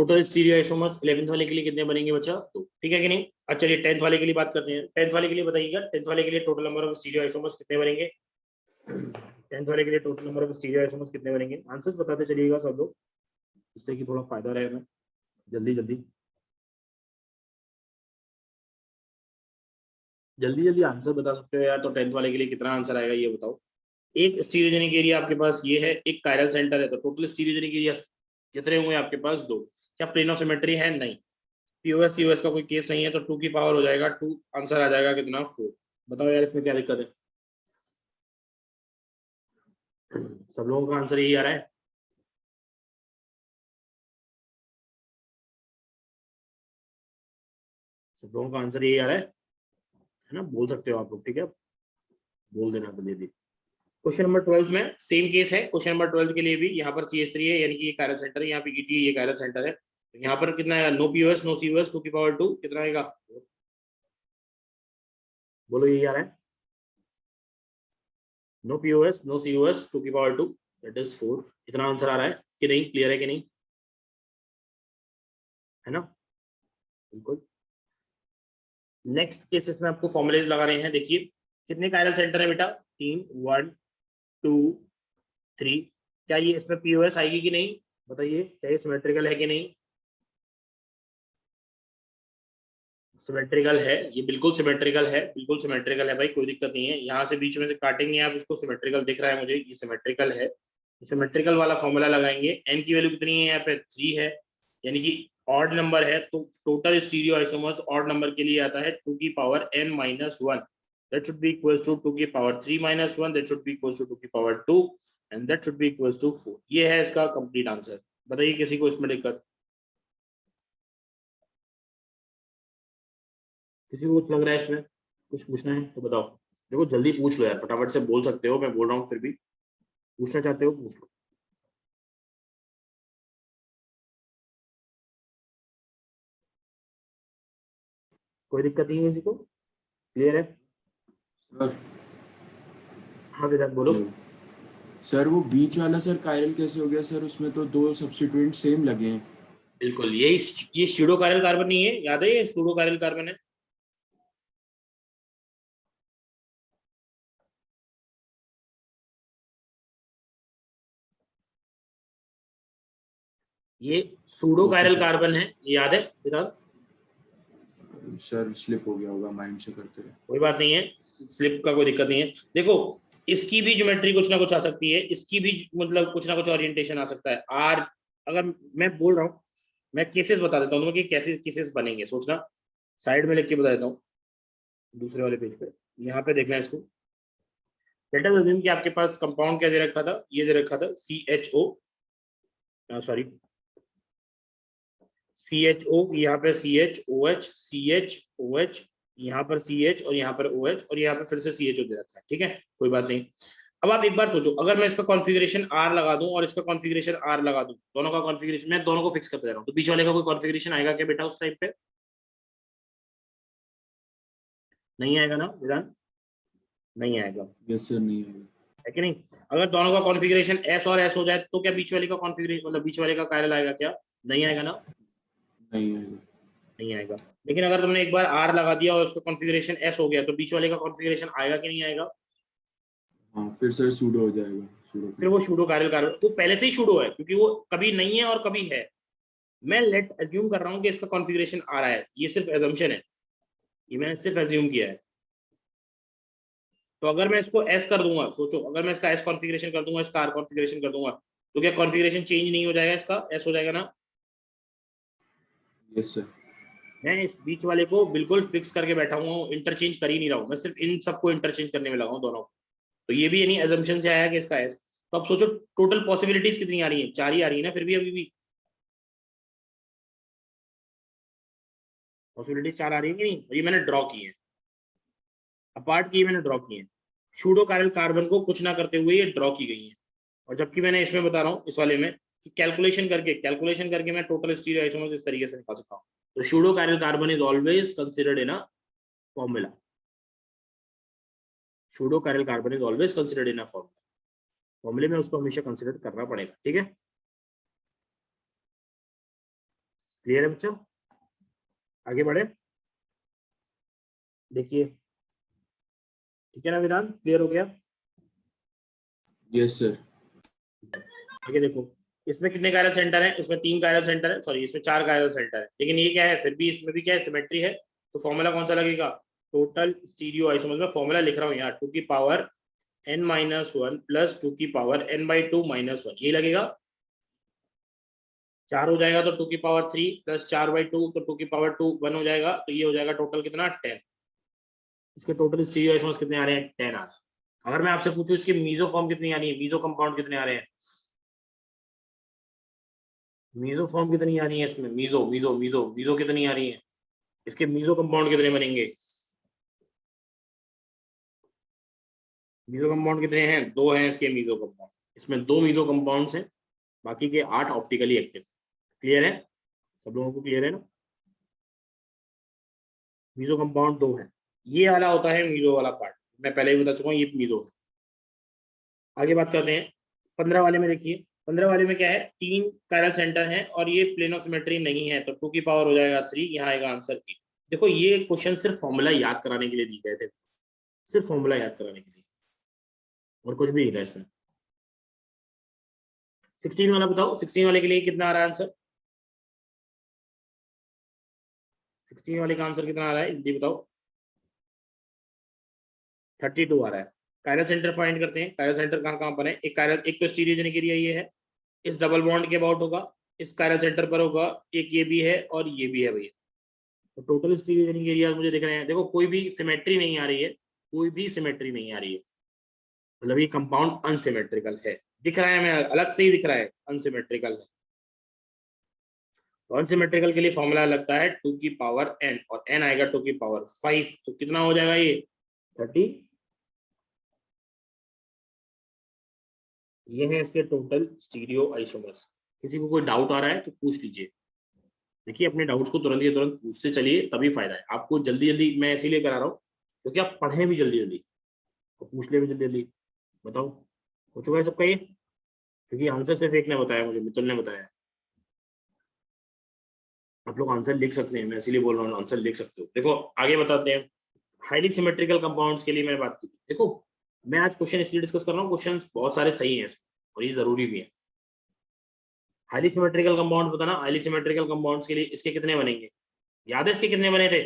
Total stereo isomers 11th वाले के लिए कितने बनेंगे बच्चा? तो ठीक है कि नहीं? अच्छा चलिए 10th वाले के लिए बात करते हैं। 10th वाले के लिए बताइएगा, 10th वाले के लिए total number of stereo isomers कितने बनेंगे? 10th वाले के लिए total number of stereo isomers कितने बनेंगे? आंसर बताते चलिएगा सब लोग, जिससे कि थोड़ा फायदा रहे हमें। जल्दी जल्दी जल्दी जल्दी आंसर बता सकते हो यार। तो 10th वाले के लिए कितना आंसर आएगा ये बताओ। एक स्टीरियोजेनिक एरिया आपके पास ये है, एक कायरल सेंटर है, तो टोटल स्टीरियोजेनिक एरिया कितने होंगे आपके पास? 2। क्या प्लेन ऑफ सिमेट्री है? नहीं। पीओएस सीओएस का कोई केस नहीं है, तो 2 की पावर हो जाएगा 2, आंसर आ जाएगा कितना? 4। बताओ यार इसमें क्या दिक्कत है? सब लोगों का आंसर यही आ रहा है? सब लोगों का आंसर यही आ रहा है ना? बोल सकते हो आप लोग, ठीक है, बोल देना जल्दी जल्दी। क्वेश्चन नंबर 12 में सेम केस है। क्वेश्चन नंबर 12 के लिए भी यहाँ पर CH3 है, यानी कि ये कायरल सेंटर है, यहाँ पे ET है, ये कायरल सेंटर है। तो यहाँ पर कितना है? नो पीओएस नो सीओएस, 2 की पावर 2 कितना आएगा? बोलो यही आ रहा है। नो पीओएस नो सीओएस, 2 की पावर 2 दैट इज 4। इतना आंसर आ रहा है कि नहीं? क्लियर है कि नहीं? है ना? बिल्कुल। नेक्स्ट केसेस में आपको फॉर्मुलेज लगाने हैं। देखिए कितने कायरल सेंटर है बेटा? 3, 1 2 3। क्या ये इसमें पीओएस आएगी कि नहीं? बताइए, क्या ये सिमेट्रिकल है कि नहीं? सिमेट्रिकल है, ये बिल्कुल सिमेट्रिकल है, बिल्कुल सिमेट्रिकल है भाई, कोई दिक्कत नहीं है। यहाँ से बीच में से काटेंगे आप इसको, सिमेट्रिकल दिख रहा है मुझे, ये सिमेट्रिकल है। सिमेट्रिकल वाला फॉर्मूला लगाएंगे। एन की वैल्यू कितनी है? यहाँ पे 3 है, यानी कि ऑड नंबर है, तो total stereo isomers odd number के लिए आता है 2 की power n-1, that should be equals to 2 की power 3-1, that should be equals to 2 की power 2, and that should be equals to 4। ये है इसका कंप्लीट आंसर। बताइए किसी को इसमें दिक्कत? किसी को कुछ लग रहा है इसमें कुछ पूछना है तो बताओ। देखो जल्दी पूछ लो यार, फटाफट से बोल सकते हो, मैं बोल रहा हूँ फिर भी। पूछना चाहते हो पूछ लो। कोई दिक्कत नहीं है किसी को? क्लियर है? सर हाँ विराट बोलो। सर वो बीच वाला सर कायरल कैसे हो गया सर? उसमें तो 2 सब्स्टिट्यूएंट सेम लगे हैं। बिल्कुल, ये स्यूडो कायरल कार्बन नहीं है, याद है? ये स्यूडो कायरल कार्बन है। ये pseudo okay chiral sir. Carbon है, ये याद है विराट? सर स्लिप हो गया होगा माइंड से करते हुए। कोई बात नहीं है, स्लिप का कोई दिक्कत नहीं है। देखो इसकी भी ज्योमेट्री कुछ ना कुछ आ सकती है, इसकी भी मतलब कुछ ना कुछ ओरिएंटेशन आ सकता है। आर, अगर मैं बोल रहा हूँ, मैं केसेस बता देता हूँ कि कैसे केसेस बनेंगे, सोचना। साइड में लिख के बता देता हूँ, दूसरे वाले पेज पे। यहाँ पे देखना है इसको। लेट अस अज्यूम कि आपके पास कंपाउंड क्या दे रखा था? ये दे रखा था CHO, सॉरी CHO, यहाँ पे CHOH, CHOH, यहाँ पर CH और यहाँ पर OH और यहाँ पे फिर से CHO दे रखा है, ठीक है, कोई बात नहीं। अब आप एक बार सोचो, अगर मैं इसका कॉन्फ़िगरेशन R लगा दूं और इसका कॉन्फ़िगरेशन R लगा दूं, दोनों का कॉन्फ़िगरेशन, मैं दोनों को फिक्स करते जा रहा हूं, तो बीच वाले का कोई कॉन्फ़िगरेशन आएगा क्या बेटा उस टाइम पे? नहीं आएगा ना विधान? नहीं आएगा, यस सर, नहीं आएगा। है कि नहीं? अगर दोनों का कॉन्फ़िगरेशन S और S हो जाए तो क्या बीच वाले का कॉन्फ़िगरेशन, मतलब बीच वाले का कायरल आएगा क्या? नहीं आएगा ना? नहीं आएगा। नहीं आएगा। लेकिन अगर तुमने एक बार R लगा दिया और उसका कॉन्फ़िगरेशन S हो गया, तो बीच वाले का कॉन्फ़िगरेशन आएगा कि नहीं आएगा? हाँ फिर सर सूडो हो जाएगा। सूडो फिर वो शूडो कायरल कार्बन, वो पहले से ही शूडो है, क्योंकि वो कभी नहीं है और कभी है। मैं लेट अज्यूम कर रहा हूँ कि इसका कॉन्फ़िगरेशन आ रहा है, ये सिर्फ एजम्पशन है, ये मैंने सिर्फ एज्यूम किया है। तो अगर मैं इसको S कर दूंगा, सोचो अगर मैं इसका S कॉन्फ़िगरेशन कर दूंगा, इसका R कॉन्फ़िगरेशन कर दूंगा, तो क्या कॉन्फ़िगरेशन चेंज नहीं हो जाएगा? इसका S हो जाएगा ना? Yes sir. मैं इस बीच वाले को बिल्कुल फिक्स करके बैठा हुआ हूँ, इंटरचेंज कर ही नहीं रहा हूँ, मैं सिर्फ इन सबको इंटरचेंज करने में लगा हूँ दोनों। तो ये भी यानी एजम्पशन से आया कि इसका S। तो अब सोचो टोटल पॉसिबिलिटीज कितनी आ रही है? 4 ही आ रही है ना, फिर भी अभी भी पॉसिबिलिटीज 4 आ रही है कि नहीं? और ये मैंने ड्रॉ की है, अपार्ट की मैंने ड्रॉ की है। शूडो कायरल कार्बन को कुछ ना करते हुए ये ड्रॉ की गई है। और जबकि मैंने इसमें बता रहा हूँ, इस वाले में, कि कैलकुलेशन करके मैं टोटल स्टीरियो आइसोमर्स इस तरीके से निकाल सकता हूँ। तो pseudo chiral carbon is always considered in a formula. Pseudo chiral carbon is always considered in a formula. फॉर्मूले में उसको हमेशा कंसिडर करना पड़ेगा, ठीक है? क्लियर है बच्चों? आगे बढ़े, देखिए, ठीक है ना वेदांत, क्लियर हो गया? Yes sir. आगे देखो, इसमें कितने कायरल सेंटर है? इसमें 3 कायरल सेंटर है, सॉरी इसमें 4 कायरल सेंटर है, लेकिन ये क्या है, फिर भी इसमें भी क्या है, सिमेट्री है। तो फॉर्मूला कौन सा लगेगा? टोटल स्टीरियो आइसोमर्स में फॉर्मूला लिख रहा हूँ यहाँ, 2 की पावर n-1 प्लस 2 की पावर n/2 -1, ये लगेगा। 4 हो जाएगा तो 2 की पावर 3 प्लस 4/2 तो 2 की पावर 2 1 हो जाएगा, तो ये हो जाएगा टोटल कितना, 10। इसके टोटल स्टीरियो आइसोमर्स कितने आ रहे हैं? 10 आ रहे हैं। अगर मैं आपसे पूछूं इसकी मीजो फॉर्म कितनी आ रही है, मीजो कंपाउंड कितने आ रहे हैं, मीजो फॉर्म कितनी आ रही है इसमें, मीजो मीजो मीजो मीजो कितनी आ रही है, इसके मीजो कंपाउंड कितने बनेंगे? मीजो कंपाउंड कितने हैं? 2 हैं इसके मीजो कंपाउंड, इसमें 2 मीजो कंपाउंड्स हैं, बाकी के 8 ऑप्टिकली एक्टिव। क्लियर है? सब लोगों को क्लियर है ना? मीजो कंपाउंड 2 है, ये वाला होता है मीजो वाला पार्ट, मैं पहले ही बता चुका हूँ, ये मीजो है। आगे बात करते हैं 15 वाले में। देखिए 15 वाले में क्या है, 3 कायरल सेंटर है और ये प्लेन ऑफ सिमेट्री नहीं है, तो 2 की पावर हो जाएगा 3, यहाँ आएगा आंसर 8। देखो ये क्वेश्चन सिर्फ फॉर्मूला याद कराने के लिए दिए गए थे, सिर्फ फॉर्मूला याद कराने के लिए, और कुछ भी नहीं था इसमें। 16 वाला बताओ, 16 वाले के लिए कितना आ रहा है आंसर? 16 वाले का आंसर कितना आ रहा है, जल्दी बताओ। 32 आ रहा है। कायरल सेंटर फाइंड करते हैं, कायरल सेंटर कहाँ कहाँ पर है। एक कायरल, एक तो स्टीरियोजेनिक एरिया ये है, इस डबल बॉन्ड के अबाउट होगा, इस कायरल सेंटर पर होगा, एक ये भी है और ये भी है भैया। तो टोटल स्टीरियोजेनिक एरिया मुझे दिख रहे हैं, देखो कोई भी सिमेट्री नहीं आ रही है, कोई भी सिमेट्री नहीं आ रही है, मतलब ये कंपाउंड अनसिमेट्रिकल है, दिख रहा है हमें अलग से ही दिख रहा है अनसिमेट्रिकल है। अनसिमेट्रिकल के लिए फॉर्मूला लगता है 2 की पावर n, और n आएगा 2 की पावर 5, तो कितना हो जाएगा ये 30। ये है इसके टोटल स्टीरियो आइसोमर्स। किसी को कोई डाउट आ रहा है तो पूछ लीजिए। देखिए अपने डाउट्स को तुरंत के तुरंत पूछते चलिए, तभी फायदा है आपको। जल्दी जल्दी मैं इसीलिए करा रहा हूँ क्योंकि आप पढ़ें भी जल्दी जल्दी और पूछ ले भी जल्दी जल्दी। बताओ हो चुका है सबका ये? क्योंकि आंसर सिर्फ एक ने बताया मुझे, मितुल ने बताया। आप लोग आंसर लिख सकते हैं, मैं इसीलिए बोल रहा हूँ आंसर लिख सकते हो। देखो आगे बताते हैं। हाईली सिमेट्रिकल कंपाउंड्स के लिए मैंने बात की। देखो मैं आज क्वेश्चन इसलिए डिस्कस कर रहा हूँ, क्वेश्चन बहुत सारे सही हैं इसमें और ये जरूरी भी है। हाईली सिमेट्रिकल कंपाउंड बताना, हाईली सिमेट्रिकल कंपाउंड्स के लिए इसके कितने बनेंगे? याद है इसके कितने बने थे?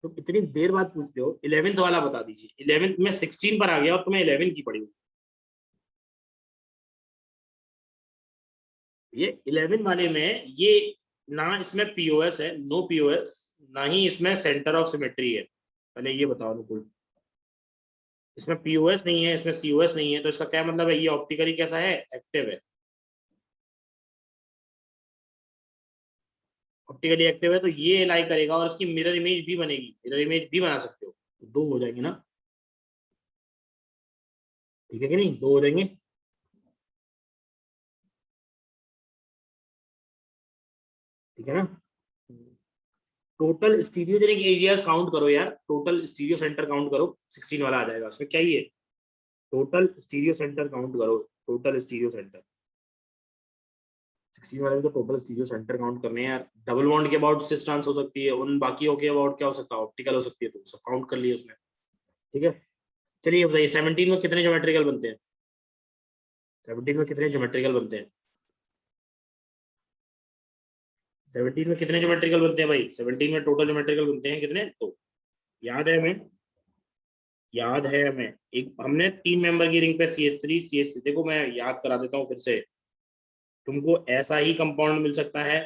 तो इतनी देर बाद पूछते हो। 11th वाला बता दीजिए। 11th में 16 पर आ गया और तुम्हें 11 की पड़ी। ये 11 वाले में ये ना इसमें पीओएस है, नो पीओएस, ना ही इसमें सेंटर ऑफ सिमेट्री है। पहले ये बताओ अनुकुल, इसमें पीओएस नहीं है, इसमें सीओएस नहीं है, तो इसका क्या मतलब है? ये ऑप्टिकली कैसा है? एक्टिव है। ऑप्टिकली एक्टिव है तो ये लाई करेगा और इसकी मिरर इमेज भी बनेगी, मिरर इमेज भी बना सकते हो, तो 2 हो जाएंगे ना? ठीक है कि नहीं? 2 हो जाएंगे, ठीक है ना? टोटल स्टीरियोजेनिक एरियाज काउंट करो यार, टोटल स्टीरियो सेंटर काउंट करो, 16 वाला आ जाएगा। उसमें क्या ही है, टोटल स्टीरियो सेंटर काउंट करो, टोटल स्टीरियो सेंटर। 16 वाले में तो टोटल स्टीरियो सेंटर काउंट करने हैं यार। डबल बॉन्ड के अबाउट डिस्टेंस हो सकती है, उन बाकियों के अबाउट क्या हो सकता है? ऑप्टिकल हो सकती है, तो सब काउंट कर लिए उसने। ठीक है, चलिए बताइए 17 में कितने ज्योमेट्रिकल बनते हैं? 17 में कितने ज्योमेट्रिकल बनते हैं? 17 में कितने ज्योमेट्रिकल बनते हैं भाई? 17 में टोटल ज्योमेट्रिकल बनते हैं कितने? तो याद है हमें, याद है हमें, एक हमने 3 मेंबर की रिंग पे CH3 देखो मैं याद करा देता हूँ फिर से। तुमको ऐसा ही कंपाउंड मिल सकता है,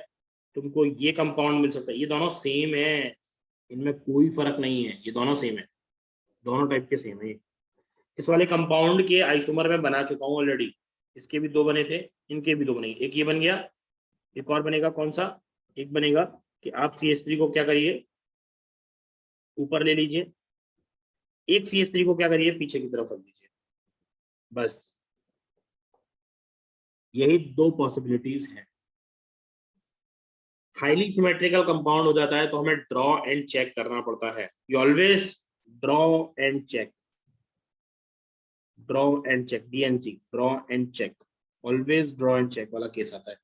तुमको ये कंपाउंड मिल सकता है, ये दोनों सेम है, इनमें कोई फर्क नहीं है, ये दोनों सेम है, दोनों टाइप के सेम है। इस वाले कंपाउंड के आइसोमर में बना चुका हूँ ऑलरेडी। इसके भी 2 बने थे, इनके भी 2 बनेंगे, एक ये बन गया, एक और बनेगा। कौन सा? एक बनेगा कि आप CH3 को क्या करिए, ऊपर ले लीजिए, एक CH3 को क्या करिए, पीछे की तरफ रख दीजिए, बस यही 2 पॉसिबिलिटीज हैं। हाईली सिमेट्रिकल कंपाउंड हो जाता है तो हमें ड्रॉ एंड चेक करना पड़ता है। You always draw and check, draw and check, DNC, draw and check. Always draw and check वाला केस आता है।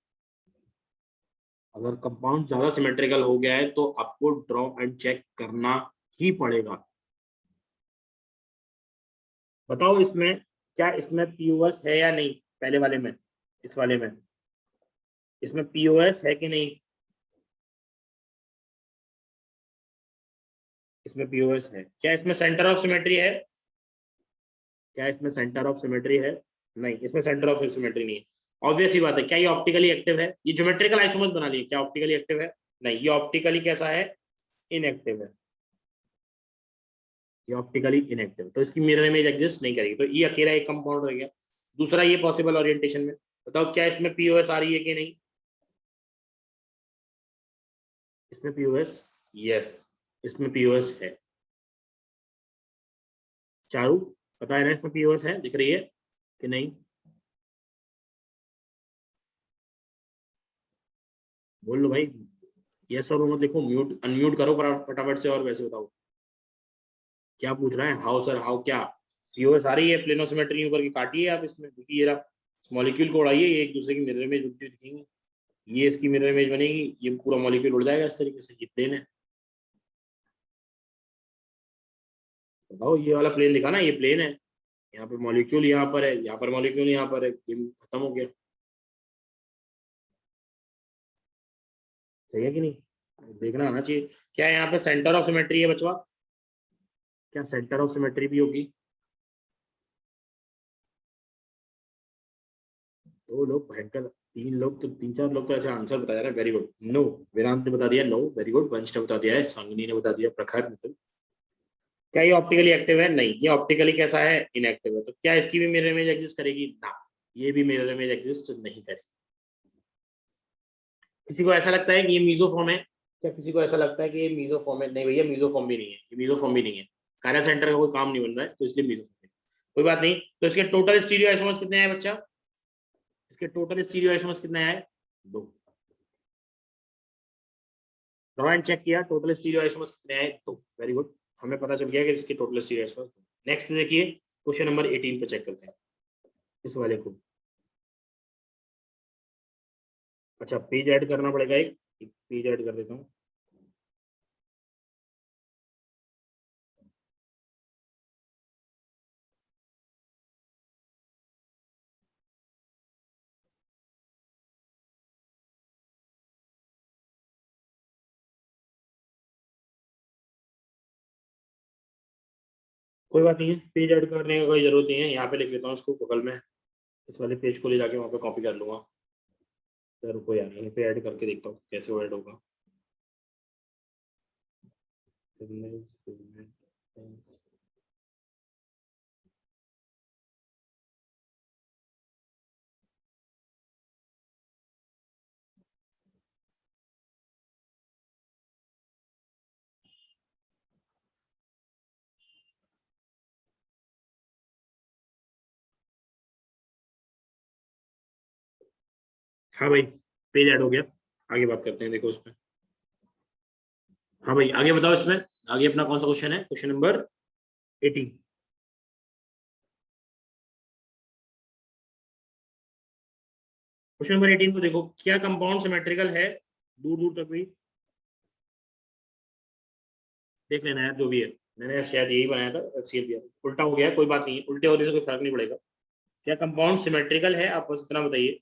अगर कंपाउंड ज्यादा सिमेट्रिकल हो गया है तो आपको ड्रॉ एंड चेक करना ही पड़ेगा। बताओ इसमें क्या इसमें पीओएस है या नहीं, पहले वाले में, इस वाले में इसमें पीओएस है कि नहीं? इसमें पीओएस है क्या? इसमें सेंटर ऑफ सिमेट्री है क्या? इसमें सेंटर ऑफ सिमेट्री है? नहीं, इसमें सेंटर ऑफ सिमेट्री नहीं है। ऑब्वियस ही बात है। क्या ये ऑप्टिकली एक्टिव है? ये ज्योमेट्रिकल आइसोमर्स बना लिए, क्या ऑप्टिकली एक्टिव है? नहीं, ये ऑप्टिकली कैसा है? इनएक्टिव है। ये ऑप्टिकली इनएक्टिव, तो इसकी मिरर इमेज एग्जिस्ट नहीं करेगी, तो ये अकेला एक कंपाउंड रह गया। दूसरा ये पॉसिबल ओरिएंटेशन में, बताओ क्या इसमें पीओएस आ रही है कि नहीं? इसमें पीओएस, यस, इसमें पीओएस है। चारू, पता है ना इसमें पीओएस है, दिख रही है कि नहीं? बोल लो भाई, यस और नो मत लिखो, म्यूट अनम्यूट करो फटाफट से, और वैसे बताओ क्या पूछ रहा है। हाउ सर, हाउ क्या? पीओएस आ रही है, प्लेनो सिमेट्री ऊपर की काटिए आप, इसमें देखिए ये रहा, मॉलिक्यूल को उड़ाइए, ये एक दूसरे की मिरर इमेज बनती हुई दिखेंगे। ये इसकी मिरर इमेज बनेगी, ये पूरा मॉलिक्यूल उड़ जाएगा इस तरीके से। ये प्लेन है, बताओ ये वाला प्लेन दिखा ना, ये प्लेन है, यहाँ पे मॉलिक्यूल यहाँ पर है, यहाँ पर मॉलिक्यूल यहाँ पर है, ये खत्म हो गया। सही है कि नहीं? देखना आना चाहिए। क्या यहाँ पे सेंटर ऑफ सिमेट्री है बचवा? क्या सेंटर ऑफ सिमेट्री भी होगी? दो लोग भयंकर, तीन लोग तो, तीन चार लोग तो ऐसे आंसर बता रहे हैं। Very good. नो, वेदांत ने बता दिया नो, वेरी गुड। वंश ने बता दिया है, सांगनी ने बता दिया, प्रखर मतलब। क्या ये ऑप्टिकली एक्टिव है? नहीं, ये ऑप्टिकली कैसा है? इनएक्टिव है। तो क्या इसकी भी मिरर इमेज एग्जिस्ट करेगी? ना, ये भी मिरर इमेज एग्जिस्ट नहीं करेगी। किसी को ऐसा लगता है कि ये मीजोफॉर्म है? क्या किसी को ऐसा लगता है कि ये मीजोफॉर्म है? नहीं भैया, मीजोफॉर्म भी नहीं है, ये मीजोफॉर्म भी नहीं है। कायरल सेंटर का कोई काम नहीं बन रहा है, तो इसलिए मीजोफॉर्म है। कोई बात नहीं। तो इसके टोटल स्टीरियो आइसोमर्स कितने आए बच्चा? इसके टोटल स्टीरियो आइसोमर्स कितने आए? 2। ड्रॉ एंड चेक किया, टोटल स्टीरियो आइसोमर्स कितने आए? 2। वेरी गुड, हमें पता चल गया कि इसके टोटल स्टीरियो आइसोमर्स। नेक्स्ट देखिए, क्वेश्चन नंबर 18 पे चेक करते हैं इस वाले को। अच्छा, पेज ऐड करना पड़ेगा, एक पेज ऐड कर देता हूँ। कोई बात नहीं है, पेज ऐड करने की कोई जरूरत नहीं है, यहाँ पे लिख लेता हूँ इसको बगल में, इस वाले पेज को ले जाके वहाँ पे कॉपी कर लूंगा। तो रुको यार, यहीं पे ऐड करके देखता हूँ कैसे वो ऐड होगा। हाँ भाई, पेज ऐड हो गया, आगे बात करते हैं। देखो इसमें, हाँ भाई आगे बताओ इसमें, आगे अपना कौन सा क्वेश्चन है? Question number 18। क्वेश्चन नंबर 18 को देखो, क्या कंपाउंड सिमेट्रिकल है? दूर दूर तक भी देख लेना है जो भी है, मैंने शायद यही बनाया था, सील दिया, उल्टा हो गया है, कोई बात नहीं है, उल्टे होने से कोई फर्क नहीं पड़ेगा। क्या कंपाउंड सिमेट्रिकल है? आप बस इतना बताइए,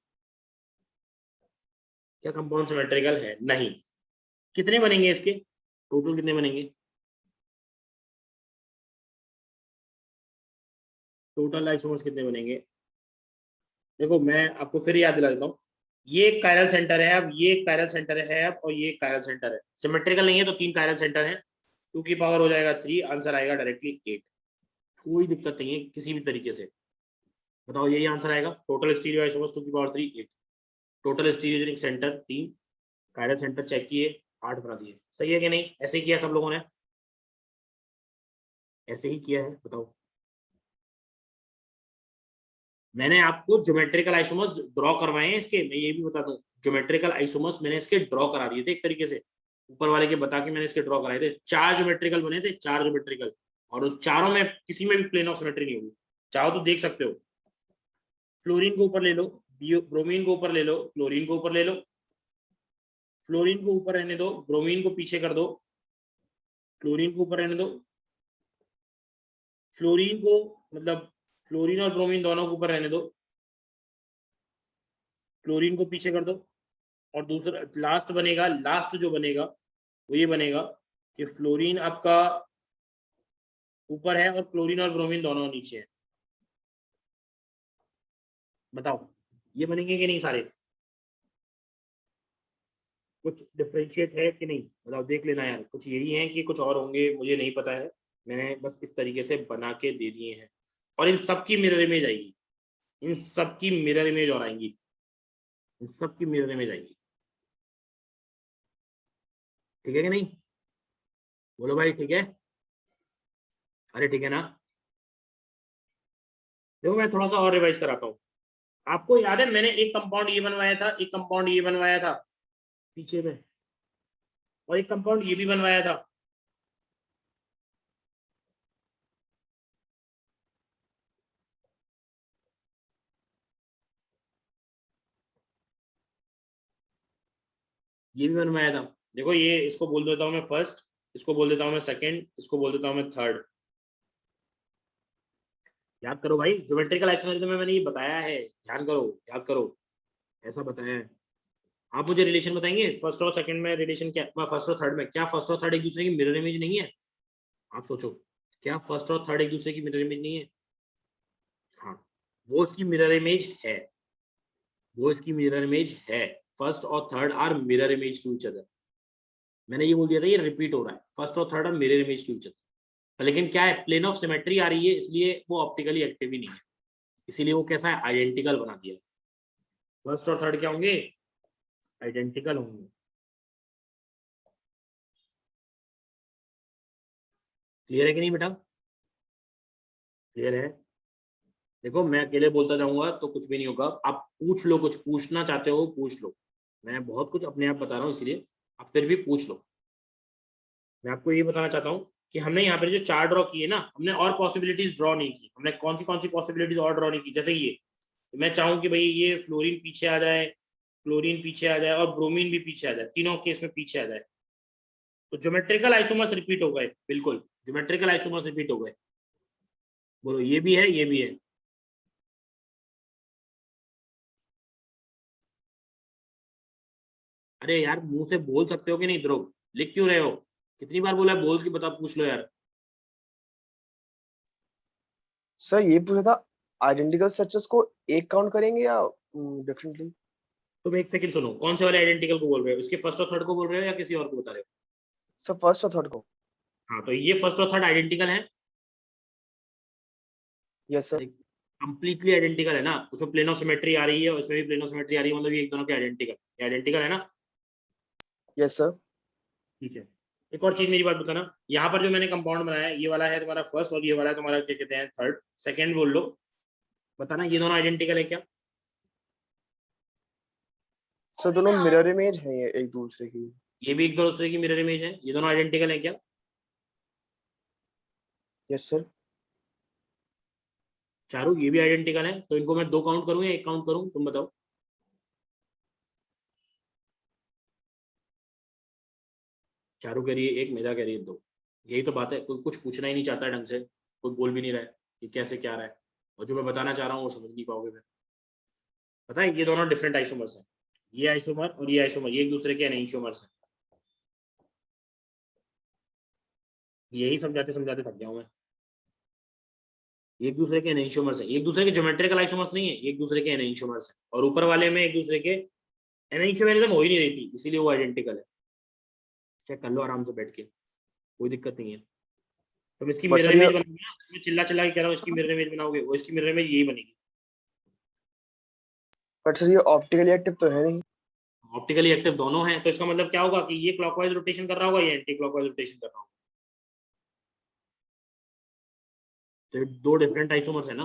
क्या कंपाउंड सिमेट्रिकल है? नहीं। कितने बनेंगे इसके टोटल, कितने बनेंगे टोटल आइसोमर्स, कितने बनेंगे? देखो मैं आपको फिर याद दिला देता हूँ, ये एक कायरल सेंटर है, अब ये एक कायरल सेंटर है, अब और ये एक कायरल सेंटर है। सिमेट्रिकल नहीं है तो 3 कायरल सेंटर है, 2 की पावर हो जाएगा 3, आंसर आएगा डायरेक्टली 8। कोई दिक्कत नहीं है किसी भी तरीके से। बताओ यही आंसर आएगा, टोटल स्टीरियो आइसोमर्स 2 की power 3 8, total stereogenic center 3, chiral center check किए 8 बना दिए। सही है कि नहीं? ऐसे ही किया सब लोगों ने, ऐसे ही किया है, बताओ। मैंने आपको ज्योमेट्रिकल आइसोमर्स ड्रॉ करवाए हैं इसके, मैं ये भी बता दूं, ज्योमेट्रिकल आइसोमर्स मैंने इसके ड्रॉ करा दिए थे एक तरीके से, ऊपर वाले के बता के मैंने इसके ड्रॉ कराए थे। 4 ज्योमेट्रिकल बने थे, 4 ज्योमेट्रिकल, और चारों में किसी में भी प्लेन ऑफ सिमेट्री नहीं होगी। चाहो तो देख सकते हो, फ्लोरीन को ऊपर ले लो, ब्रोमीन को ऊपर ले लो, क्लोरीन को ऊपर ले लो, फ्लोरीन को ऊपर रहने दो, ब्रोमीन को पीछे कर दो, क्लोरीन को ऊपर रहने दो, फ्लोरीन को मतलब फ्लोरीन और ब्रोमीन दोनों को ऊपर रहने दो, क्लोरीन को पीछे कर दो, और दूसरा लास्ट बनेगा, लास्ट जो बनेगा वो ये बनेगा कि फ्लोरीन आपका ऊपर है और क्लोरीन और ब्रोमीन दोनों नीचे है। बताओ ये बनेंगे कि नहीं सारे? कुछ डिफरेंशिएट है कि नहीं? बताओ, देख लेना यार, कुछ यही है कि कुछ और होंगे, मुझे नहीं पता है। मैंने बस इस तरीके से बना के दे दिए हैं, और इन सब की मिरर इमेज आएगी, इन सब की मिरर इमेज और आएंगी, इन सब की मिरर इमेज आएगी। ठीक है कि नहीं? बोलो भाई, ठीक है? अरे ठीक है ना? देखो मैं थोड़ा सा और रिवाइज कराता हूँ। आपको याद है मैंने एक कंपाउंड ये बनवाया था, एक कंपाउंड ये बनवाया था पीछे में, और एक कंपाउंड ये भी बनवाया था। ये भी बनवाया था। देखो ये, इसको बोल देता हूँ मैं फर्स्ट, इसको बोल देता हूँ मैं सेकंड, इसको बोल देता हूँ मैं थर्ड। याद करो भाई, ज्योमेट्रिकल आइसोमेरिज्म में मैंने ये बताया है, ध्यान करो, याद करो, ऐसा बताया है। आप मुझे रिलेशन बताएंगे फर्स्ट और सेकंड में रिलेशन क्या, फर्स्ट और थर्ड में क्या फर्स्ट और थर्ड एक दूसरे की मिरर इमेज नहीं है? आप सोचो, क्या फर्स्ट और थर्ड एक दूसरे की मिरर इमेज नहीं है? हाँ, वो इसकी मिरर इमेज है, वो इसकी मिरर इमेज है। फर्स्ट और third are mirror image to each other. मैंने ये बोल दिया था, ये रिपीट हो रहा है, फर्स्ट और third are mirror image to each other. लेकिन क्या है, प्लेन ऑफ सिमेट्री आ रही है, इसलिए वो ऑप्टिकली एक्टिव ही नहीं है, इसीलिए वो कैसा है, आइडेंटिकल बना दिया। फर्स्ट और थर्ड क्या होंगे? आइडेंटिकल होंगे। क्लियर है कि नहीं बेटा? क्लियर है? देखो मैं अकेले बोलता जाऊंगा तो कुछ भी नहीं होगा, आप पूछ लो, कुछ पूछना चाहते हो पूछ लो। मैं बहुत कुछ अपने आप बता रहा हूँ, इसलिए आप फिर भी पूछ लो। मैं आपको ये बताना चाहता हूँ कि हमने यहाँ पर जो चार ड्रॉ किए ना, हमने और पॉसिबिलिटीज ड्रॉ नहीं की। हमने कौन सी पॉसिबिलिटीज और ड्रॉ नहीं की? जैसे ये, मैं चाहूँ कि भाई ये फ्लोरीन पीछे आ जाए, क्लोरीन पीछे आ जाए, और ब्रोमीन भी पीछे आ जाए, तीनों केस में पीछे आ जाए, तो ज्योमेट्रिकल आइसोमर्स रिपीट हो गए। बिल्कुल ज्योमेट्रिकल आइसोमर्स रिपीट हो गए। बोलो, ये भी है, ये भी है। अरे यार, मुंह से बोल सकते हो कि नहीं ध्रुव? लिख क्यों रहे हो? कितनी बार बोला है, बोल के बता, पूछ लो यार। सर ये पूछा था, आइडेंटिकल स्ट्रक्चर्स को एक काउंट करेंगे या डिफरेंटली? तुम एक सेकंड सुनो, कौन से वाले आइडेंटिकल को बोल रहे हो? इसके फर्स्ट और थर्ड को बोल रहे हो या किसी और को बता रहे हो? सर फर्स्ट और थर्ड को। हाँ, तो ये फर्स्ट और थर्ड आइडेंटिकल है। Yes sir. कंप्लीटली आइडेंटिकल है ना, उसमें प्लेन ऑफ सिमेट्री आ रही है और इसमें भी प्लेन ऑफ सिमेट्री आ रही है, मतलब ये एक दोनों के आइडेंटिकल, आइडेंटिकल है ना? Yes sir. ठीक है। एक और चीज मेरी बात बताना, यहाँ पर जो मैंने कंपाउंड बनाया है, ये वाला है तुम्हारा फर्स्ट और ये वाला है तुम्हारा क्या कहते हैं, थर्ड। सेकंड बोल लो, बताना ये दोनों आइडेंटिकल है क्या? सर दोनों मिरर इमेज है ये एक दूसरे की। ये भी एक दूसरे की मिरर इमेज है, ये दोनों आइडेंटिकल है क्या? Yes sir. चारों ये भी आइडेंटिकल है, तो इनको मैं दो काउंट करूं या एक काउंट करूं, तुम बताओ। चारों कह रही है एक, मेरा कह रही है दो। यही तो बात है, कोई कुछ पूछना ही नहीं चाहता है ढंग से, कोई बोल भी नहीं रहा है कि कैसे क्या रहा है, और जो मैं बताना चाह रहा हूँ वो समझ नहीं पाओगे फिर। पता है, ये दोनों डिफरेंट आइसोमर्स हैं, ये आइसोमर और ये आइसोमर, ये एक दूसरे के एनीसोमर्स हैं। यही समझाते समझाते थक गया हूं मैं। एक दूसरे के एनीसोमर्स हैं, एक दूसरे के ज्योमेट्रिकल आइसोमर्स नहीं है, एक दूसरे के एनीसोमर्स हैं, और ऊपर वाले में एक दूसरे के एनीसोमेरिज्म हो ही नहीं रही थी, इसीलिए वो आइडेंटिकल है। चेक कर लो आराम से बैठ के, कोई दिक्कत नहीं है। तुम इसकी बट मिरर सर ये इमेज बनाओगे ना, मैं चिल्ला चिल्ला के कह रहा हूँ इसकी मिरर इमेज बनाओगे, वो इसकी मिरर इमेज यही बनेगी। बट सर ये ऑप्टिकली एक्टिव तो है नहीं। ऑप्टिकली एक्टिव दोनों हैं, तो इसका मतलब क्या होगा कि ये क्लॉकवाइज रोटेशन कर रहा होगा, ये एंटी क्लॉकवाइज रोटेशन कर रहा होगा, तो ये दो डिफरेंट आइसोमर्स है ना।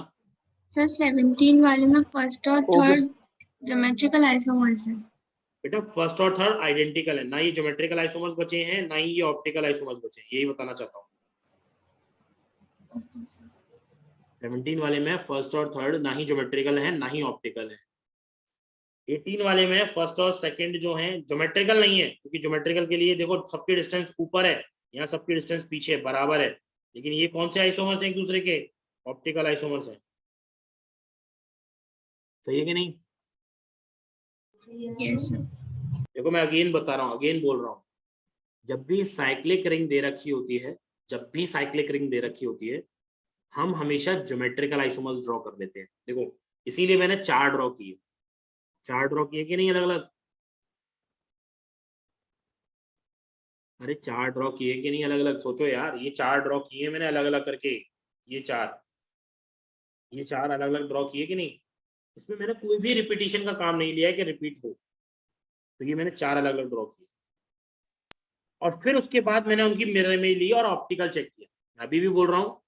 सर 17 वाले में फर्स्ट और ओके। थर्ड ज्योमेट्रिकल आइसोमर्स है। बेटा फर्स्ट और थर्ड आइडेंटिकल है ना, ये ज्योमेट्रिकल आइसोमर्स बचे हैं ना ही ये ऑप्टिकल आइसोमर्स बचे हैं, यही बताना चाहता हूँ। 17 वाले में फर्स्ट और थर्ड ना ही ज्योमेट्रिकल है ना ही ऑप्टिकल है, 18 वाले में फर्स्ट और सेकंड जो है ज्योमेट्रिकल नहीं है, क्योंकि ज्योमेट्रिकल के लिए देखो सबकी डिस्टेंस ऊपर है, यहाँ सबकी डिस्टेंस पीछे बराबर है, लेकिन ये कौन से आइसोमर्स हैं एक दूसरे के? ऑप्टिकल आइसोमर्स हैं। सही है कि नहीं? Yes sir. देखो मैं अगेन बता रहा हूँ, अगेन बोल रहा हूँ, जब भी साइक्लिक रिंग दे रखी होती है, जब भी साइक्लिक रिंग दे रखी होती है, हम हमेशा ज्योमेट्रिकल आइसोमर्स ड्रॉ कर लेते हैं। देखो इसीलिए मैंने चार ड्रॉ किए, चार ड्रॉ किए कि नहीं अलग अलग? अरे चार ड्रॉ किए कि नहीं अलग अलग? सोचो यार, ये चार ड्रॉ किए मैंने अलग अलग करके, ये चार अलग अलग ड्रॉ किए कि नहीं? इसमें मैंने कोई भी रिपीटिशन का काम नहीं लिया है कि रिपीट हो, तो ये मैंने चार अलग अलग ड्रॉ किए, और फिर उसके बाद मैंने उनकी मिरर इमेज ली और ऑप्टिकल चेक किया। अभी भी बोल रहा हूँ,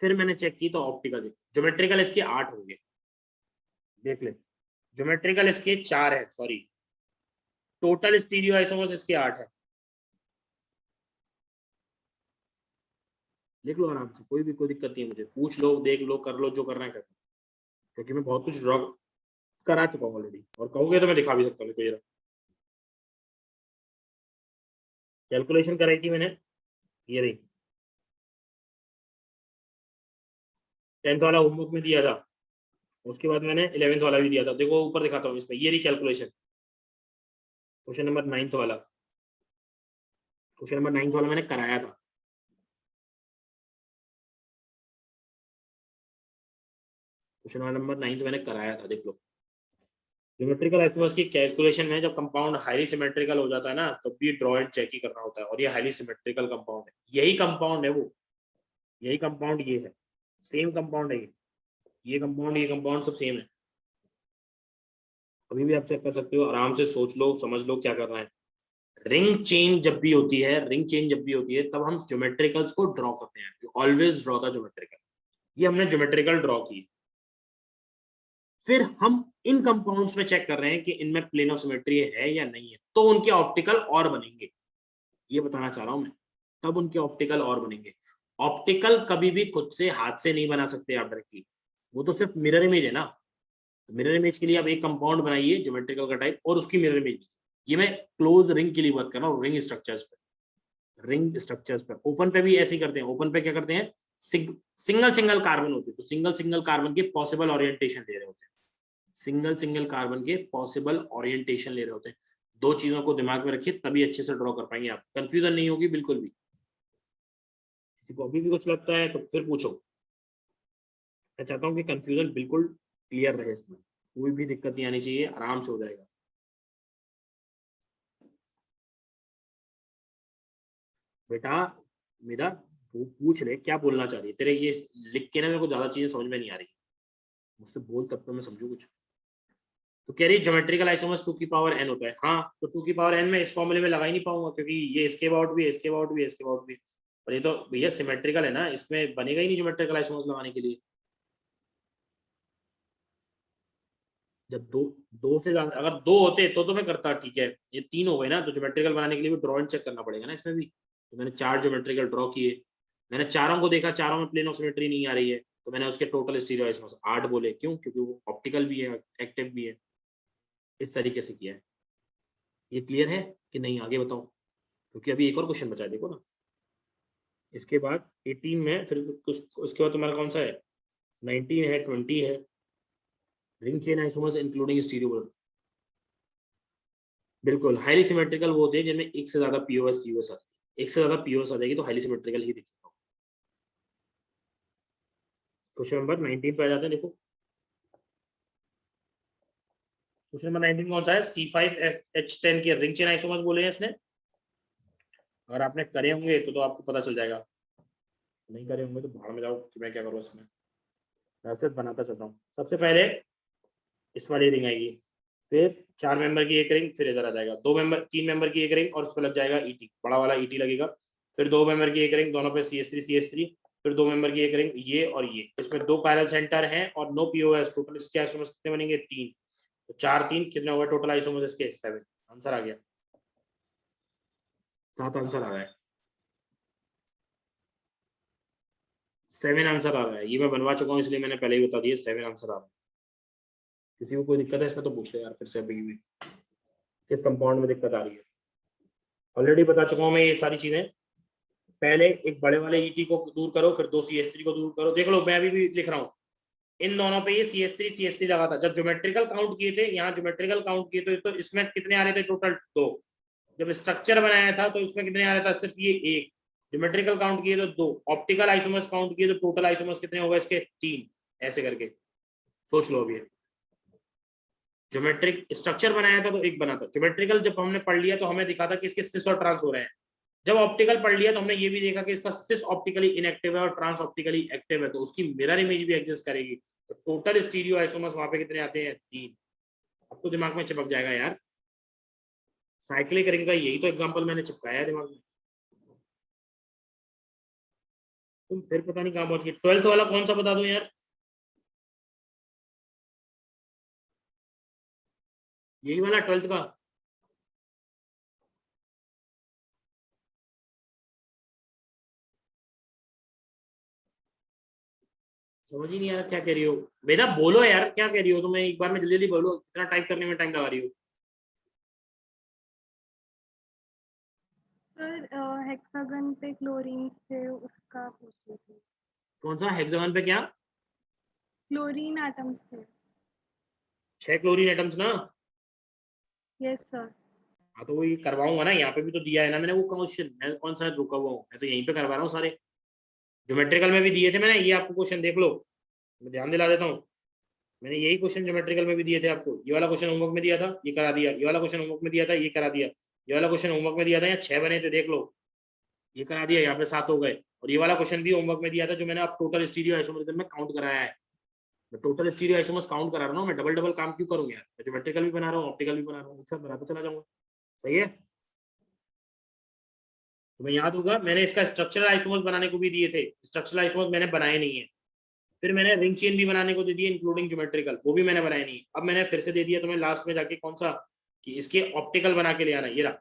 फिर मैंने चेक की तो ऑप्टिकल, ज्योमेट्रिकल इसके 8 होंगे, देख ले, ज्योमेट्रिकल इसके 4 है, सॉरी टोटल स्टीरियो आइसोमर्स इसके 8 है। देख लो आराम से, कोई दिक्कत नहीं है, मुझे पूछ लो, देख लो, कर लो जो करना है कर लो, क्योंकि मैं बहुत कुछ ड्रॉ करा चुका हूँ ऑलरेडी, और कहोगे तो मैं दिखा भी सकता हूँ। कोई कैलकुलेशन कराई थी मैंने, ये रही 10th वाला होमवर्क में दिया था, उसके बाद मैंने 11th वाला भी दिया था। देखो ऊपर दिखाता हूँ, इसमें ये रही कैलकुलेशन, क्वेश्चन नंबर 9th वाला, क्वेश्चन नंबर 9th वाला मैंने कराया था। क्वेश्चन नंबर 9th मैंने कराया था, देख लो। ज्योमेट्रिकल आइसोमर्स की कैलकुलेशन में जब कंपाउंड हाईली सिमेट्रिकल हो जाता है ना, तब भी ड्रॉ एंड चेक ही करना होता है, और ये हाईली सिमेट्रिकल कंपाउंड है, यही कंपाउंड है वो, यही कंपाउंड ये है, सेम कंपाउंड है ये कंपाउंड, ये कंपाउंड सब सेम है। अभी भी आप चेक कर सकते हो, आराम से सोच लो, समझ लो क्या करना है। रिंग चेन जब भी होती है, रिंग चेन जब भी होती है, तब हम ज्योमेट्रिकल्स को ड्रॉ करते हैं, ऑलवेज ड्रॉ द ज्योमेट्रिकल। ये हमने ज्योमेट्रिकल ड्रॉ की, फिर हम इन कंपाउंड्स में चेक कर रहे हैं कि इनमें प्लेन ऑफ सिमेट्री है या नहीं है, तो उनके ऑप्टिकल और बनेंगे, ये बताना चाह रहा हूं मैं, तब उनके ऑप्टिकल और बनेंगे। ऑप्टिकल कभी भी खुद से हाथ से नहीं बना सकते आप डायरेक्टली, वो तो सिर्फ मिरर इमेज है ना, तो मिरर इमेज के लिए आप एक कंपाउंड बनाइए ज्योमेट्रिकल का टाइप, और उसकी मिरर इमेज। ये मैं क्लोज रिंग के लिए बात कर रहा हूँ, रिंग स्ट्रक्चर्स पे, रिंग स्ट्रक्चर्स पे। ओपन पे भी ऐसे ही करते हैं, ओपन पे क्या करते हैं, सिंगल सिंगल कार्बन होते हैं, तो सिंगल सिंगल कार्बन के पॉसिबल ओरिएंटेशन ले रहे होते हैं, सिंगल सिंगल कार्बन के पॉसिबल ओरिएंटेशन ले रहे होते हैं। दो चीजों को दिमाग में रखिए, तभी अच्छे से ड्रॉ कर पाएंगे आप, कंफ्यूजन नहीं होगी बिल्कुल भी। किसी को अभी भी कुछ लगता है तो फिर पूछो, मैं चाहता हूँ कि कंफ्यूजन बिल्कुल क्लियर रहे, इसमें कोई भी दिक्कत नहीं आनी चाहिए, आराम से हो जाएगा। बेटा मेरा वो पूछ ले क्या बोलना चाह रही है, तेरे ये लिख के ना मेरे को ज्यादा चीजें समझ में नहीं आ रही, मुझसे बोल तब तो मैं समझू कुछ। तो कह रही ज्योमेट्रिकल आइसोमर्स 2 की पावर n होता है, हाँ तो 2 की पावर n में इस फॉर्मूले में लगा ही नहीं पाऊंगा, क्योंकि ये इसके अबाउट भी है, इसके अबाउट भी है, इसके अबाउट भी है, और ये तो भैया सिमेट्रिकल है ना, इसमें बनेगा ही नहीं ज्योमेट्रिकल आइसोमर्स लगाने के लिए। जब दो दो से ज्यादा अगर दो होते तो मैं करता, ठीक है, ये 3 हो गए ना, तो ज्योमेट्रिकल बनाने के लिए भी ड्रॉ एंड चेक करना पड़ेगा ना इसमें भी, तो मैंने 4 ज्योमेट्रिकल ड्रॉ किए, मैंने चारों को देखा, चारों में प्लेन ऑफ सिमेट्री नहीं आ रही है, तो मैंने उसके टोटल स्टीरियो आइसोमर्स 8 बोले, क्यों? क्योंकि वो ऑप्टिकल भी है, एक्टिव भी है, इस तरीके से किया है। ये क्लियर है कि नहीं, आगे बताओ, क्योंकि अभी एक और क्वेश्चन बचा है, देखो ना, इसके बाद 18 में फिर उसके बाद तुम्हारा कौन सा है, 19 है, 20 है, ring chain isomers including stereo. बिल्कुल हाईली सिमेट्रिकल वो होते हैं जिनमें एक से ज्यादा पीओएस यूएस आती है, एक से ज्यादा पीओएस आ जाएगी तो हाईली सिमेट्रिकल ही दिखेगा। क्वेश्चन नंबर 19 पे आ जाते हैं, देखो क्वेश्चन नंबर 19 कौन सा है, C5H10 के रिंग चेन आइसोमर्स बोले हैं इसने, अगर आपने करे होंगे तो आपको पता चल जाएगा, नहीं करे होंगे तो भाड़ में जाओ कि मैं क्या करूँ इसमें, मैं सिर्फ बनाता चलता हूँ। सबसे पहले इस वाली रिंग आएगी, फिर 4 मेंबर की एक रिंग, फिर इधर आ जाएगा 3 मेंबर की एक रिंग, और उस पर लग जाएगा ईटी, बड़ा वाला ईटी लगेगा, फिर 2 मेंबर की एक रिंग, दोनों पे CH3 फिर 2 मेंबर की एक रिंग, ये और ये, इसमें 2 पैरेलल सेंटर हैं और नो पीओएस, टोटल इसके आइसोमर्स कितने बनेंगे, 3, तो 4 3 कितने हो गए टोटल आइसोमर्स इसके, 7, आंसर आ गया, 7 आंसर आ रहा है, 7 आंसर आ रहा है, ये मैं बनवा चुका हूँ इसलिए मैंने पहले ही बता दिया, 7 आंसर आ रहा है। किसी को कोई दिक्कत है इसमें तो पूछ ले यार फिर से, अभी भी किस कंपाउंड में दिक्कत आ रही है। ऑलरेडी बता चुका हूँ मैं ये सारी चीजें। पहले एक बड़े वाले ET को दूर करो, फिर 2 CH3 को दूर करो। देख लो मैं अभी भी लिख रहा हूँ, इन दोनों पे ये CH3 लगा था। जब ज्योमेट्रिकल काउंट किए थे, यहाँ ज्योमेट्रिकल काउंट किए तो इसमें कितने आ रहे थे टोटल? 2। जब स्ट्रक्चर बनाया था तो इसमें कितने आ रहा था? सिर्फ ये 1। ज्योमेट्रिकल काउंट किए तो 2। ऑप्टिकल आइसोमर्स काउंट किए तो टोटल आइसोमर्स कितने हो गए इसके? 3। ऐसे करके सोच लो। अभी ज्योमेट्रिक स्ट्रक्चर बनाया था तो 1 बना था। ज्योमेट्रिकल जब हमने पढ़ लिया तो हमें दिखा था कि इसके सिस और ट्रांस हो रहे हैं। जब ऑप्टिकल पढ़ लिया तो हमने ये भी देखा कि इसका सिस ऑप्टिकली इनएक्टिव है और ट्रांस ऑप्टिकली एक्टिव है, तो उसकी मिरर इमेज भी एग्जिस्ट करेगी। तो टोटल स्टीरियो आइसोमर्स वहां पे कितने आते हैं? 3। अब तो दिमाग में चिपक जाएगा यार। साइक्लिक रिंग का यही तो एग्जांपल मैंने चिपकाया है दिमाग में। तुम फिर पता नहीं कहां पहुंच गए। 12th वाला कौन सा बता दूं यार? यही वाला 12th का। समझ ही नहीं आ रहा क्या कह रही हो बेटा, बोलो यार क्या कह रही हो तुम्हें, एक बार में जल्दी जल्दी बोलो, इतना टाइप करने में टाइम लगा रही हो। सर हेक्सागन पे क्लोरीन थे, उसका पूछ रही थी। कौन सा हेक्सागन पे? क्या क्लोरीन एटम्स थे। 6 क्लोरीन एटम्स ना? Yes sir. हाँ तो वही करवाऊंगा ना, यहाँ पे भी तो दिया है ना मैंने वो क्वेश्चन। मैं कौन सा रुका हुआ हूँ, मैं तो यहीं पे करवा रहा हूँ सारे। ज्योमेट्रिकल में भी दिए थे मैंने, ये आपको क्वेश्चन देख लो, मैं ध्यान दिला देता हूँ। मैंने यही क्वेश्चन ज्योमेट्रिकल में भी दिए थे आपको। ये वाला क्वेश्चन होमवर्क में दिया था, ये करा दिया। ये वाला क्वेश्चन होमवर्क में दिया था, ये करा दिया। ये वाला क्वेश्चन होमवर्क में दिया था, यहाँ 6 बने थे देख लो, ये करा दिया, यहाँ पे 7 हो गए। और ये वाला क्वेश्चन भी होमवर्क में दिया था, जो मैंने आप टोटल स्टीरियो आइसोमर्स में काउंट कराया है। मैं टोटल स्टीरियो आइसोमर्स काउंट करा रहा हूँ, मैं डबल डबल काम क्यों करूँ यार? मैं ज्योमेट्रिकल भी बना रहा हूँ, ऑप्टिकल भी बना रहा हूँ, सब बनाते चला जाऊंगा। सही है, तुम्हें याद होगा मैंने इसका स्ट्रक्चरल आइसोमर्स बनाने को भी दिए थे। स्ट्रक्चरल आइसोमर्स मैंने बनाए नहीं है। फिर मैंने रिंग चेन भी बनाने को दे दिए इंक्लूडिंग ज्योमेट्रिकल, वो भी मैंने बनाए नहीं। अब मैंने फिर से दे दिया तुम्हें लास्ट में जाके कौन सा, कि इसके ऑप्टिकल बना के ले आना। ये रहा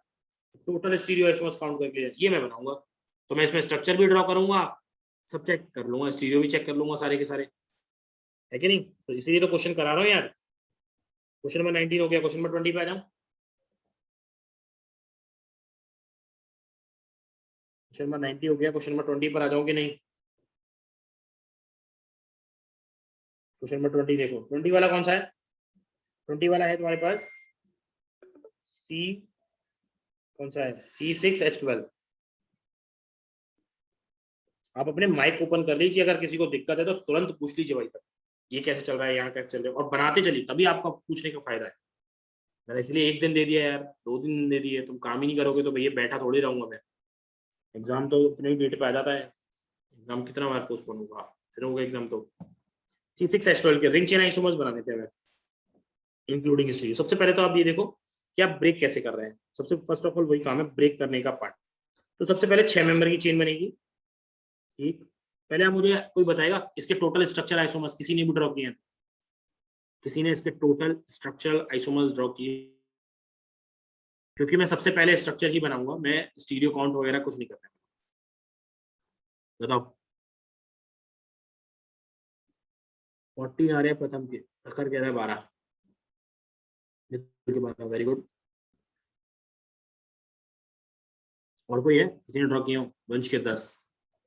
टोटल स्टीरियो आइसोमर्स काउंट करके, ये मैं बनाऊंगा। तो मैं इसमें स्ट्रक्चर भी ड्रॉ करूंगा, सब चेक कर लूंगा, स्टीरियो भी चेक कर लूंगा सारे के सारे, है कि नहीं? तो इसीलिए तो क्वेश्चन करा रहा हूँ यार। क्वेश्चन नंबर 19 हो गया, क्वेश्चन नंबर 20 पे आ जाऊं। क्वेश्चन नंबर 90 हो गया, क्वेश्चन नंबर 20 पर आ जाऊं कि नहीं? क्वेश्चन नंबर 20 देखो, 20 वाला कौन सा है? 20 वाला है तुम्हारे पास सी, कौन सा है? C6H12। आप अपने माइक ओपन कर लीजिए, अगर किसी को दिक्कत है तो तुरंत पूछ लीजिए भाई साहब, ये कैसे चल रहा है, यहाँ कैसे चल रहा है, और बनाते चलिए, तभी आपको पूछने का फायदा है। मैंने इसलिए 1 दिन दे दिया यार, 2 दिन दे दिए, तुम काम ही नहीं करोगे तो भैया बैठा थोड़ी रहूंगा मैं। एग्जाम तो अपने डेट पे आ जाता है, एग्जाम कितना बार पोस्टपोन होगा, फिर होगा एग्जाम तो। C6H12 के रिंग चेन आइसोमर्स बनाने थे हमें, इंक्लूडिंग स्टीरियो। सबसे पहले तो आप ये देखो कि आप ब्रेक कैसे कर रहे हैं। सबसे फर्स्ट ऑफ ऑल वही काम है, ब्रेक करने का पार्ट। तो सबसे पहले 6 मेंबर की चेन बनेगी। ठीक, पहले आप मुझे कोई बताएगा इसके टोटल स्ट्रक्चर आइसोमर्स, किसी ने भी ड्रॉ किए हैं? किसी ने इसके टोटल स्ट्रक्चरल आइसोमर्स ड्रॉ किए? क्योंकि मैं सबसे पहले स्ट्रक्चर ही बनाऊंगा, मैं स्टीरियो काउंट वगैरह कुछ नहीं करना। बताओ। 14 आ रहे हैं प्रथम के, प्रखर कह रहा है 12, 12, वेरी गुड। और कोई है किसी ने ड्रॉ किए हो? वंश के 10,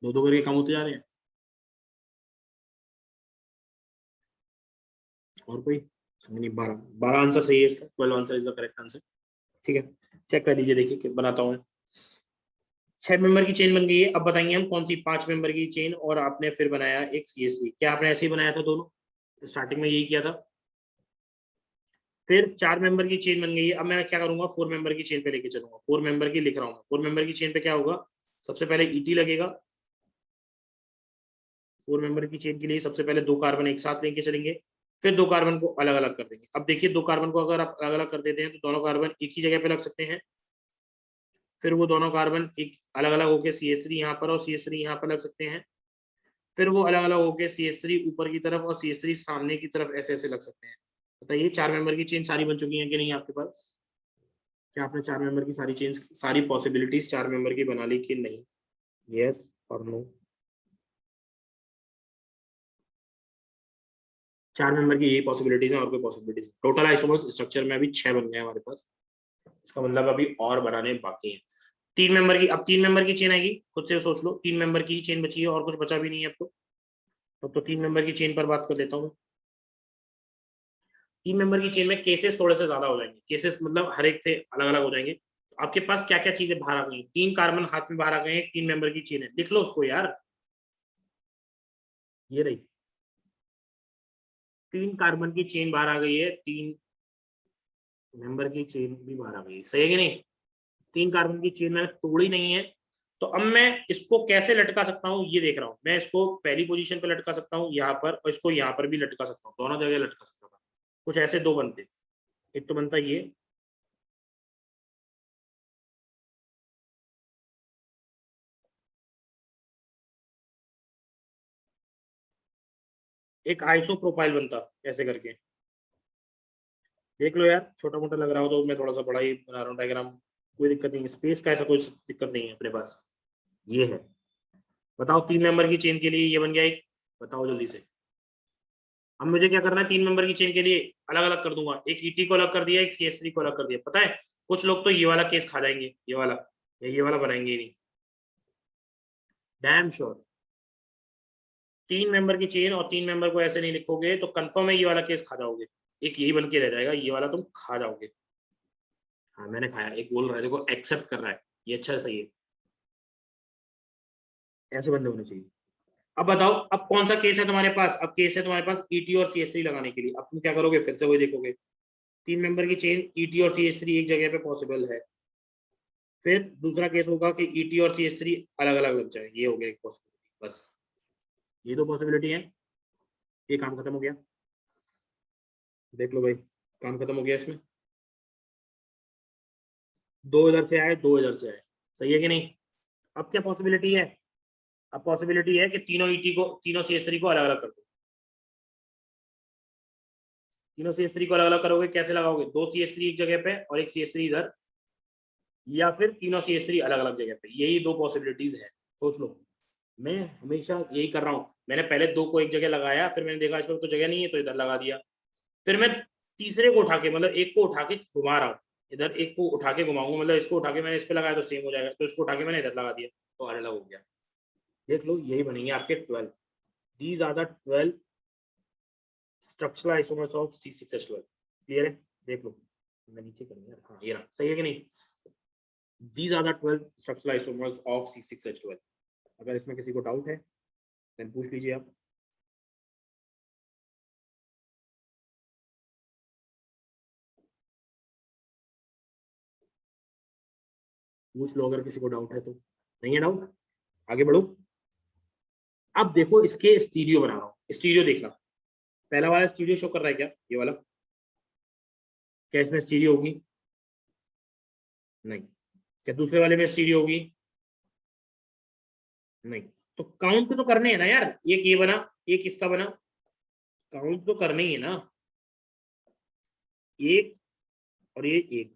2-2 करके कम होते जा रहे हैं। और कोई? नहीं, 12 आंसर सही है इसका, 12 answer is the correct answer. ठीक है, चेक कर लीजिए, देखिए बनाता हूँ। 6 मेंबर की चेन बन गई है। अब बताएंगे हम कौन सी 5 मेंबर की चेन, और आपने फिर बनाया एक CH3। क्या आपने ऐसे ही बनाया था दोनों? स्टार्टिंग में यही किया था। फिर 4 मेंबर की चेन बन गई है। अब मैं क्या करूंगा, 4 मेंबर की चेन पे लेके चलूंगा। 4 मेंबर की लिख रहा हूँ। 4 मेंबर की चेन पे क्या होगा, सबसे पहले ET लगेगा। 4 मेंबर की चेन के लिए सबसे पहले 2 कार्बन एक साथ लेके चलेंगे, फिर 2 कार्बन को अलग अलग कर देंगे। अब देखिए 2 कार्बन को अगर आप अलग अलग कर देते हैं तो दोनों कार्बन एक ही जगह पे लग सकते हैं। फिर वो दोनों कार्बन एक अलग अलग होकर CH3 यहाँ पर और CH3 यहाँ पर लग सकते हैं। फिर वो अलग अलग होकर CH3 ऊपर की तरफ और CH3 सामने की तरफ ऐसे ऐसे लग सकते हैं। बताइए 4 मेंबर की चेन सारी बन चुकी है कि नहीं आपके पास? क्या आपने 4 मेंबर की सारी चेन, सारी पॉसिबिलिटीज 4 मेंबर की बना ली कि नहीं? यस और नो? 4 मेंबर की यही पॉसिबिलिटीज है और कोई पॉसिबिलिटीज। टोटल आइसोमर्स स्ट्रक्चर में अभी 6 बन गए हमारे पास, इसका मतलब अभी और बनाने बाकी है। 3 मेंबर की, अब 3 मेंबर की चेन आएगी, खुद से सोच लो, 3 मेंबर की ही चेन बची है और कुछ बचा भी नहीं है अब तो 3 मेंबर की चेन पर बात कर लेता हूँ। 3 मेंबर की चेन में केसेस थोड़े से ज्यादा हो जाएंगे, केसेस मतलब हर एक से अलग अलग हो जाएंगे। आपके पास क्या क्या चीजें बाहर आ गई, 3 कार्बन हाथ में बाहर आ गए हैं, 3 मेंबर की चेन है, लिख लो उसको यार, ये रही 3 कार्बन की चेन बाहर आ गई है, 3 मेंबर की चेन भी बाहर आ गई है, सही है कि नहीं? 3 कार्बन की चेन मैंने तोड़ी नहीं है, तो अब मैं इसको कैसे लटका सकता हूँ ये देख रहा हूँ। मैं इसको पहली पोजीशन पे लटका सकता हूँ यहाँ पर, और इसको यहाँ पर भी लटका सकता हूँ, दोनों जगह लटका सकता था। कुछ ऐसे दो बनते, एक तो बनता ये, एक आइसो प्रोफाइल बनता ऐसे करके, देख लो यार, छोटा मोटा लग रहा हो तो मैं थोड़ा सा बड़ा ही बना रहा हूँ डायग्राम, कोई दिक्कत नहीं है, स्पेस का ऐसा कोई दिक्कत नहीं है अपने पास। ये है, बताओ 3 मेंबर की चेन के लिए ये बन गया एक, बताओ जल्दी से। अब मुझे क्या करना है, 3 मेंबर की चेन के लिए अलग अलग कर दूंगा, एक ईटी को अलग कर दिया, एक CH3 को अलग कर दिया। पता है कुछ लोग तो ये वाला केस खा जाएंगे, ये वाला या ये वाला बनाएंगे ही नहीं, डैम श्योर। 3 मेंबर की चेन और 3 मेंबर को ऐसे नहीं लिखोगे तो कंफर्म है ये वाला केस खा जाओगे, एक यही बन के रह जाएगा, ये वाला तुम खा जाओगे। हाँ मैंने खाया, एक बोल रहा है देखो एक्सेप्ट कर रहा है, ये अच्छा है, सही है, ऐसे बंदे होने चाहिए। अब बताओ अब कौन सा केस है तुम्हारे पास, अब केस है तुम्हारे पास ET और CH3 लगाने के लिए, अब तुम क्या करोगे, फिर से वही देखोगे, 3 मेंबर की चेन ET और CH3 एक जगह पे पॉसिबल है, फिर दूसरा केस होगा कि ET और CH3 अलग अलग लग जाए, ये हो गया एक पॉसिबिलिटी, बस ये दो पॉसिबिलिटी है, ये काम खत्म हो गया। देख लो भाई, काम खत्म हो गया इसमें, 2 इधर से आए, 2 इधर से आए, सही है कि नहीं? अब क्या पॉसिबिलिटी है, अब पॉसिबिलिटी है कि तीनों ET को, तीनों CH3 को अलग अलग कर दो, तीनों CH3 को अलग अलग करोगे, कैसे लगाओगे, 2 CH3 एक जगह पे और एक CH3 इधर, या फिर तीनों CH3 अलग अलग जगह पे, यही दो पॉसिबिलिटीज है, सोच लो। मैं हमेशा यही कर रहा हूँ, मैंने पहले 2 को एक जगह लगाया, फिर मैंने देखा इस पर तो जगह नहीं है तो इधर लगा दिया, फिर मैं तीसरे को उठा के, मतलब एक को उठा के घुमा रहा हूँ, इधर एक को उठा के घुमाऊंगा, मतलब इसको उठा के मैंने इस पे लगाया तो सेम हो जाएगा, तो इसको उठा के मैंने इधर लगा दिया तो अलग अलग हो गया। देख लो यही बनेंगे आपके 12, these are the 12 structural isomers of C6H12, clear है? देख लो मैं नीचे करूंगा, हाँ ये रहा, सही है कि नहीं? These are the 12 structural isomers of C6H12। अगर इसमें किसी को डाउट है then पूछ लीजिए आप। पूछ लो अगर किसी को डाउट है तो, नहीं है डाउट, आगे बढ़ो। अब देखो इसके स्टीरियो बना रहा हूँ, स्टीरियो देखना, पहला वाला स्टीरियो शो कर रहा है क्या, ये वाला, क्या इसमें स्टीरियो होगी? नहीं। क्या दूसरे वाले में स्टीरियो होगी? नहीं। तो काउंट तो करने है ना यार, एक ये बना, एक इसका बना, काउंट तो करने ही है ना, एक और ये एक,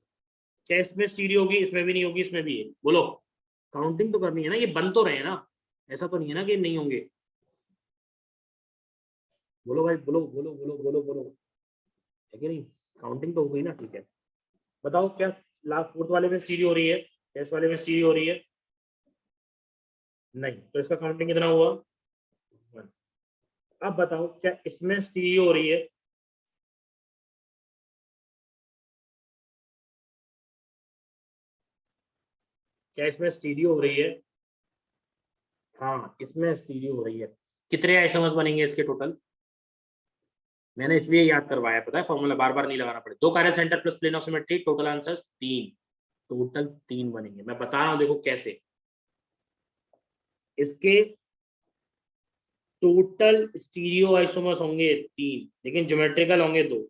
क्या इसमें स्टीरियो होगी? इसमें भी नहीं होगी, इसमें भी है, बोलो, काउंटिंग तो करनी है ना, ये बन तो रहे हैं ना, ऐसा तो नहीं है ना कि नहीं होंगे, बोलो भाई, बोलो बोलो बोलो बोलो बोलो, है कि नहीं? काउंटिंग तो हो गई ना, ठीक है। बताओ क्या लास्ट फोर्थ वाले में स्टीरियो हो रही है, इस वाले में स्टीरियो हो रही है? नहीं, तो इसका काउंटिंग कितना हुआ? 1। अब बताओ क्या इसमें स्टीरियो हो रही है? क्या इसमें स्टीरियो हो रही है? हाँ इसमें स्टीरियो हो रही है। कितने आइसोमर्स बनेंगे इसके टोटल? मैंने इसलिए याद करवाया, पता है फॉर्मूला बार बार नहीं लगाना पड़े, 2 chiral center plus plane of symmetry, total answers 3, total 3 बनेंगे। मैं बता रहा हूं देखो कैसे, इसके टोटल स्टीरियो आइसोमर्स होंगे 3, लेकिन ज्योमेट्रिकल होंगे 2।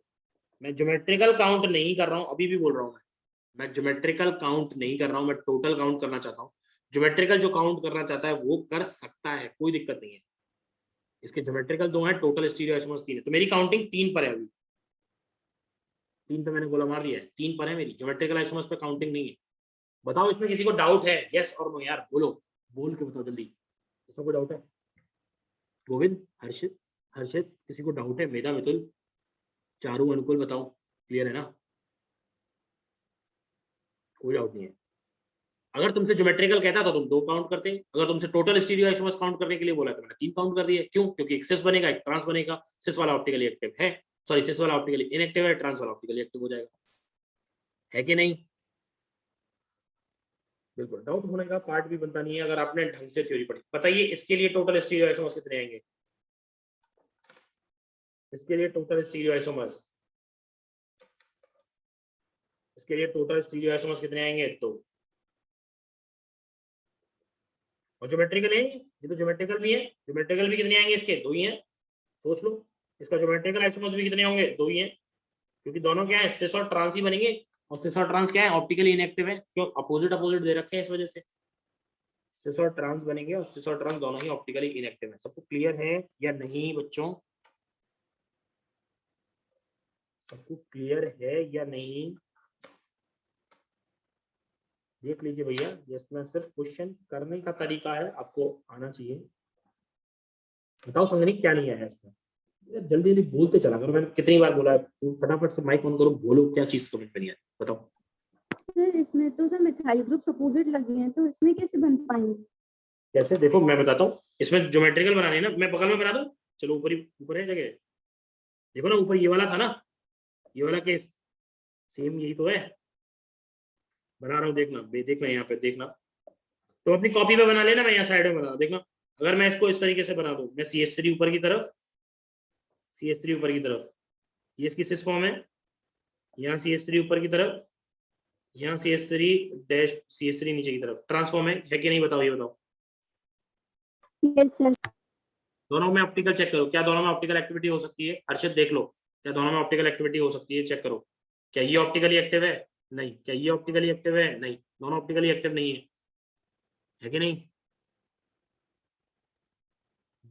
मैं ज्योमेट्रिकल काउंट नहीं कर रहा हूं, अभी भी बोल रहा हूं मैं ज्योमेट्रिकल काउंट नहीं कर रहा हूं, मैं टोटल काउंट करना चाहता हूं। ज्योमेट्रिकल जो काउंट करना चाहता है वो कर सकता है, कोई दिक्कत नहीं है। इसके ज्योमेट्रिकल 2 है, टोटल स्टीरियो आइसोमर्स 3 है, तो मेरी काउंटिंग 3 पर है अभी, 3 पे मैंने गोला मार दिया है, 3 पर है मेरी, ज्योमेट्रिकल आइसोमर्स पे काउंटिंग नहीं है। बताओ इसमें किसी को डाउट है, यस और नो यार, बोलो, बोल के बताओ जल्दी, इसमें कोई डाउट है? गोविंद, हर्षित, हर्षित, किसी को डाउट है? मेधा, मितुल, चारू, अनुकुल, बताओ, क्लियर है ना? कोई डाउट नहीं है। अगर तुमसे ज्योमेट्रिकल कहता तो तुम 2 काउंट करते, अगर तुमसे टोटल स्टीरियो आइसोमर्स काउंट करने के लिए बोला तो मैंने 3 काउंट कर दिए। क्यों? क्योंकि एक सिस बनेगा, एक ट्रांस बनेगा। सिस वाला ऑप्टिकली एक्टिव है, सॉरी सिस वाला ऑप्टिकली इनएक्टिव है, ट्रांस वाला ऑप्टिकली एक्टिव हो जाएगा, है कि नहीं? बिल्कुल, डाउट होने का पार्ट भी बनता नहीं है अगर आपने ढंग से थ्योरी पढ़ी। बताइए इसके लिए टोटल स्टीरियो आइसोमर्स कितने आएंगे? इसके लिए टोटल स्टीरियो आइसोमर्स, इसके लिए टोटल स्टीरियो आइसोमर्स कितने आएंगे? 2। और ज्योमेट्रिकल है ये तो ज्योमेट्रिकल भी है, ज्योमेट्रिकल भी कितने आएंगे? इसके 2 ही हैं। सोच लो, इसका ज्योमेट्रिकल आइसोमर्स भी कितने होंगे? 2 ही हैं, क्योंकि दोनों क्या है? सिस और ट्रांस ही बनेंगे, और सिस और ट्रांस क्या है? ऑप्टिकली इनएक्टिव है। क्यों? अपोजिट अपोजिट दे रखे हैं, इस वजह से सिस और ट्रांस बनेंगे, और सिस और ट्रांस दोनों ही ऑप्टिकली इनएक्टिव है। सबको क्लियर है या नहीं बच्चों? सबको क्लियर है या नहीं? देख लीजिए भैया, इसमें सिर्फ क्वेश्चन करने का तरीका है, आपको आना चाहिए। बताओ संगनी क्या नहीं आया इसमें? जल्दी जल्दी बोलते चला करो, मैंने कितनी बार बोला है, फटाफट से माइक ऑन करो, बोलो क्या चीज समझ में नहीं आई, बताओ। सर इसमें तो सर मिथाइल ग्रुप अपोजिट लगे हैं, तो इसमें कैसे बन पाएंगे? कैसे? देखो मैं बताता हूँ, इसमें ज्योमेट्रिकल बनाने है ना, मैं बगल में बना दूं? चलो ऊपर ही, ऊपर है जगह, देखो ना ऊपर ये वाला था ना, ये वाला केस सेम यही तो है, बना रहा हूँ, देखना देखना यहाँ पे देखना, तो अपनी कॉपी पे बना लेना, मैं यहाँ साइड में बना, देखना। अगर मैं इसको इस तरीके से बना दूं, मैं CH3 ऊपर की तरफ, CH3 ऊपर की तरफ, ये इसकी सिस फॉर्म है, यहाँ CH3 ऊपर की तरफ, यहाँ CH3 डैश CH3 नीचे की तरफ, ट्रांसफॉर्म है कि नहीं? बताओ, ये बताओ। Yes sir. दोनों में ऑप्टिकल चेक करो, क्या दोनों में ऑप्टिकल एक्टिविटी हो सकती है? हर्षित देख लो, क्या दोनों में ऑप्टिकल एक्टिविटी हो सकती है? चेक करो। क्या ये ऑप्टिकली एक्टिव है? नहीं। क्या ये ऑप्टिकली एक्टिव है? नहीं। दोनों ऑप्टिकली एक्टिव नहीं है कि नहीं?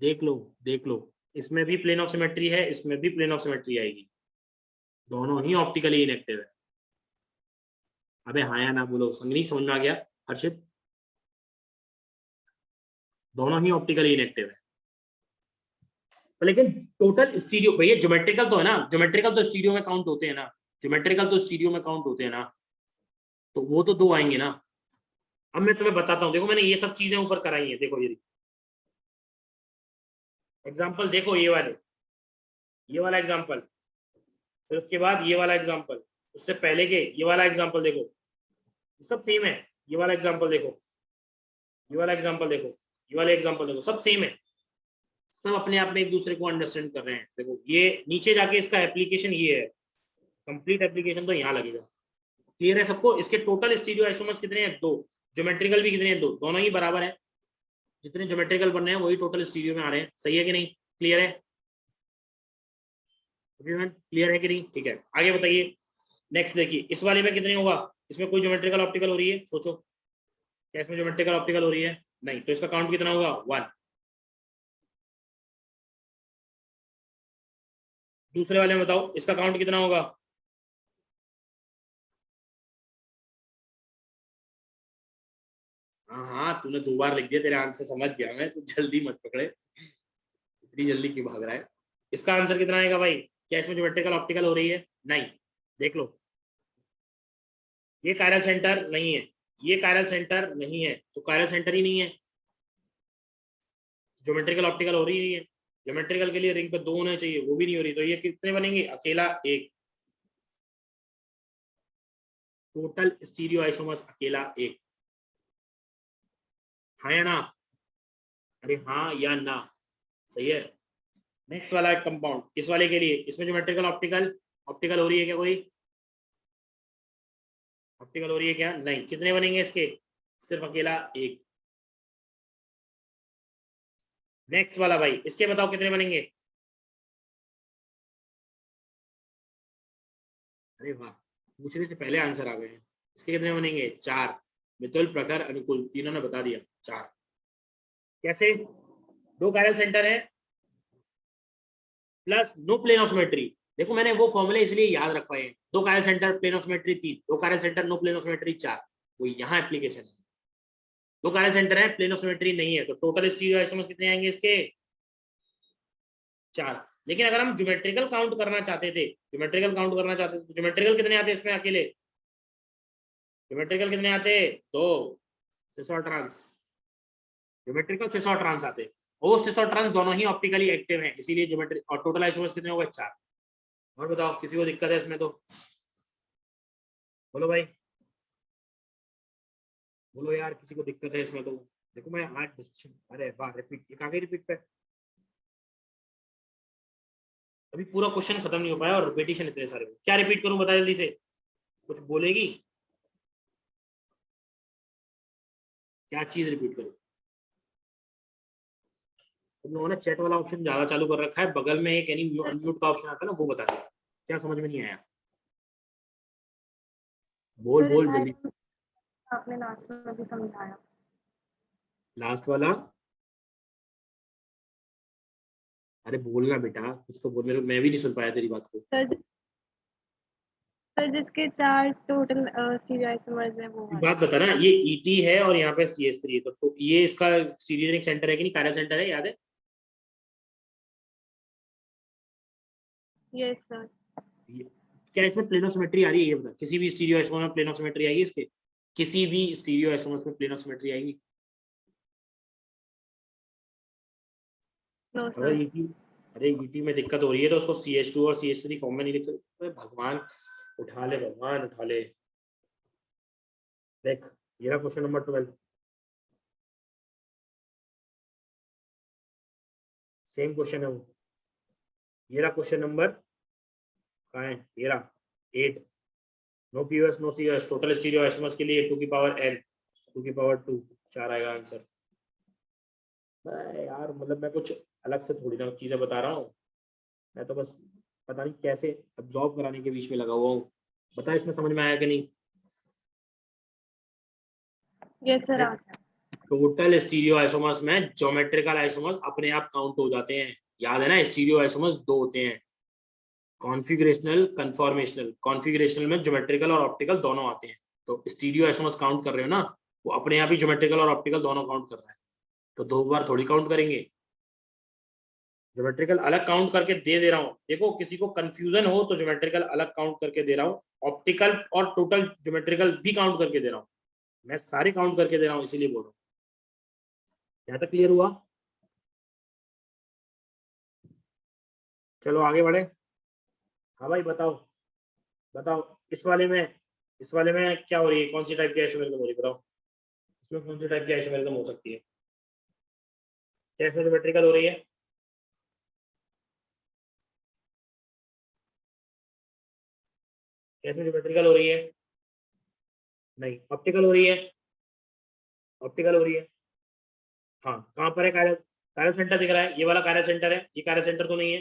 देख लो, देख लो, इसमें भी प्लेन ऑफ सिमेट्री है, इसमें भी प्लेन ऑफ सिमेट्री आएगी, दोनों ही ऑप्टिकली इनएक्टिव है। अबे हाँ या ना बोलो, संगनी समझ में आ गया? हर्षित, दोनों ही ऑप्टिकली इनएक्टिव है। लेकिन टोटल स्टीरियो भैया ज्योमेट्रिकल तो है ना, ज्योमेट्रिकल तो स्टीरियो में काउंट होते हैं ना, ज्योमेट्रिकल तो स्टीरियो में काउंट होते हैं ना, तो वो तो 2 आएंगे ना। अब मैं तुम्हें बताता हूँ, देखो मैंने ये सब चीजें ऊपर कराई है, देखो ये एग्जाम्पल, देखो ये वाला एग्जाम्पल, फिर उसके बाद ये वाला एग्जाम्पल, उससे पहले के ये वाला एग्जाम्पल, देखो सब सेम है। ये वाला एग्जाम्पल देखो, ये वाला एग्जाम्पल देखो, ये वाला एग्जाम्पल देखो, सब सेम है, सब अपने आप में एक दूसरे को अंडरस्टैंड कर रहे हैं। देखो ये नीचे जाके इसका एप्लीकेशन ये है, कंप्लीट एप्लीकेशन तो यहाँ लगेगा। क्लियर है सबको? इसके टोटल स्टीरियो आइसोमर्स कितने हैं? 2। ज्योमेट्रिकल भी कितने हैं? 2। दोनों ही बराबर है, जितने ज्योमेट्रिकल बन रहे हैं वही टोटल स्टीरियो में आ रहे हैं। सही है कि नहीं? क्लियर है? क्लियर है कि नहीं? ठीक है, आगे बताइए। नेक्स्ट देखिए, इस वाले में कितने होगा? इसमें कोई ज्योमेट्रिकल ऑप्टिकल हो रही है? सोचो, क्या इसमें ज्योमेट्रिकल ऑप्टिकल हो रही है? नहीं, तो इसका काउंट कितना होगा? 1। दूसरे वाले में बताओ, इसका काउंट कितना होगा? हाँ हाँ, तूने 2 बार लिख दिया, तेरा आंसर समझ गया मैं, तू जल्दी मत पकड़े, इतनी जल्दी क्यों भाग रहा है? इसका आंसर कितना आएगा भाई? क्या इसमें ज्योमेट्रिकल ऑप्टिकल हो रही है? नहीं। देख लो, ये कायरल सेंटर नहीं है, ये कायरल सेंटर नहीं है, तो कायरल सेंटर ही नहीं है, ज्योमेट्रिकल ऑप्टिकल हो रही है। ज्योमेट्रिकल के लिए रिंग पे 2 होने चाहिए, वो भी नहीं हो रही, तो ये कितने बनेंगे? अकेला 1। टोटल स्टीरियो आइसोमर्स अकेला 1। हाँ या ना? अरे हाँ या ना? सही है। नेक्स्ट वाला कंपाउंड, इस वाले के लिए, इसमें ज्योमेट्रिकल ऑप्टिकल हो रही है क्या? कोई ऑप्टिकल हो रही है क्या? नहीं। कितने बनेंगे इसके? सिर्फ अकेला 1। नेक्स्ट वाला भाई, इसके बताओ कितने बनेंगे? अरे वाह, पूछने से पहले आंसर आ गए हैं। इसके कितने बनेंगे? 4। मितुल, प्रखर, अनुकूल, तीनों ने बता दिया 4। कैसे? 2 कायरल सेंटर है plus no plane of symmetry. देखो मैंने वो फॉर्मूले इसलिए याद रखवाए हैं, 2 chiral center plane of symmetry 3, 2 chiral center no plane of symmetry 4, वो यहाँ एप्लीकेशन है। 2 कायरल सेंटर है, प्लेन ऑफ सिमेट्री नहीं है, तो टोटल स्टीरियो आइसोमर्स कितने आएंगे इसके? 4। लेकिन अगर हम ज्योमेट्रिकल काउंट करना चाहते थे, तो ज्योमेट्रिकल कितने आते इसमें अकेले? ज्योमेट्रिकल कितने आते? 2 सिस और ट्रांस, ज्योमेट्रिकल सिस और ट्रांस आते। वो सिस और ट्रांस दोनों ही ऑप्टिकली एक्टिव हैं, इसीलिए ज्योमेट्रिक। और टोटल आइसोमर्स कितने हो गए? 4। और बताओ किसी को दिक्कत है इसमें? तो बोलो भाई, बोलो यार, किसी को दिक्कत है इसमें? तो देखो मैं आज डिस्कशन, अरे वाह, रिपीट, एक आगे रिपीट पे अभी पूरा क्वेश्चन खत्म नहीं हो पाया और रिपीटिशन इतने सारे। क्या रिपीट करूं, बता जल्दी से, कुछ बोलेगी? क्या चीज रिपीट करूं? तुम लोगों ने चैट वाला ऑप्शन ज्यादा चालू कर रखा है, बगल में एक एनी अनम्यूट का ऑप्शन आता है ना, वो बता दो। क्या समझ में नहीं आया? बोल सर बोल जल्दी। आपने लास्ट में भी समझाया। लास्ट वाला, अरे बोलना बेटा, कुछ तो बोल। मैं भी नहीं सुन पाया तेरी बात को। सर जिसके 4 टोटल स्टीरियो आइसोमर्स हैं वो एक वाला। बात बता ना, ये ईटी है और यहाँ पे CH3 है, तो ये इसका स्टीरियोनिक सेंटर है कि नहीं, कार्य सेंटर है, याद है? Yes sir. क्या इसमें प्लेन ऑफ सिमेट्री आ रही है, ये बता। किसी भी स्टीरियो आइसोमर में प्लेन ऑफ सिमेट्री आएगी इसके? किसी भी स्टीरियो आइसोमर्स में प्लेन ऑफ सिमेट्री आएगी? नो अगर सर। ईटी, अरे ईटी में दिक्कत हो रही है तो उसको CH2 और CH3 फॉर्म में नहीं लिख सकते। भगवान उठा ले, भगवान उठा ले। देख, ये रहा क्वेश्चन नंबर 12, सेम क्वेश्चन है वो। ये रहा क्वेश्चन नंबर, कहाँ है? ये रहा 8। No POS no COS, total stereo isomers के लिए 2 की पावर n, 2 की पावर 2, 4 आएगा आंसर। यार मतलब मैं कुछ अलग से थोड़ी ना चीजें बता रहा हूँ, मैं तो बस पता नहीं कैसे अब्जॉर्ब कराने के बीच में लगा हुआ हूँ। बता इसमें समझ में आया कि नहीं? यस सर आ गया। टोटल स्टीरियो आइसोमर्स में ज्योमेट्रिकल आइसोमर्स अपने आप काउंट हो जाते हैं, याद है ना? स्टीरियो आइसोमर्स 2 होते हैं, कॉन्फिगरेशनल, कन्फॉर्मेशनल। कॉन्फिगरेशनल में ज्योमेट्रिकल और ऑप्टिकल दोनों आते हैं, तो स्टीरियो आइसोमर्स काउंट कर रहे हो ना, वो अपने आप ही ज्योमेट्रिकल और ऑप्टिकल दोनों काउंट कर रहा है, तो 2 बार थोड़ी काउंट करेंगे। ज्योमेट्रिकल अलग काउंट करके दे रहा हूँ, देखो किसी को कंफ्यूजन हो तो ज्योमेट्रिकल अलग काउंट करके दे रहा हूँ, ऑप्टिकल और टोटल ज्योमेट्रिकल भी काउंट करके दे रहा हूँ, मैं सारे काउंट करके दे रहा हूँ, इसीलिए बोल रहा हूँ। यहाँ तक क्लियर हुआ? चलो आगे बढ़े। हाँ भाई बताओ, बताओ इस वाले में क्या हो रही है, कौन सी टाइप की आइसोमेरिज्म हो रही है, बताओ इसमें कौन सी टाइप की आइसोमेरिज्म हो सकती है? क्या इसमें ज्योमेट्रिकल हो रही है? क्या इसमें ज्योमेट्रिकल हो रही है? नहीं, ऑप्टिकल हो रही है, ऑप्टिकल हो रही है। हाँ, कहाँ पर है कार्य? कार्य सेंटर दिख रहा है, ये वाला कार्य सेंटर है, ये कार्य सेंटर तो नहीं है,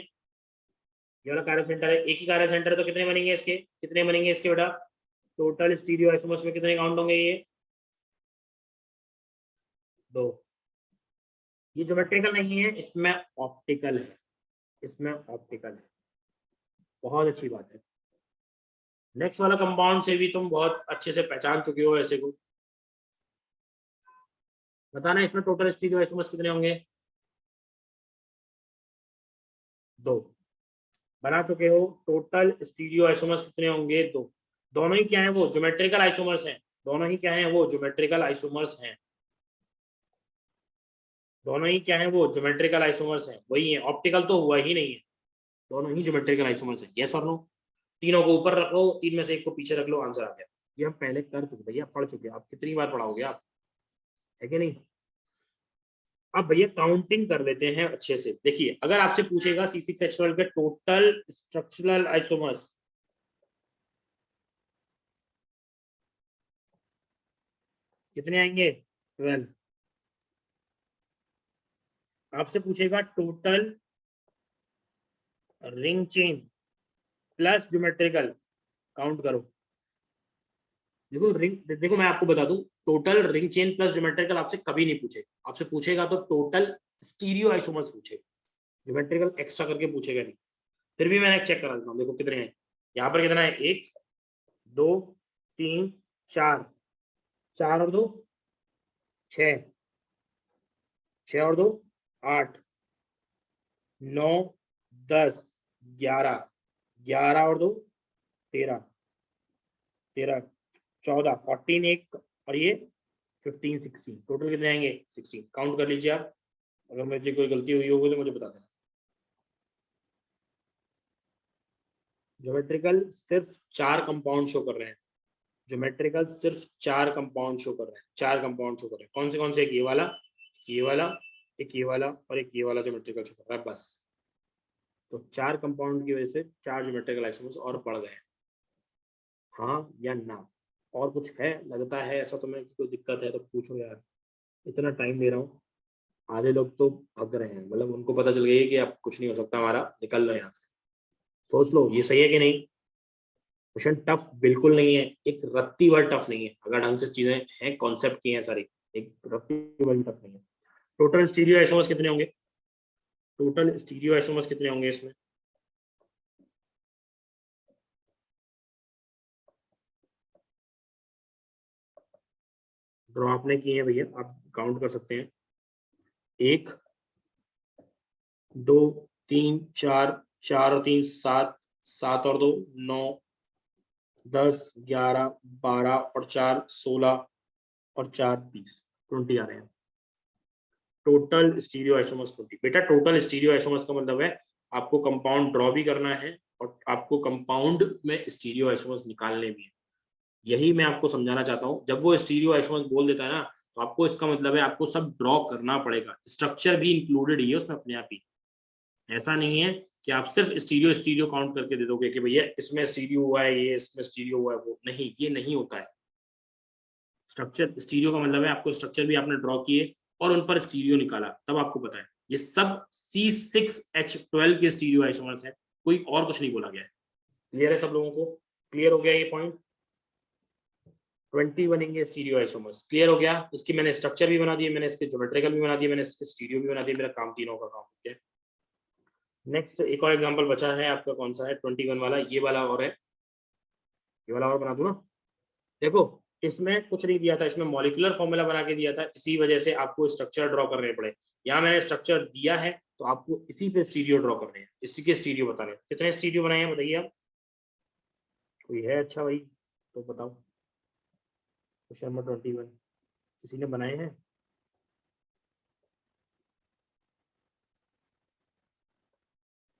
ये वाला कार्य सेंटर है, एक ही कार्य सेंटर है, तो कितने बनेंगे इसके? कितने बनेंगे इसके बेटा? टोटल स्टीरियो आइसोमर्स में कितने काउंट होंगे ये? 2। ये ज्योमेट्रिकल नहीं है, इसमें ऑप्टिकल है, इसमें ऑप्टिकल है। बहुत अच्छी बात है। नेक्स्ट वाला कंपाउंड से भी तुम बहुत अच्छे से पहचान चुके हो ऐसे को। बताना इसमें टोटल स्टीरियो आइसोमर्स कितने होंगे? 2 बना चुके हो। टोटल स्टीरियो आइसोमर्स कितने होंगे? 2। दोनों ही क्या है? वो ज्योमेट्रिकल आइसोमर्स हैं, दोनों ही क्या है? वो ज्योमेट्रिकल आइसोमर्स हैं, दोनों ही क्या है? वो ज्योमेट्रिकल आइसोमर्स हैं, वही है, ऑप्टिकल तो हुआ ही नहीं है, दोनों ही ज्योमेट्रिकल आइसोमर्स हैं। यस और नो? तीनों को ऊपर रख लो, 3 में से एक को पीछे रख लो, आंसर आ गया। ये हम पहले कर चुके भैया, पढ़ चुके, आप कितनी बार पढ़ाओगे आप, है कि नहीं? अब भैया काउंटिंग कर लेते हैं अच्छे से। देखिए अगर आपसे पूछेगा C6H12 के टोटल स्ट्रक्चरल आइसोमर्स, कितने आएंगे? 12। आपसे पूछेगा total ring chain plus geometrical, count करो। देखो रिंग, देखो मैं आपको बता दूं, total ring chain plus geometrical आपसे कभी नहीं पूछे, आपसे पूछेगा तो टोटल स्टीरियो आइसोमर्स पूछे, ज्योमेट्रिकल एक्स्ट्रा करके पूछेगा नहीं। फिर भी मैंने चेक करा देता हूँ, देखो कितने हैं यहाँ पर, कितना है? 1 2 3 4, 4 और 2 6, 6 और 2 8, 9 10, 11, 11 और 2 13, 13, 14, 14 एक और ये 15, 16, टोटल कितने आएंगे 16। काउंट कर लीजिए आप, अगर मुझे कोई गलती हुई होगी तो मुझे बता देना। ज्योमेट्रिकल सिर्फ 4 कंपाउंड शो कर रहे हैं, ज्योमेट्रिकल सिर्फ 4 कंपाउंड शो कर रहे हैं, 4 कंपाउंड शो कर रहे हैं। कौन से? एक ये वाला, ये वाला, एक ये वाला और एक ये वाला ज्योमेट्रिकल शो कर रहा है बस। तो 4 कंपाउंड की वजह से 4 ज्योमेट्रिकल आइसोमर्स और बढ़ गए। हाँ या ना? और कुछ है? लगता है ऐसा तुम्हें कोई दिक्कत है तो पूछो यार, इतना टाइम दे रहा हूँ। आधे लोग तो भाग रहे हैं, मतलब उनको पता चल गई है कि अब कुछ नहीं हो सकता हमारा, निकल लो यहाँ से। सोच लो ये सही है कि नहीं। क्वेश्चन टफ बिल्कुल नहीं है, एक रत्ती भर टफ नहीं है, अगर ढंग से चीजें हैं, कॉन्सेप्ट की हैं सारी, एक रत्ती भर टफ नहीं है। टोटल स्टीरियो आइसोमर्स कितने होंगे? टोटल स्टीरियो आइसोमर्स कितने होंगे इसमें? ड्रॉ आपने किए हैं भैया, आप काउंट कर सकते हैं। 1, 2, 3, 4, 4 और 3 7, 7 और 2 9, 10, 11, 12 और 4 16 और 4 20, 20 आ रहे हैं। Total stereo isomers 20। बेटा टोटल स्टीरियो आइसोमर्स का मतलब है आपको कंपाउंड ड्रॉ भी करना है और आपको कंपाउंड में स्टीरियो आइसोमर्स निकालने भी है। यही मैं आपको समझाना चाहता हूँ। जब वो स्टीरियो आइसोमर्स बोल देता है ना, तो आपको इसका मतलब है आपको सब ड्रॉ करना पड़ेगा, स्ट्रक्चर भी इंक्लूडेड ही है उसमें अपने आप ही। ऐसा नहीं है कि आप सिर्फ स्टीरियो स्टीरियो काउंट करके दे दोगे कि भैया इसमें स्टीरियो हुआ है, ये इसमें स्टीरियो हुआ है, वो नहीं, ये नहीं होता है। स्ट्रक्चर स्टीरियो का मतलब है आपको स्ट्रक्चर भी आपने ड्रॉ किए और उन पर स्टीरियो निकाला, तब आपको पता है। ये सब C6H12 के स्टीरियो आइसोमर्स है, कोई और कुछ नहीं बोला गया है। क्लियर है सब लोगों को? क्लियर हो गया ये पॉइंट? 20 बनेंगे स्टीरियो आइसोमर्स। क्लियर हो गया? इसकी मैंने स्ट्रक्चर भी बना दिए, मैंने इसके ज्योमेट्रिकल भी बना दिए, मैंने इसके स्टीरियो भी बना दिए, मेरा काम तीनों का काम हो गया। नेक्स्ट एक और एग्जांपल बचा है आपका, कौन सा है? 21 वाला, ये वाला और है, ये वाला और बना दूं ना। देखो इसमें कुछ नहीं दिया था, इसमें मॉलिक्यूलर फॉर्मूला बना के दिया था, इसी वजह से आपको स्ट्रक्चर ड्रॉ करने पड़े। यहाँ मैंने स्ट्रक्चर दिया है तो आपको इसी पे स्टीरियो ड्रॉ करने हैं, इसी के स्टीरियो बताने हैं। कितने स्टीरियो बनाए हैं बताइए आप? कोई है अच्छा भाई तो बताओ। क्वेश्चन नंबर 21 किसी ने बनाए हैं?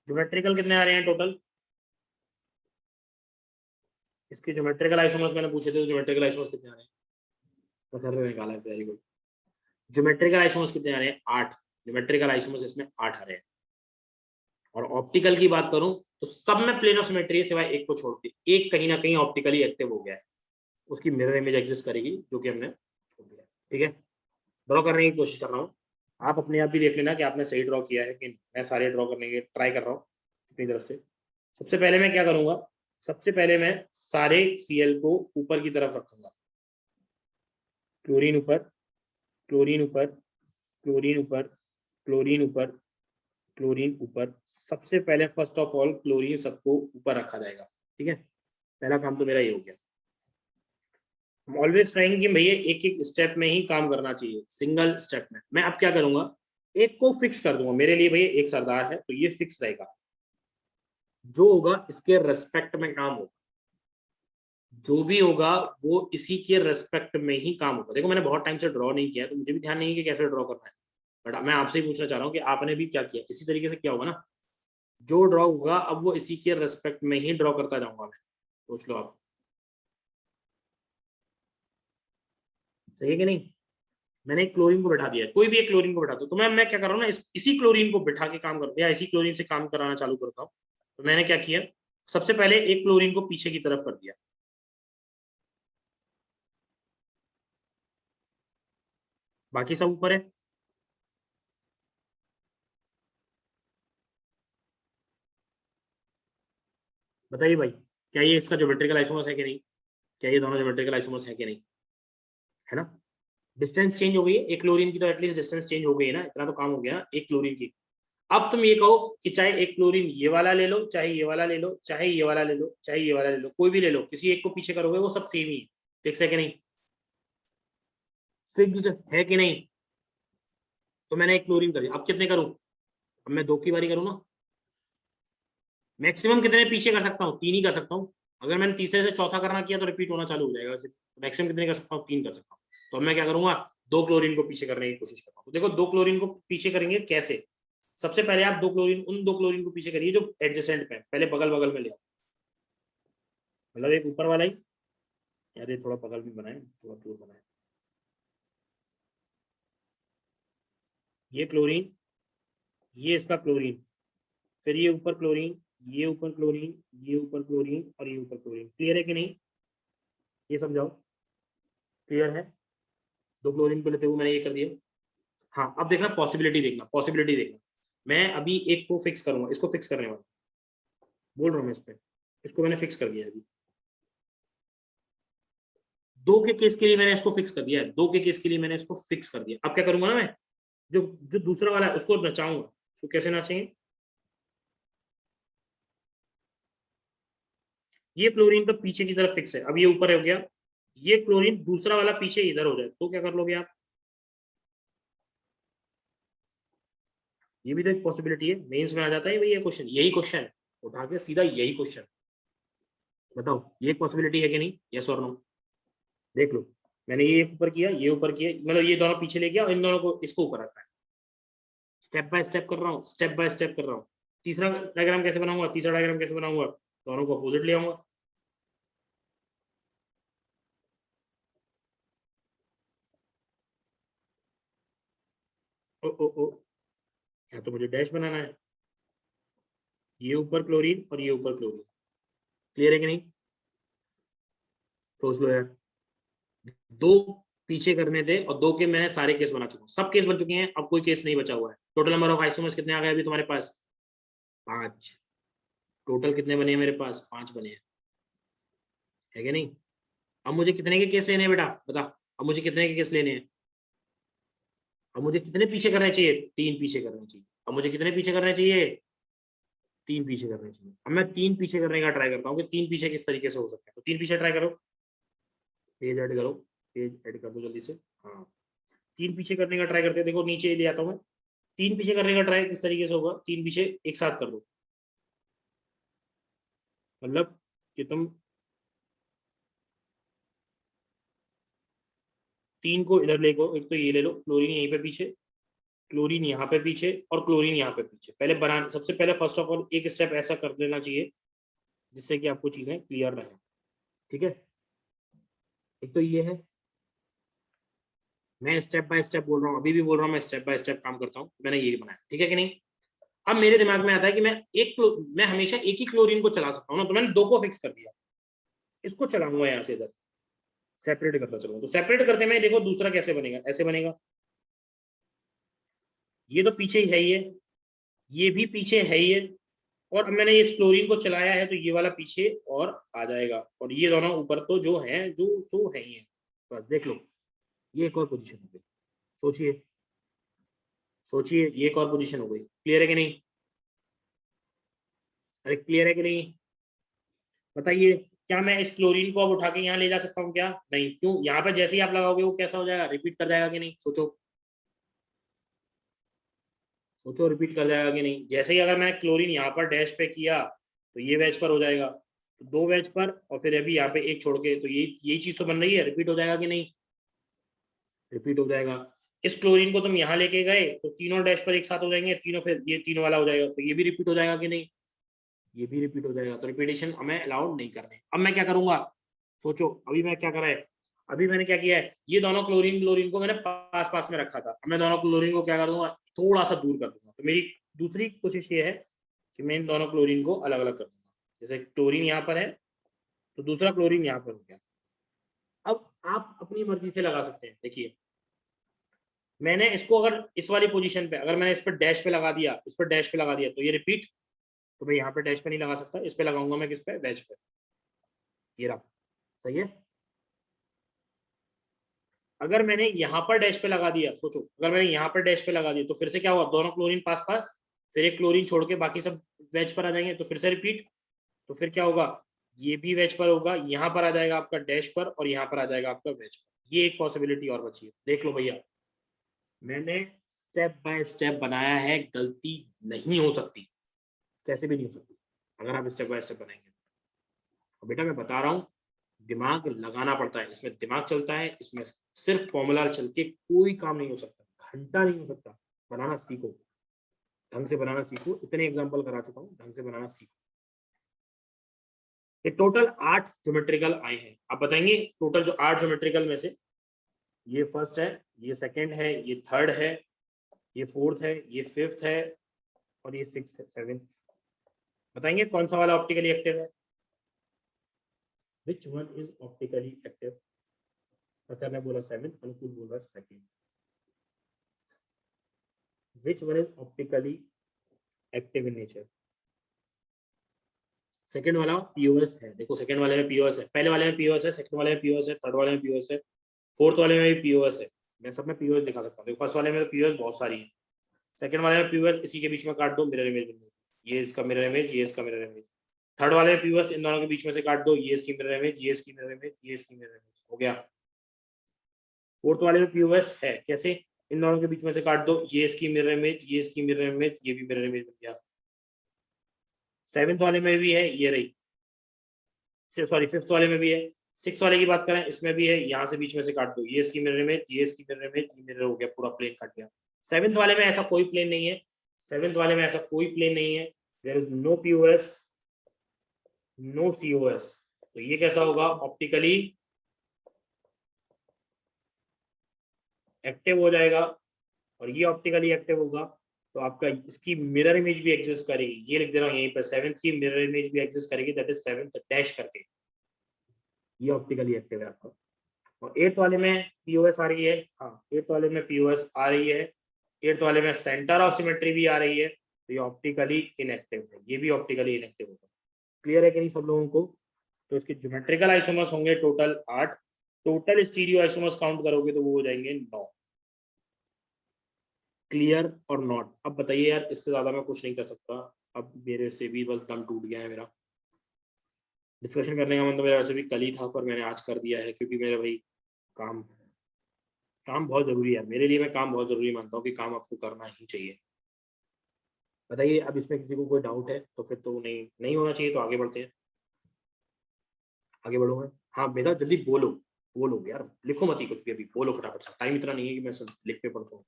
ज्योमेट्रिकल कितने आ रहे हैं टोटल? इसके ज्योमेट्रिकल आइसोमर्स मैंने पूछे थे, तो ज्योमेट्रिकल आइसोमर्स कितने आ रहे हैं? तो खैर निकाला है, वेरी गुड। ज्योमेट्रिकल आइसोमर्स कितने आ रहे हैं? 8। ज्योमेट्रिकल आइसोमर्स इसमें 8 आ रहे हैं। और ऑप्टिकल की बात करूं तो सब में प्लेन ऑफ सिमेट्री है सिवाय एक को छोड़ के। एक कहीं ना कहीं ऑप्टिकली एक्टिव हो गया है, उसकी मिरर इमेज एग्जिस्ट करेगी, जो कि हमने छोड़ दिया। ठीक है, ड्रॉ करने की कोशिश कर रहा हूँ, आप अपने आप भी देख लेना कि आपने सही ड्रॉ किया है कि नहीं। मैं सारे ड्रॉ करने की ट्राई कर रहा हूँ अपनी तरफ से। सबसे पहले मैं क्या करूंगा, सबसे पहले मैं सारे Cl को ऊपर की तरफ रखूंगा। क्लोरीन ऊपर, क्लोरीन ऊपर, क्लोरीन ऊपर, क्लोरीन ऊपर, क्लोरीन ऊपर। सबसे पहले फर्स्ट ऑफ ऑल क्लोरीन सबको ऊपर रखा जाएगा। ठीक है, पहला काम तो मेरा ये हो गया। हम ऑलवेज ट्राइंग कि भैया एक एक स्टेप में ही काम करना चाहिए, सिंगल स्टेप में। मैं अब क्या करूंगा, एक को फिक्स कर दूंगा। मेरे लिए भैया एक सरदार है तो ये फिक्स रहेगा, जो होगा इसके रेस्पेक्ट में काम होगा, जो भी होगा वो इसी के रेस्पेक्ट में ही काम होगा। देखो मैंने बहुत टाइम से ड्रॉ नहीं किया तो मुझे भी ध्यान नहीं है कि कैसे ड्रॉ करना है, बट मैं आपसे ही पूछना चाह रहा हूँ कि आपने भी क्या किया, इसी तरीके से क्या होगा ना। जो ड्रॉ होगा अब वो इसी के रेस्पेक्ट में ही ड्रॉ करता जाऊंगा मैं। सोच लो आप, सही है कि नहीं। मैंने एक क्लोरीन को बैठा दिया, कोई भी एक क्लोरीन को बैठा दो, तो मैं क्या कर रहा हूँ ना, इसी क्लोरीन को बैठा के काम करते हैं, इसी क्लोरीन से काम कराना चालू करता हूँ। तो मैंने क्या किया, सबसे पहले एक क्लोरीन को पीछे की तरफ कर दिया, बाकी सब ऊपर है। बताइए भाई, क्या ये इसका ज्योमेट्रिकल आइसोमर्स है कि नहीं? क्या ये दोनों ज्योमेट्रिकल आइसोमर्स है कि नहीं? है ना। डिस्टेंस चेंज हो गई है, एक क्लोरीन की तो एटलीस्ट डिस्टेंस चेंज हो गई है ना, इतना तो काम हो गया ना एक क्लोरीन की। अब तुम ये कहो कि चाहे एक क्लोरीन ये वाला ले लो, चाहे ये वाला ले लो, चाहे ये वाला ले लो, चाहे ये वाला ले लो, कोई भी ले लो, किसी एक को पीछे करोगे वो सब सेम ही है। फिक्स है कि नहीं? फिक्स्ड है कि नहीं? तो मैंने एक क्लोरीन कर दिया, अब कितने करूं? अब मैं 2 की बारी करूं ना, मैक्सिमम कितने पीछे कर सकता हूँ? 3 ही कर सकता हूँ। अगर मैंने तीसरे से चौथा करना किया तो रिपीट होना चालू हो जाएगा। मैक्सिमम कितने कर सकता हूँ? 3 कर सकता हूँ। तो अब मैं क्या करूंगा? 2 क्लोरीन को पीछे करने की कोशिश करता हूँ। देखो 2 क्लोरीन को पीछे करेंगे कैसे? सबसे पहले आप 2 क्लोरीन, उन 2 क्लोरीन को पीछे करिए जो एडजेसेंट पे, पहले बगल बगल में ले आओ। मतलब एक ऊपर वाला ही, यार ये थोड़ा बगल में बनाए, थोड़ा दूर बनाए। ये क्लोरीन, ये इसका क्लोरीन, फिर ये ऊपर क्लोरीन, ये ऊपर क्लोरीन, ये ऊपर क्लोरीन और ये ऊपर क्लोरीन। क्लियर है कि नहीं? ये समझाओ, क्लियर है? 2 क्लोरीन को लेते हुए मैंने ये कर दिया। हाँ, अब देखना पॉसिबिलिटी, देखना पॉसिबिलिटी देखना। मैं अभी एक को फिक्स करूंगा, इसको फिक्स करने वाला बोल रहा हूँ मैं, इस पे इसको मैंने फिक्स कर दिया अभी। 2 के केस के लिए मैंने इसको फिक्स कर दिया है, 2 के केस के लिए मैंने इसको फिक्स कर दिया। अब क्या करूंगा ना, मैं जो दूसरा वाला है उसको नचाऊंगा। उसको कैसे नाचेंगे? ये क्लोरीन तो पीछे की तरफ फिक्स है, अब ये ऊपर हो गया, ये क्लोरीन दूसरा वाला पीछे इधर हो जाए तो क्या कर लोगे आप? ये भी तो एक पॉसिबिलिटी है, मेंस में आ जाता है भाई ये क्वेश्चन, यही क्वेश्चन उठा के सीधा यही क्वेश्चन। बताओ ये एक पॉसिबिलिटी है कि नहीं? यस और नो? देख लो, मैंने ये ऊपर किया, ये ऊपर किया, मतलब ये दोनों पीछे ले गया और इन दोनों को इसको ऊपर रखा है। स्टेप बाय स्टेप कर रहा हूँ, स्टेप बाय स्टेप कर रहा हूँ। तीसरा डायग्राम कैसे बनाऊंगा? तीसरा डायग्राम कैसे बनाऊंगा? दोनों को अपोजिट ले आऊंगा। ओ ओ ओ, या तो मुझे डैश बनाना है, ये ऊपर क्लोरीन और ये ऊपर क्लोरीन। क्लियर है कि नहीं? सोच लो यार। 2 पीछे करने थे और 2 के मैंने सारे केस बना चुका हूँ, सब केस बन चुके हैं, अब कोई केस नहीं बचा हुआ है। टोटल नंबर ऑफ आइसोमर्स कितने आ गए अभी तुम्हारे पास? 5। टोटल कितने बने हैं मेरे पास? 5 बने हैं, है कि नहीं? अब मुझे कितने के केस लेने हैं बेटा, बता। अब मुझे कितने के केस लेने हैं? अब मुझे कितने पीछे करने चाहिए? 3 पीछे करने चाहिए। अब मुझे कितने पीछे करने चाहिए? 3 पीछे करने चाहिए। अब मैं 3 पीछे करने का ट्राई करता हूँ कि 3 पीछे किस तरीके से हो सकता है। तो 3 पीछे ट्राई करो, पेज ऐड करो, पेज ऐड कर दो जल्दी से। हाँ, 3 पीछे करने का ट्राई करते हैं। देखो नीचे ले आता हूँ मैं। 3 पीछे करने का ट्राई किस तरीके से होगा? 3 पीछे एक साथ कर दो, मतलब कि तुम 3 को इधर ले गो। एक तो ये ले लो, क्लोरीन यहीं पे पीछे, क्लोरीन यहाँ पे पीछे और क्लोरीन यहाँ पे पीछे। पहले बनाने, सबसे पहले फर्स्ट ऑफ ऑल एक स्टेप ऐसा कर लेना चाहिए जिससे कि आपको चीजें क्लियर रहे। ठीक है, एक तो ये है, मैं स्टेप बाय स्टेप बोल रहा हूँ, अभी भी बोल रहा हूँ, मैं स्टेप बाय स्टेप काम करता हूँ। मैंने ये बनाया, ठीक है कि नहीं? अब मेरे दिमाग में आता है कि मैं हमेशा एक ही क्लोरीन को चला सकता हूँ ना, तो मैंने 2 को फिक्स कर दिया। इसको चलाऊंगा यहाँ से इधर, सेपरेट करता चलूंगा। तो सेपरेट करते में देखो दूसरा कैसे बनेगा, ऐसे बनेगा। ये तो पीछे ही है, ये भी पीछे है ही है, और अब मैंने इस क्लोरीन को चलाया है तो ये वाला पीछे और आ जाएगा, और ये दोनों ऊपर तो जो है जो सो है ही है। बस देख लो, ये एक और पोजीशन हो गई। सोचिए सोचिए, ये एक और पोजीशन हो गई। क्लियर है कि नहीं? अरे क्लियर है कि नहीं? बताइए, क्या मैं इस क्लोरीन को अब उठा के यहाँ ले जा सकता हूँ क्या? नहीं। क्यों? यहाँ पे जैसे ही आप लगाओगे वो कैसा हो जाएगा? रिपीट कर जाएगा कि नहीं? सोचो सोचो, रिपीट कर जाएगा कि नहीं? जैसे ही अगर मैंने क्लोरीन यहाँ पर डैश पे किया तो ये वेज पर हो जाएगा, तो 2 वेज पर, और फिर अभी यहाँ पे एक छोड़ के, तो यही चीज तो बन रही है। रिपीट हो जाएगा कि नहीं? रिपीट हो जाएगा। इस क्लोरीन को तुम यहाँ लेके गए तो तीनों डैश पर एक साथ हो जाएंगे तीनों, फिर ये तीनों वाला हो जाएगा, तो ये भी रिपीट हो जाएगा कि नहीं? ये भी रिपीट हो जाएगा। तो रिपीटेशन हमें अलाउड नहीं करने। अब मैं क्या करूंगा? सोचो, अभी मैं क्या करा है? अभी मैंने क्या किया है, ये दोनों क्लोरीन को मैंने पास पास में रखा था। अब मैं दोनों क्लोरीन को क्या करूंगा? थोड़ा सा दूर कर दूंगा। तो मेरी दूसरी कोशिश ये है कि मैं इन दोनों क्लोरीन को अलग अलग कर दूंगा। जैसे क्लोरीन यहाँ पर है तो दूसरा क्लोरीन यहाँ पर हो गया। अब आप अपनी मर्जी से लगा सकते हैं। देखिए, मैंने इसको अगर इस वाली पोजीशन पे, अगर मैंने इस पर डैश पे लगा दिया, इस पर डैश पे लगा दिया, तो ये रिपीट। तो मैं यहाँ पे डैश पे नहीं लगा सकता, इस पे लगाऊंगा मैं। किस पे? वेज पे। ये रहा, सही है। अगर मैंने यहाँ पर डैश पे लगा दिया, सोचो अगर मैंने यहाँ पर डैश पे लगा दिया तो फिर से क्या हुआ? दोनों क्लोरीन पास पास, फिर एक क्लोरीन छोड़ के बाकी सब वेज पर आ जाएंगे, तो फिर से रिपीट। तो फिर क्या होगा? ये भी वेज पर होगा, यहाँ पर आ जाएगा आपका डैश पर, और यहाँ पर आ जाएगा आपका वेज पर। ये एक पॉसिबिलिटी और बची है। देख लो भैया, मैंने स्टेप बाय स्टेप बनाया है, गलती नहीं हो सकती, कैसे भी नहीं हो सकती। अगर आप स्टेप बाय स्टेप बनाएंगे। और बेटा मैं बता रहा हूँ, दिमाग लगाना पड़ता है, इसमें दिमाग चलता है, इसमें सिर्फ फॉर्मूला चल के कोई काम नहीं हो सकता, घंटा नहीं हो सकता। बनाना सीखो, ढंग से बनाना सीखो। इतने एग्जांपल करा चुका हूँ, ढंग से बनाना सीखो। ये टोटल 8 ज्योमेट्रिकल आए हैं। आप बताएंगे टोटल जो 8 ज्योमेट्रिकल में से, ये फर्स्ट है, ये सेकंड है, ये थर्ड है, ये फोर्थ है, ये फिफ्थ है और ये सिक्स्थ है, सेवेंथ। बताएंगे कौन सा वाला ऑप्टिकली एक्टिव है? Which one is optically active? पता ने बोला सेवेंथ, अनुकूल बोल रहा second. Which one is optically active in nature? Second वाला पीओएस है। देखो सेकंड वाले में पीओएस है, पहले वाले में पीओएस है, सेकंड वाले में पीओएस है, थर्ड वाले में पीओएस है, फोर्थ वाले में भी पीओएस है। मैं सब में पीओएस दिखा सकता हूँ। देखो फर्स्ट वाले में तो पीओएस बहुत सारी है, सेकंड वाले में पीओएस इसी के बीच में काट दो, मिरर इमेज बन जाएगी। ये इसका मिरर इमेज, ये इसका मिरर इमेज। थर्ड वाले में पीओएस इन दोनों के बीच में से काट दो, ये इसकी मिरर इमेज, ये इसकी मिरर इमेज, ये इसकी मिरर इमेज, हो गया। फोर्थ वाले में पीओएस है, कैसे? इन दोनों के बीच में से काट दो, ये इसकी मिरर इमेज, ये इसकी मिरर इमेज, ये भी मिरर इमेज बन गया। सेवेंथ वाले में भी है, ये रही, सॉरी फिफ्थ वाले में भी है। सिक्स वाले की बात करें, इसमें भी है, यहाँ से बीच में से काट दो, ये इसकी मिरर इमेज, ये इसकी मिरर इमेज, ये मिरर हो गया, पूरा प्लेन कट गया। सेवेंथ वाले में ऐसा कोई प्लेन नहीं है, सेवेंथ वाले में ऐसा कोई प्लेन नहीं है। There is no POS, no COS. तो ये कैसा होगा? ऑप्टिकली एक्टिव हो जाएगा। और ये ऑप्टिकली एक्टिव होगा तो आपका इसकी मिरर इमेज भी एग्जिस्ट करेगी। ये लिख दे रहा हूँ यहीं पर, सेवेंथ की मिरर इमेज भी एग्जिस्ट करेगी, दैट इज सेवेंथ डैश करके, ये ऑप्टिकली एक्टिव है आपका। और एट्थ वाले में पीओएस आ रही है, हाँ एट्थ वाले में पीओएस आ रही है, एट्थ वाले में सेंटर ऑफ सिमेट्री भी आ रही है, तो ये ऑप्टिकली इनएक्टिव है, ये भी ऑप्टिकली इनएक्टिव होगा। क्लियर है कि नहीं सब लोगों को? तो इसके ज्योमेट्रिकल आइसोमर्स होंगे total 8, total stereo isomers count करोगे तो वो हो जाएंगे 9। क्लियर और नॉट? अब बताइए यार, इससे ज्यादा मैं कुछ नहीं कर सकता, अब मेरे से भी बस दम टूट गया है मेरा। डिस्कशन करने का मन तो मेरा वैसे भी कल ही था, पर मैंने आज कर दिया है क्योंकि मेरा भाई काम बहुत जरूरी है मेरे लिए। मैं काम बहुत जरूरी मानता हूँ कि काम आपको करना ही चाहिए। बताइए अब इसमें किसी को कोई डाउट है तो फिर तो नहीं होना चाहिए, तो आगे बढ़ते हैं। आगे बढ़ूंगा। हाँ बेटा जल्दी बोलो यार, लिखो मत ही कुछ भी, अभी बोलो फटाफट से, टाइम इतना नहीं है कि मैं सब लिख पे पढ़ता हूँ।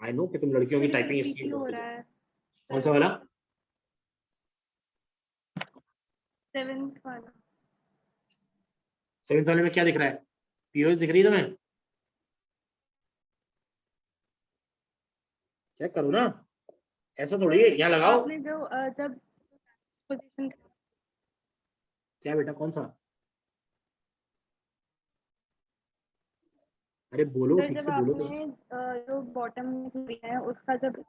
आई नो कि तुम लड़कियों की टाइपिंग स्पीड हो रहा है। कौन सा वाला? सेवेंथ वाला। सेवेंथ वाले में क्या दिख रहा है? पीओएस दिख रही है तुम्हें? चेक करो ना, ऐसा थोड़ी है, यहाँ लगाओ। आपने जो जब पोजीशन क्या बेटा कौन सा? अरे बोलो ठीक जब से बोलो तो। आपने जो बॉटम में लिया है उसका जब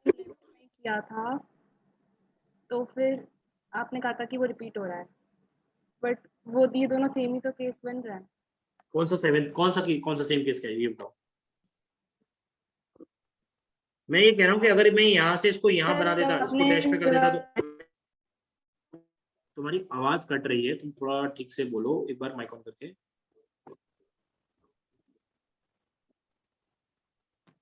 किया था तो फिर आपने कहा था कि वो रिपीट हो रहा है, बट वो ये दोनों सेम ही तो केस बन रहा है। कौन सा सेवेंथ, कौन सा सेम केस का है ये बताओ। मैं ये कह रहा हूँ कि अगर मैं यहाँ से इसको यहाँ बना देता, इसको डैश पे कर देता तो। तुम्हारी आवाज कट रही है, तुम थोड़ा ठीक से बोलो एक बार माइक ऑन करके।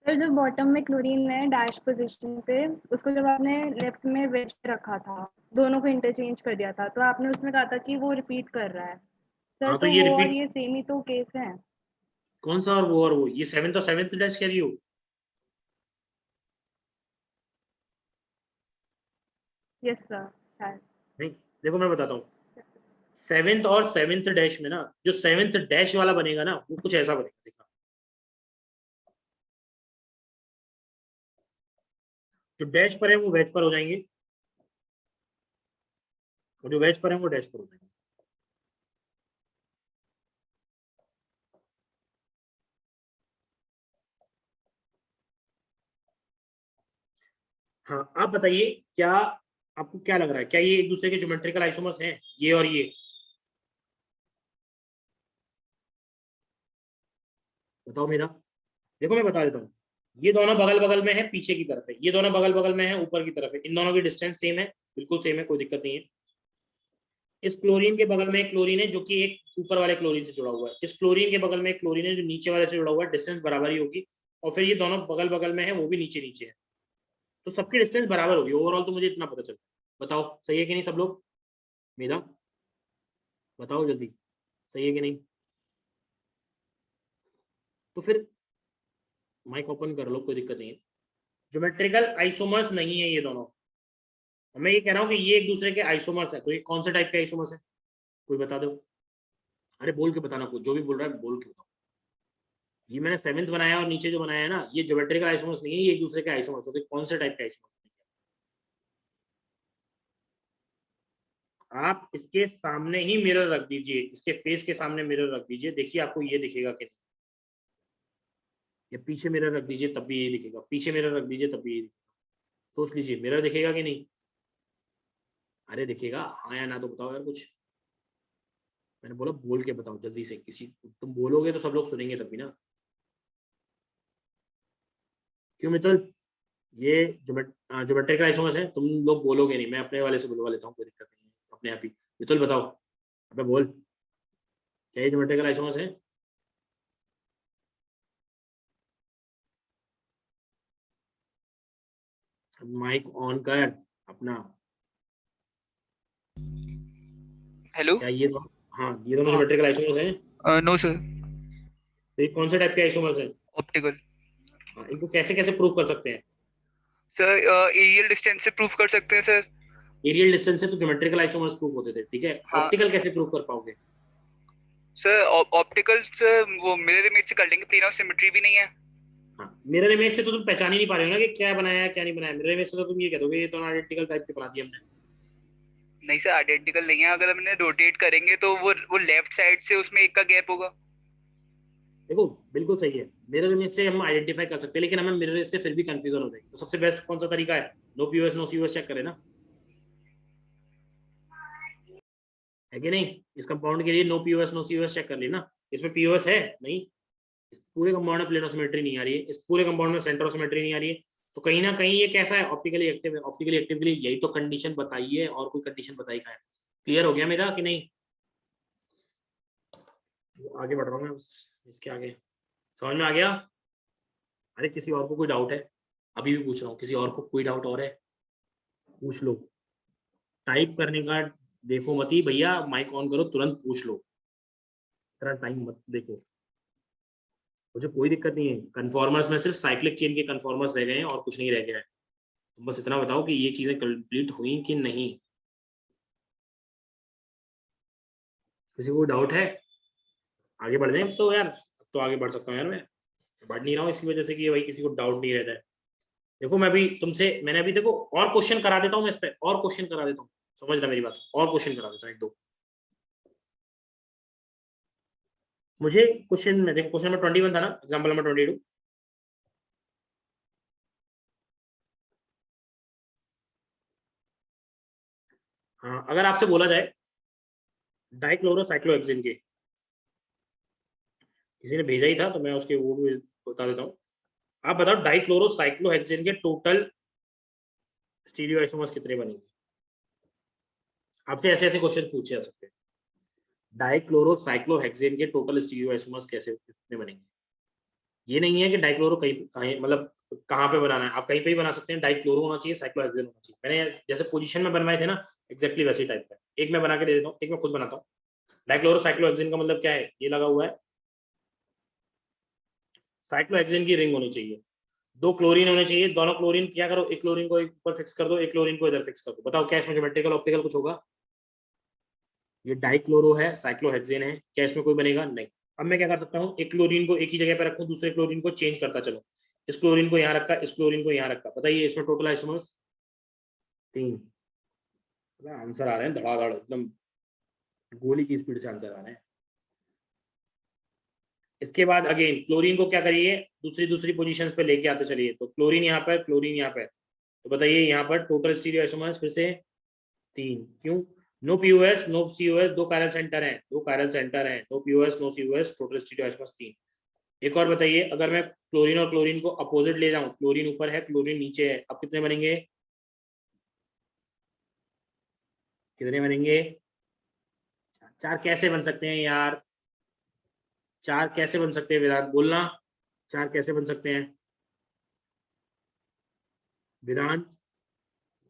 सर जो बॉटम में क्लोरीन है डैश पोजीशन पे, उसको जब आपने लेफ्ट में वेज पे रखा था, दोनों को इंटरचेंज कर दिया था, तो आपने उसमें कहा था कि वो रिपीट कर रहा है। सर हाँ, तो तो ये वो और रिपीट ये सेम ही तो केस है। कौन सा और वो ये सेवेंथ और सेवेंथ डैश कह रही हो? यस सर शायद। नहीं देखो मैं बताता हूँ, सेवेंथ और सेवेंथ डैश में ना, जो सेवेंथ डैश वाला बनेगा ना वो कुछ ऐसा बनेगा, देखना। जो डैश पर है वो वेज पर हो जाएंगे और जो वेज पर है वो डैश पर हो जाएंगे। हाँ आप बताइए, क्या आपको क्या लग रहा है, क्या ये एक दूसरे के ज्योमेट्रिकल आइसोमर्स हैं, ये और ये? बताओ मेरा। देखो मैं बता देता हूँ, ये दोनों बगल बगल में है, पीछे की तरफ है, ये दोनों बगल बगल में है, ऊपर की तरफ है। इन दोनों की डिस्टेंस सेम है, बिल्कुल सेम है, कोई दिक्कत नहीं है। इस क्लोरीन के बगल में एक क्लोरीन है जो कि एक ऊपर वाले क्लोरीन से जुड़ा हुआ है, इस क्लोरीन के बगल में एक क्लोरीन है जो नीचे वाले से जुड़ा हुआ है, डिस्टेंस बराबर ही होगी। और फिर ये दोनों बगल बगल में है, वो भी नीचे नीचे है। तो सबकी डिस्टेंस बराबर होगी ओवरऑल, तो मुझे इतना पता चलता है। बताओ सही है कि नहीं सब लोग? मेरा बताओ जल्दी, सही है कि नहीं? तो फिर माइक ओपन कर लो, कोई दिक्कत नहीं है। ज्योमेट्रिकल आइसोमर्स नहीं है ये दोनों। मैं ये कह रहा हूँ कि ये एक दूसरे के आइसोमर्स है। तो ये कौन से टाइप के आइसोमर्स है, कोई बता दो। अरे बोल के बताना, कोई जो भी बोल रहा है बोल के बताओ। ये मैंने 7th बनाया और नीचे जो बनाया है ना, ये ज्योमेट्रिकल आइसोमर्स नहीं है, ये एक दूसरे के आइसोमर्स होते हैं। कौन से टाइप के आइसोमर्स? आप इसके सामने ही मिरर रख दीजिए, इसके फेस के सामने मिरर रख दीजिए, देखिए आपको ये दिखेगा कि नहीं। या पीछे मिरर रख दीजिए तब भी ये दिखेगा, पीछे मिरर रख दीजिए तब भी ये दिखेगा। सोच लीजिए मिरर दिखेगा कि नहीं? अरे दिखेगा, हाँ या ना तो बताओ यार कुछ। मैंने बोला बोल के बताओ जल्दी से, किसी तुम बोलोगे तो सब लोग सुनेंगे तब भी ना। क्यों मित्तल? ये ज्योमेट्रिकल आइसोमर्स है, तुम लोग बोलोगे नहीं, मैं अपने वाले से बुलवा लेता हूँ, कोई दिक्कत नहीं है, अपने आप ही। मित्तल बताओ, अबे बोल, क्या ये ज्योमेट्रिकल आइसोमर्स है? माइक ऑन कर अपना। हेलो। क्या ये दो, हाँ ये दोनों ज्योमेट्रिकल आइसोमर्स हैं? No sir. तो ये कौन से टाइप के आइसोमर्स हैं? ऑप्टिकल। हाँ, इनको कैसे कैसे प्रूव कर सकते हैं? सर एरियल डिस्टेंस से प्रूफ कर सकते हैं सर। एरियल डिस्टेंस से तो ज्योमेट्रिकल आइसोमर्स प्रूव होते थे, ठीक है। हाँ। ऑप्टिकल कैसे प्रूव कर पाओगे? सर ऑप्टिकल सर वो मिरर इमेज से कर लेंगे, प्लेन ऑफ सिमेट्री भी नहीं है। हाँ, मिरर इमेज से तो तुम पहचान ही नहीं पा रहे हो ना कि क्या बनाया है क्या नहीं बनाया। मिरर इमेज से तो तुम ये कह दोगे ये तो आइडेंटिकल टाइप के बना दिए हमने। नहीं सर, आइडेंटिकल नहीं है। अगर हमने रोटेट करेंगे तो वो लेफ्ट साइड से उसमें एक का गैप होगा। देखो बिल्कुल सही है, मिरर इमेज से हम आइडेंटिफाई कर सकते हैं, लेकिन हमें मिरर से फिर भी कंफ्यूजन हो जाएगी। तो सबसे बेस्ट कौन सा तरीका है? No POS no COS check करें ना, है कि नहीं? इस कंपाउंड के लिए no POS no COS check कर लेना। इसमें पीओएस है नहीं, इस पूरे कंपाउंड में प्लेनोसिमेट्री नहीं आ रही है, इस पूरे कंपाउंड में सेंट्रोसिमेट्री नहीं आ रही है। तो कहीं ना कहीं ये कैसा है? ऑप्टिकली एक्टिव है। ऑप्टिकली एक्टिव के लिए यही तो कंडीशन बताइए, और कोई कंडीशन बताई का है? क्लियर हो गया मेरा कि नहीं? आगे बढ़ रहा हूँ मैं इसके आगे, समझ में आ गया? अरे किसी और को कोई डाउट है? अभी भी पूछ रहा हूँ, किसी और को कोई डाउट और है? पूछ लो, टाइप करने का देखो मत ही भैया, माइक ऑन करो तुरंत पूछ लो, इतना टाइम मत देखो। मुझे कोई दिक्कत नहीं है, कन्फॉर्मर्स में सिर्फ साइक्लिक चेन के कन्फॉर्मर्स रह गए हैं और कुछ नहीं रह गया है। तुम बस इतना बताओ कि ये चीजें कंप्लीट हुई कि नहीं। किसी को डाउट है? आगे बढ़ जाए तो यार, अब तो आगे बढ़ सकता हूँ यार, मैं बढ़ नहीं रहा हूँ इसकी वजह से कि भाई किसी को डाउट नहीं रहता है। देखो मैं भी तुमसे, मैंने अभी देखो और क्वेश्चन करा देता हूँ मैं इस पे, और क्वेश्चन करा देता हूँ, समझ रहा मेरी बात? और क्वेश्चन करा देता हूँ एक दो। मुझे क्वेश्चन में देखो, क्वेश्चन नंबर 21 था ना, एग्जाम्पल नंबर 22। हाँ, अगर आपसे बोला जाए डाइक्लोरोसाइक्लोहेक्सेन के, किसी ने भेजा ही था तो मैं उसके वो भी बता देता हूँ। आप बताओ डाइक्लोरोसाइक्लोहेक्सेन के टोटल स्टीरियोआइसोमर्स कितने बनेंगे? आपसे ऐसे ऐसे क्वेश्चन पूछे जा सकते हैं। डाइक्लोरोसाइक्लोहेक्सेन के टोटल स्टीरियोआइसोमर्स कैसे कितने बनेंगे? ये नहीं है कि डाइक्लोरो कहीं मतलब कहाँ पे बनाना है, आप कहीं पे ही बना सकते हैं। डाइक्लोरो होना चाहिए, साइक्लोहेक्सेन होना चाहिए। मैंने जैसे पोजीशन में बनवाए थे ना, एग्जैक्टली वैसे टाइप का एक मैं बना के दे देता हूँ, एक मैं खुद बनाता हूँ। डाइक्लोरोसाइक्लोहेक्सेन का मतलब क्या है? ये लगा हुआ है, साइक्लोहेक्सेन की रिंग होनी चाहिए, दो क्लोरीन होने चाहिए। दोनों क्लोरीन क्या करो, एक क्लोरीन को एक ऊपर फिक्स कर दो, एक क्लोरीन को इधर फिक्स कर दो। बताओ क्या इसमें ज्योमेट्रिकल ऑप्टिकल कुछ होगा? ये डाइक्लोरो है, साइक्लोहेक्सेन है, क्या इसमें कोई बनेगा? नहीं। अब मैं क्या कर सकता हूँ, एक क्लोरीन को एक ही जगह पे रखूं, दूसरे क्लोरीन को चेंज करता चलो। इस क्लोरीन को यहाँ रखा, इस क्लोरीन को यहाँ रखा। बताइए इसमें टोटल आइसोमर्स 3। आंसर आ रहे हैं धड़ाधड़, एकदम गोली की स्पीड से आंसर आ रहे हैं। इसके बाद अगेन क्लोरीन को क्या करिए, दूसरी दूसरी पोजीशंस पे लेके आते चलिए। तो क्लोरीन यहाँ पर, क्लोरीन यहाँ पर। तो बताइए यहाँ पर टोटल स्टीरियो आइसोमर्स फिर से 3। क्यों? नो पीओएस नो सीओएस, दो कायरल सेंटर हैं, दो कायरल सेंटर हैं, no POS no COS, total stereo isomers 3। एक और बताइए, अगर मैं क्लोरीन और क्लोरीन को अपोजिट ले जाऊं, क्लोरीन ऊपर है क्लोरीन नीचे है, अब कितने बनेंगे? कितने बनेंगे? 4 कैसे बन सकते हैं यार? 4 कैसे बन सकते हैं विराट, बोलना। 4 कैसे बन सकते हैं? वेदांत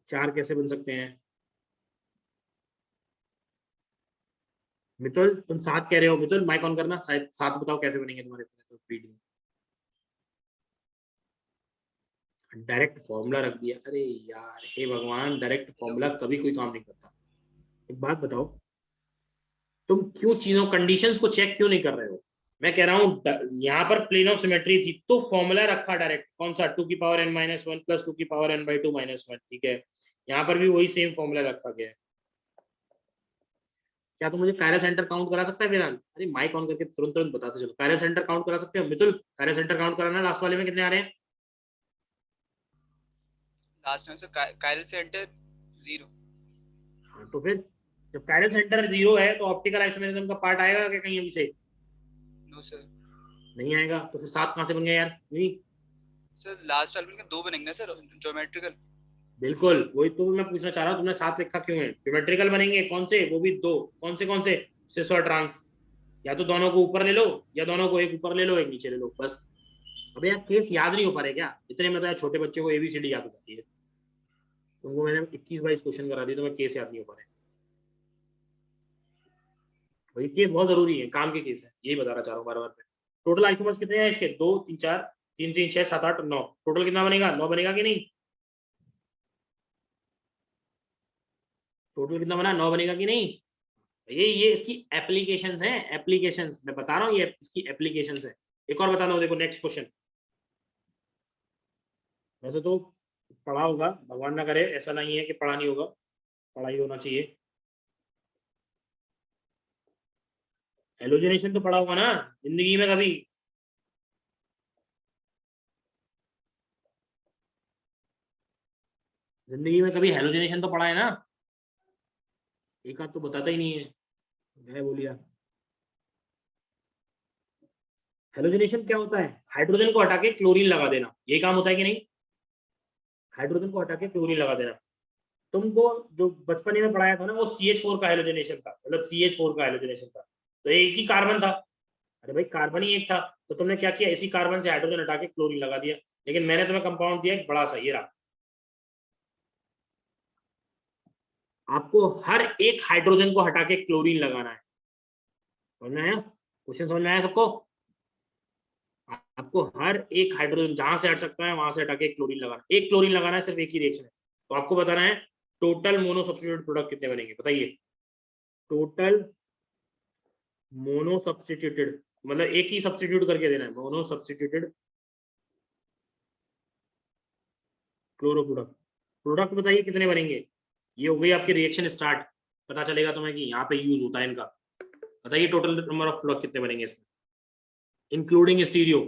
4 कैसे बन सकते हैं? मितुल तुम 7 कह रहे हो, मितुल माइक ऑन करना, 7 बताओ कैसे बनेंगे तुम्हारे तो स्पीड में। डायरेक्ट फॉर्मूला रख दिया, अरे यार हे भगवान, डायरेक्ट फॉर्मूला कभी कोई काम नहीं करता। एक बात बताओ, तुम क्यों चीजों कंडीशंस को चेक क्यों नहीं कर रहे हो? मैं कह रहा हूं यहाँ पर प्लेन ऑफ सिमेट्री थी तो फॉर्मूला रखा डायरेक्ट, कौन सा 2 की पावर n-1 प्लस 2 की पावर n/2 -1, ठीक है। यहाँ पर भी वही सेम फॉर्मूला रखा गया है। क्या तुम मुझे कायरल सेंटर काउंट करा सकता है वेदांत? अरे माइक ऑन करके तुरंत तुरंत बताते चलो, कायरल सेंटर काउंट करा सकते हो? मितुल कायरल सेंटर काउंट कराना, लास्ट वाले में कितने आ रहे हैं? लास्ट में से कायरल सेंटर 0। हाँ तो फिर जब कायरल सेंटर 0 है तो ऑप्टिकल आइसोमेरिज्म का पार्ट आएगा क्या कहीं अभी से? No sir. नहीं आएगा, तो फिर 7 कहां से बन गया यार? नहीं सर लास्ट वाले में 2 बनेंगे सर ज्योमेट्रिकल। बिल्कुल, वही तो मैं पूछना चाह रहा हूँ, तुमने 7 लिखा क्यों है? ज्योमेट्रिकल बनेंगे कौन से? वो भी 2, कौन से? सिस और ट्रांस। या तो दोनों को ऊपर ले लो, या दोनों को एक ऊपर ले लो एक नीचे ले लो, बस। अबे यार केस याद नहीं हो पा रहे क्या? इतने में तो यार छोटे बच्चे को ABCD याद हो जाती है, तुमको मैंने 21-22 क्वेश्चन करा दिए तो मैं केस याद नहीं हो पा रहे। भाई केस बहुत जरूरी है, काम के केस है, यही बताना चाह रहा हूँ बार बार। टोटल आइसोमर्स कितने हैं इसके? 2 3 4 3 3 6 7 8 9, टोटल कितना बनेगा? 9 बनेगा कि नहीं? टोटल कितना बना? 9 बनेगा कि नहीं? ये इसकी एप्लीकेशंस हैं, एप्लीकेशंस मैं बता रहा हूँ, ये इसकी एप्लीकेशंस है। एक और बता दो, देखो नेक्स्ट क्वेश्चन। वैसे तो पढ़ा होगा, भगवान ना करे, ऐसा नहीं है कि पढ़ा नहीं होगा, पढ़ाई होना चाहिए। हेलोजिनेशन तो पढ़ा होगा ना जिंदगी में कभी? जिंदगी में कभी हेलोजिनेशन तो पढ़ा है ना? एक आध तो बताता ही नहीं है, मैं बोलिया। हेलोजिनेशन क्या होता है? हाइड्रोजन को हटा के क्लोरीन लगा देना, ये काम होता है कि नहीं? हाइड्रोजन को हटा के क्लोरीन लगा देना। तुमको जो बचपन में पढ़ाया था ना, वो CH4 का हेलोजिनेशन था, मतलब CH4 का हेलोजिनेशन था, तो एक ही कार्बन था। अरे भाई कार्बन ही एक था, तो तुमने क्या किया, इसी कार्बन से हाइड्रोजन हटा के क्लोरीन लगा दिया। लेकिन मैंने तुम्हें कंपाउंड दिया एक बड़ा सा, ये रहा। आपको हर एक हाइड्रोजन को हटा के क्लोरीन लगाना है। समझ में आया? क्वेश्चन समझ में आया सबको? आपको हर एक हाइड्रोजन जहां से हट सकता है वहां से हटा के क्लोरीन लगाना, एक क्लोरीन लगाना है, सिर्फ एक ही रिएक्शन है। तो आपको बताना है टोटल मोनो सब्स्टिट्यूटेड प्रोडक्ट कितने बनेंगे, बताइए। टोटल मोनो सब्स्टिट्यूटेड मतलब एक ही सब्स्टिट्यूट करके देना है, mono substituted chloro product. Product बताइए कितने बनेंगे। ये हो गई आपकी रिएक्शन स्टार्ट, पता चलेगा तुम्हें कि यहाँ पे यूज होता है इनका। बताइए टोटल नंबर ऑफ प्रोडक्ट कितने बनेंगे इसमें, इंक्लूडिंग स्टीरियो।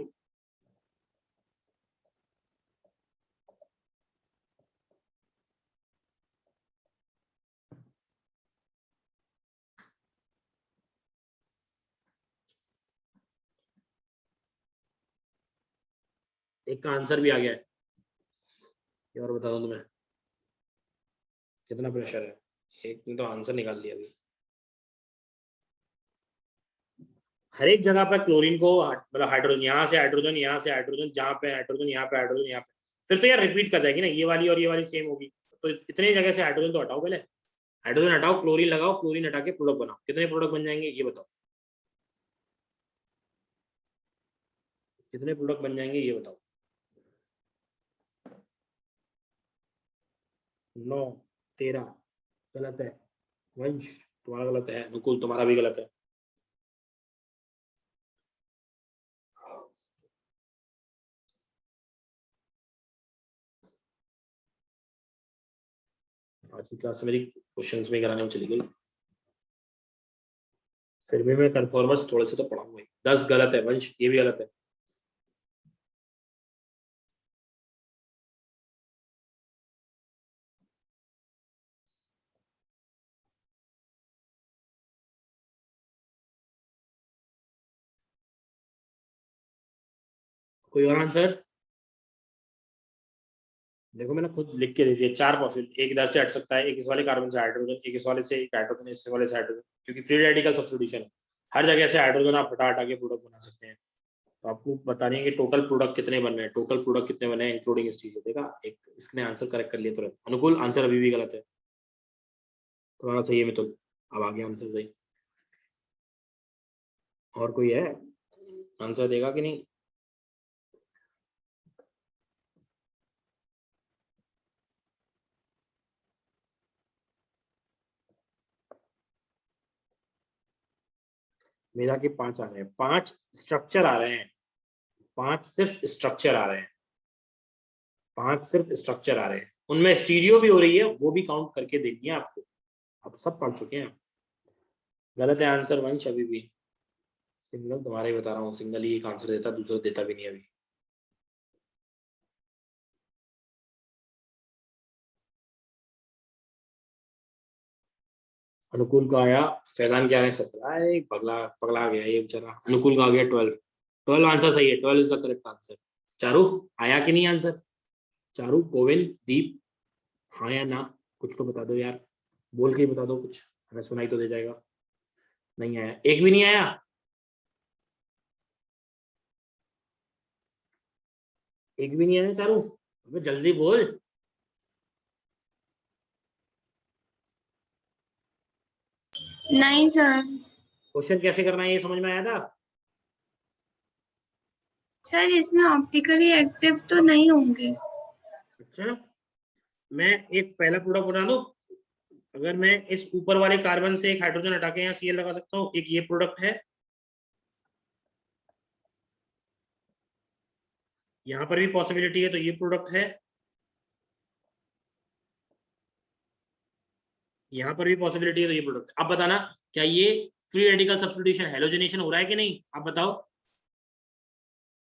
एक का आंसर भी आ गया है, ये और बता दो तुम्हें कितना प्रेशर है। एक ने तो आंसर निकाल लिया अभी। हर एक जगह पर क्लोरीन को मतलब हाइड्रोजन, यहाँ से हाइड्रोजन, यहाँ से हाइड्रोजन, जहाँ पे हाइड्रोजन, यहाँ पे हाइड्रोजन, यहाँ पे, फिर तो यार रिपीट कर जाएगी ना, ये वाली और ये वाली सेम होगी। तो इतने जगह से हाइड्रोजन तो हटाओ, पहले हाइड्रोजन हटाओ, क्लोरीन लगाओ, क्लोरीन हटा के प्रोडक्ट बनाओ। कितने प्रोडक्ट बन जाएंगे ये बताओ, कितने प्रोडक्ट बन जाएंगे ये बताओ। 9 13 गलत है, वंश तुम्हारा गलत है, अनुकूल तुम्हारा भी गलत है। आज की क्लास तो मेरी क्वेश्चंस में कराने में चली गई, फिर भी मैं कन्फॉर्मर्स थोड़े से तो पढ़ाऊंगा ही। 10 गलत है वंश, ये भी गलत है। कोई और आंसर? देखो मैंने खुद लिख के दे दिया 4 पॉसिबल, एक इधर से हट सकता है, एक इस वाले कार्बन से हाइड्रोजन, एक इस वाले से एक हाइड्रोजन, इस वाले से हाइड्रोजन, क्योंकि फ्री रेडिकल सब्स्टिट्यूशन है, हर जगह से हाइड्रोजन आप हटा हटा के प्रोडक्ट बना सकते हैं। तो आपको बतानी है कि टोटल प्रोडक्ट कितने बन रहे हैं, टोटल प्रोडक्ट कितने बने हैं इंक्लूडिंग स्टीरियो। देखा, एक इसने आंसर करेक्ट कर लिया तुरंत। अनुकूल आंसर अभी भी गलत है, तुम्हारा सही है मितुल, अब आ गया आंसर सही। और कोई है आंसर देगा कि नहीं? मेरा कि 5 आ रहे हैं, 5 स्ट्रक्चर आ रहे हैं, 5 सिर्फ स्ट्रक्चर आ रहे हैं, 5 सिर्फ स्ट्रक्चर आ रहे हैं। उनमें स्टीरियो भी हो रही है, वो भी काउंट करके देखनी है आपको, आप सब पढ़ चुके हैं। गलत है आंसर वंश अभी भी। सिंगल तुम्हारे ही बता रहा हूँ, सिंगल ही एक आंसर देता, दूसरा देता भी नहीं अभी। अनुकूल का आया, फैजान क्या रहे 17, पगला पगला गया ये बेचारा। अनुकूल का आ गया 12 आंसर सही है, 12 is the correct answer. Charu आया कि नहीं आंसर? चारू, गोविंद, दीप, हाँ या ना कुछ तो बता दो यार, बोल के ही बता दो कुछ, हमें सुनाई तो दे जाएगा। नहीं आया, एक भी नहीं आया। एक भी नहीं आया चारू, अबे जल्दी बोल। नहीं सर। क्वेश्चन कैसे करना है ये समझ में आया था? सर इसमें ऑप्टिकली एक्टिव तो नहीं होंगे। अच्छा, मैं एक पहला प्रोडक्ट बना दूं। अगर मैं इस ऊपर वाले कार्बन से एक हाइड्रोजन हटा के यहाँ Cl लगा सकता हूँ, एक ये प्रोडक्ट है, यहाँ पर भी पॉसिबिलिटी है, तो ये प्रोडक्ट है, यहाँ पर भी पॉसिबिलिटी है, तो ये प्रोडक्ट। अब बताना क्या ये फ्री रेडिकल सब्स्टिट्यूशन हैलोजनेशन हो रहा है कि नहीं, आप बताओ।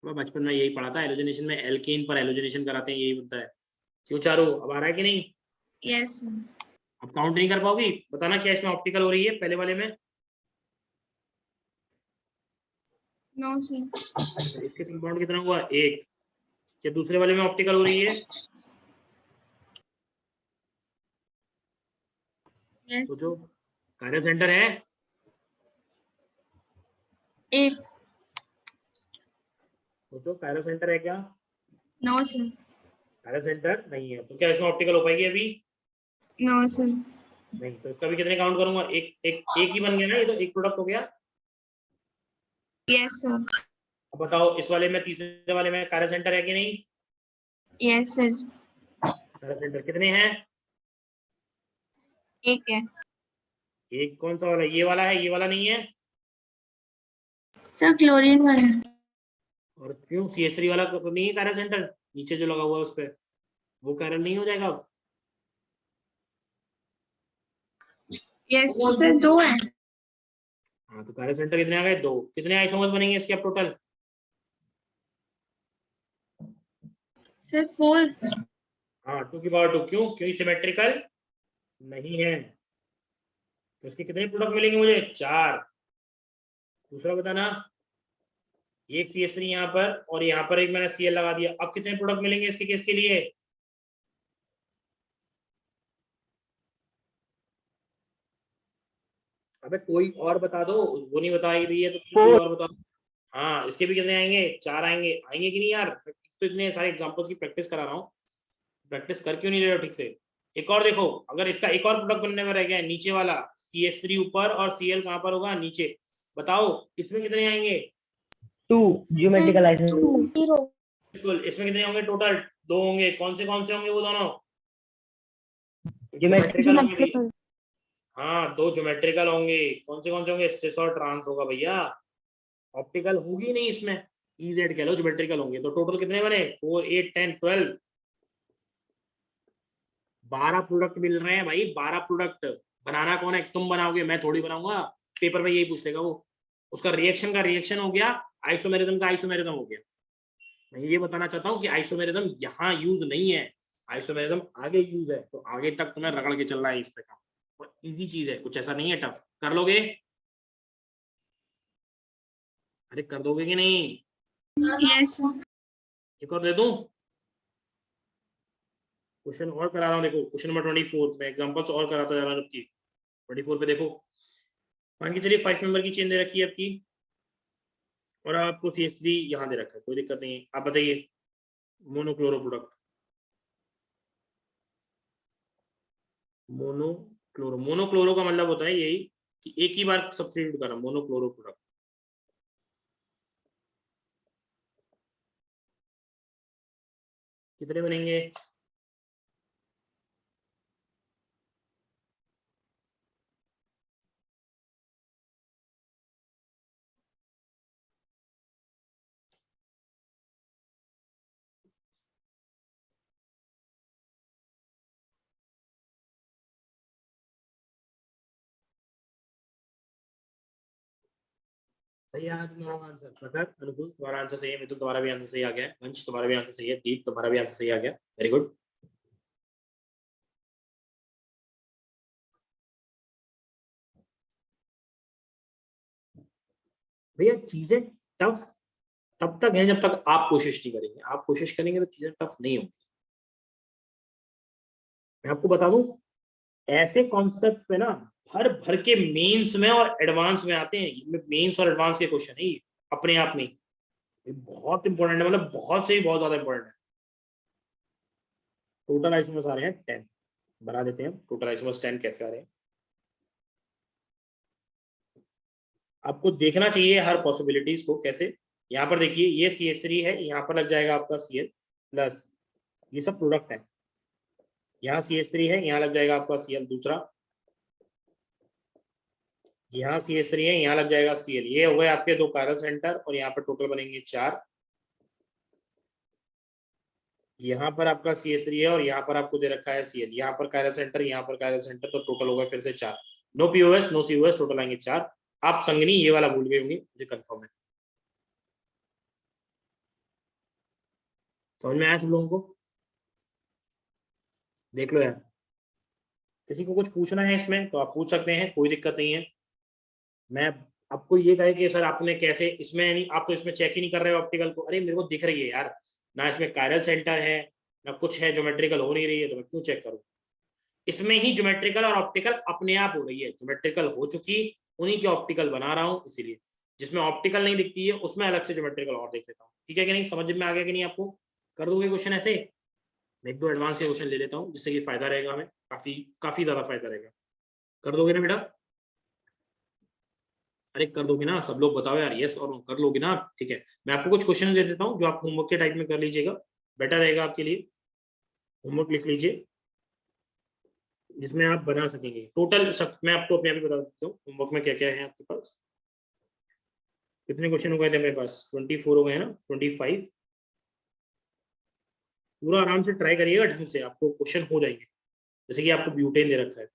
मैं बचपन में यही पढ़ा था, हैलोजनेशन में एल्केन पर हैलोजनेशन कराते हैं, यही होता है। क्यों चारू, अब आ रहा है कि नहीं? Yes sir. अब काउंट नहीं कर पाओगी, बताना क्या इसमें ऑप्टिकल हो रही है पहले वाले में? No sir. इसके कंपाउंड कितना हुआ? एक। क्या दूसरे वाले में ऑप्टिकल हो रही है? यस। सोचो, कार्य सेंटर है एक। सोचो, कायरो सेंटर है क्या? No sir. कायरो सेंटर नहीं है, तो क्या इसमें ऑप्टिकल हो पाएगी अभी? No sir. नहीं, तो इसका भी कितने काउंट करूंगा? एक ही बन गया ना, ये तो एक प्रोडक्ट हो गया। Yes sir. अब बताओ, इस वाले में तीसरे वाले में कायरो सेंटर है कि नहीं? Yes sir. कायरो सेंटर कितने हैं? एक है। एक कौन सा वाला? ये वाला है, ये वाला नहीं है। सर क्लोरीन वाला। और क्यों CH3 वाला तो नहीं है कायरो सेंटर, नीचे जो लगा हुआ है उस पे, वो कायरो नहीं हो जाएगा अब? यस सर, दो है। हाँ, तो कायरो सेंटर कितने आ गए? 2। कितने आइसोमर्स बनेंगे इसके अब टोटल? सर 4। हाँ, 2 की पावर 2। क्यों? क्यों सिमेट्रिकल नहीं है, तो इसके कितने प्रोडक्ट मिलेंगे मुझे? 4। दूसरा बताना, एक CH3 यहाँ पर और यहाँ पर एक मैंने Cl लगा दिया, अब कितने प्रोडक्ट मिलेंगे इसके केस के लिए? अबे कोई और बता दो, वो नहीं बता रही है तो कोई और बता दो। हाँ, इसके भी कितने आएंगे? 4 आएंगे। आएंगे कि नहीं यार? तो इतने सारे एग्जांपल्स की प्रैक्टिस करा रहा हूँ, प्रैक्टिस कर क्यों नहीं रहे हो ठीक से? एक और देखो, अगर इसका एक और प्रोडक्ट बनने में रह गया, नीचे वाला CH3 ऊपर और Cl कहाँ पर होगा? नीचे। बताओ इसमें कितने आएंगे? 2 ज्योमेट्रिकल आइसोमर। 0। बिल्कुल, इसमें कितने होंगे टोटल? 2 होंगे। कौन से होंगे वो दोनों? ज्योमेट्रिकल होंगे भैया। हाँ, 2 ज्योमेट्रिकल होंगे। कौन से होंगे? सिस और ट्रांस होगा भैया, ऑप्टिकल होगी नहीं इसमें। EZ कह लो, ज्योमेट्रिकल होंगे। तो टोटल कितने बने? 4 8 10 12। 12 प्रोडक्ट मिल रहे हैं भाई, 12 प्रोडक्ट। बनाना कौन है? तुम बनाओगे, मैं थोड़ी बनाऊंगा। पेपर में यही पूछ लेगा वो। उसका रिएक्शन का रिएक्शन हो गया, आइसोमेरिज्म का आइसोमेरिज्म हो गया। मैं ये बताना चाहता हूँ कि आइसोमेरिज्म यहाँ यूज नहीं है, आइसोमेरिज्म आगे यूज है। तो आगे तक तुम्हें रगड़ के चलना है इस पे काम, और इजी चीज है, कुछ ऐसा नहीं है टफ। कर लोगे? अरे कर दोगे कि नहीं? Yes sir. एक और दे दूं? क्वेश्चन और करा रहा हूँ, देखो क्वेश्चन नंबर 24 में एग्जांपल्स और कराता जा रहा हूँ। जबकि 24 पे देखो, मान के चलिए 5 मेंबर की चेन दे रखी है आपकी। और आपको CH3 यहाँ दे रखा है, कोई दिक्कत नहीं है। आप बताइए मोनोक्लोरो प्रोडक्ट, मोनोक्लोरो का मतलब होता है यही कि एक ही बार सब्स्टिट्यूट करना, मोनोक्लोरो प्रोडक्ट। कितने बनेंगे? सही है तुम्हारा आंसर, प्रखर, अनुकूल तुम्हारा आंसर सही है, मिथुन तुम्हारा भी आंसर सही आ गया है, वंश तुम्हारा भी आंसर सही है, दीप तुम्हारा भी आंसर सही आ गया, वेरी गुड। भैया चीजें टफ तब तक है जब तक आप कोशिश नहीं करेंगे, आप कोशिश करेंगे तो चीजें टफ नहीं होंगी। मैं आपको बता दूं, ऐसे कॉन्सेप्ट पे ना भर भर के मेंस में और एडवांस में आते हैं, मेंस और एडवांस के क्वेश्चन है ये अपने आप में, ये बहुत इंपॉर्टेंट है, मतलब बहुत से ही बहुत ज्यादा इंपॉर्टेंट है। टोटल आइसोमर्स आ रहे हैं 10, बना देते हैं टोटल आइसोमर्स 10 कैसे आ रहे हैं। आपको देखना चाहिए हर पॉसिबिलिटीज को कैसे। यहाँ पर देखिए ये CH3 है, यहाँ पर लग जाएगा आपका Cl प्लस, ये सब प्रोडक्ट है, यहाँ CH3 है, यहाँ लग जाएगा आपका Cl दूसरा, यहाँ CH3 है, यहाँ लग जाएगा Cl। ये हो गए आपके दो कायरल सेंटर और यहाँ पर टोटल बनेंगे 4। यहाँ पर आपका CH3 है और यहाँ पर आपको दे रखा है Cl, यहाँ पर कायरल सेंटर, यहाँ पर कायरल सेंटर, तो टोटल हो गए फिर से 4। No POS no COS, total आएंगे 4। आप संगनी ये वाला भूल गए होंगे, मुझे कंफर्म है। समझ में आया सब लोगों को? देख लो यार, किसी को कुछ पूछना है इसमें तो आप पूछ सकते हैं, कोई दिक्कत नहीं है। मैं आपको ये कहे कि सर आपने कैसे इसमें, नहीं आप तो इसमें चेक ही नहीं कर रहे हो ऑप्टिकल को, अरे मेरे को दिख रही है यार, ना इसमें कायरल सेंटर है ना कुछ है, ज्योमेट्रिकल हो नहीं रही है, तो मैं क्यों चेक करूं? इसमें ही ज्योमेट्रिकल और ऑप्टिकल अपने आप हो रही है, ज्योमेट्रिकल हो चुकी, उन्हीं की ऑप्टिकल बना रहा हूँ, इसीलिए जिसमें ऑप्टिकल नहीं दिखती है उसमें अलग से ज्योमेट्रिकल और देख लेता हूँ। ठीक है कि नहीं, समझ में आ गया कि नहीं आपको? कर दोगे क्वेश्चन ऐसे? मैं एक दो एडवांस के क्वेश्चन ले लेता हूँ जिससे कि फायदा रहेगा हमें, काफी काफी ज्यादा फायदा रहेगा। कर दोगे ना बेटा? अरे कर दोगे ना सब लोग, बताओ यार यस और नो, कर लोगे ना आप? ठीक है, मैं आपको कुछ क्वेश्चन दे देता हूँ जो आप होमवर्क के टाइप में कर लीजिएगा, बेटर रहेगा आपके लिए। होमवर्क लिख लीजिए जिसमें आप बना सकेंगे टोटल सब, मैं आपको अपने आप ही बता देता हूँ होमवर्क में क्या क्या है आपके पास। कितने क्वेश्चन हो गए थे मेरे पास? 24 हो गए ना, 25। पूरा आराम से ट्राई करिएगा ढंग से, आपको क्वेश्चन हो जाएंगे। जैसे कि आपको ब्यूटेन दे रखा है,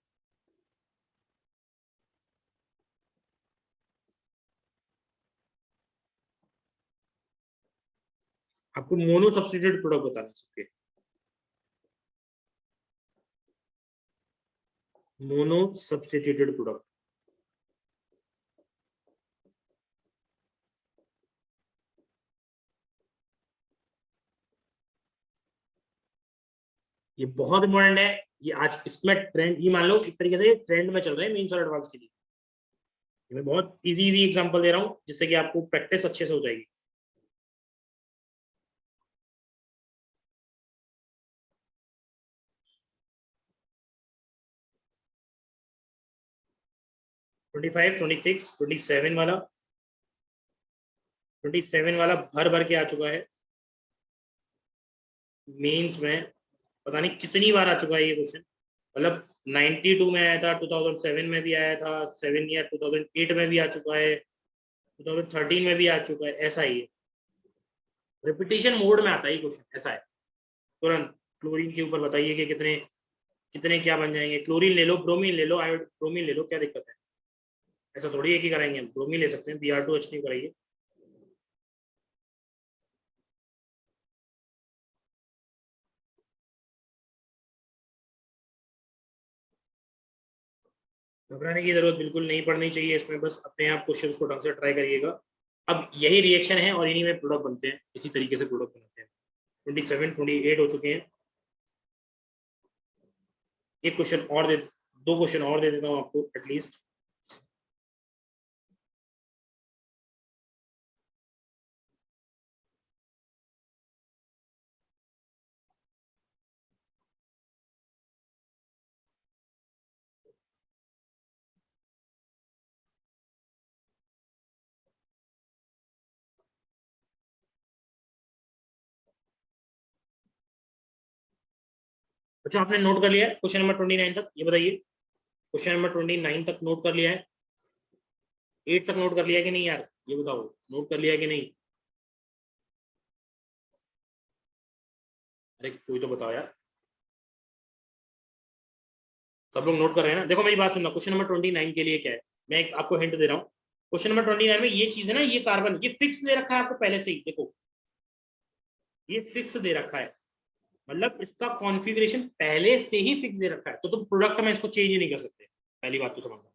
आपको मोनो सब्स्टिट्यूट प्रोडक्ट बताना है सबके, मोनो सब्स्टिट्यूटेड प्रोडक्ट। ये बहुत इंपॉर्टेंट है, ये आज इसमें ट्रेंड, ये मान लो एक तरीके से ट्रेंड में चल रहे हैं मेंस और एडवांस के लिए। मैं बहुत इजी इजी एग्जांपल दे रहा हूँ जिससे कि आपको प्रैक्टिस अच्छे से हो जाएगी। ट्वेंटी 26, 27 वाला, 27 वाला भर भर के आ चुका है मेंस में, पता नहीं कितनी बार आ चुका है ये क्वेश्चन, मतलब 92 में आया था, 2007 में भी आया था, 7 या 2008 में भी आ चुका है, 2013 में भी आ चुका है, ऐसा ही है, रिपीटिशन मोड में आता है ये क्वेश्चन, ऐसा है। तुरंत क्लोरीन के ऊपर बताइए कि कितने कितने क्या बन जाएंगे, क्लोरीन ले लो, ब्रोमीन ले लो, आयोड ब्रोमीन ले लो, क्या दिक्कत है? ऐसा थोड़ी एक ही कराएंगे हम, ब्रोमीन ले सकते हैं, Br2H नहीं कराइए। घबराने की जरूरत बिल्कुल नहीं पड़नी चाहिए इसमें, बस अपने आप क्वेश्चंस को ढंग से ट्राई करिएगा। अब यही रिएक्शन है और इन्हीं में प्रोडक्ट बनते हैं, इसी तरीके से प्रोडक्ट बनते हैं। 27, 28 हो चुके हैं। एक क्वेश्चन और दे, दो क्वेश्चन और दे देता हूँ आपको एटलीस्ट। अच्छा आपने नोट कर लिया है क्वेश्चन नंबर 29 तक? ये बताइए, क्वेश्चन नंबर 29 तक नोट कर लिया है? 8 तक नोट कर लिया है कि नहीं यार? ये बताओ, नोट कर लिया है कि नहीं? अरे कोई तो बताओ यार, सब लोग नोट कर रहे हैं ना? देखो मेरी बात सुनना, क्वेश्चन नंबर 29 के लिए क्या है, मैं एक आपको हिंट दे रहा हूँ। क्वेश्चन नंबर 29 में ये चीज है ना, ये कार्बन, ये फिक्स दे रखा है आपको पहले से ही। देखो ये फिक्स दे रखा है, मतलब इसका कॉन्फ़िगरेशन पहले से ही फिक्स दे रखा है, तो तुम प्रोडक्ट में इसको चेंज ही नहीं कर सकते। पहली बात तो समझना,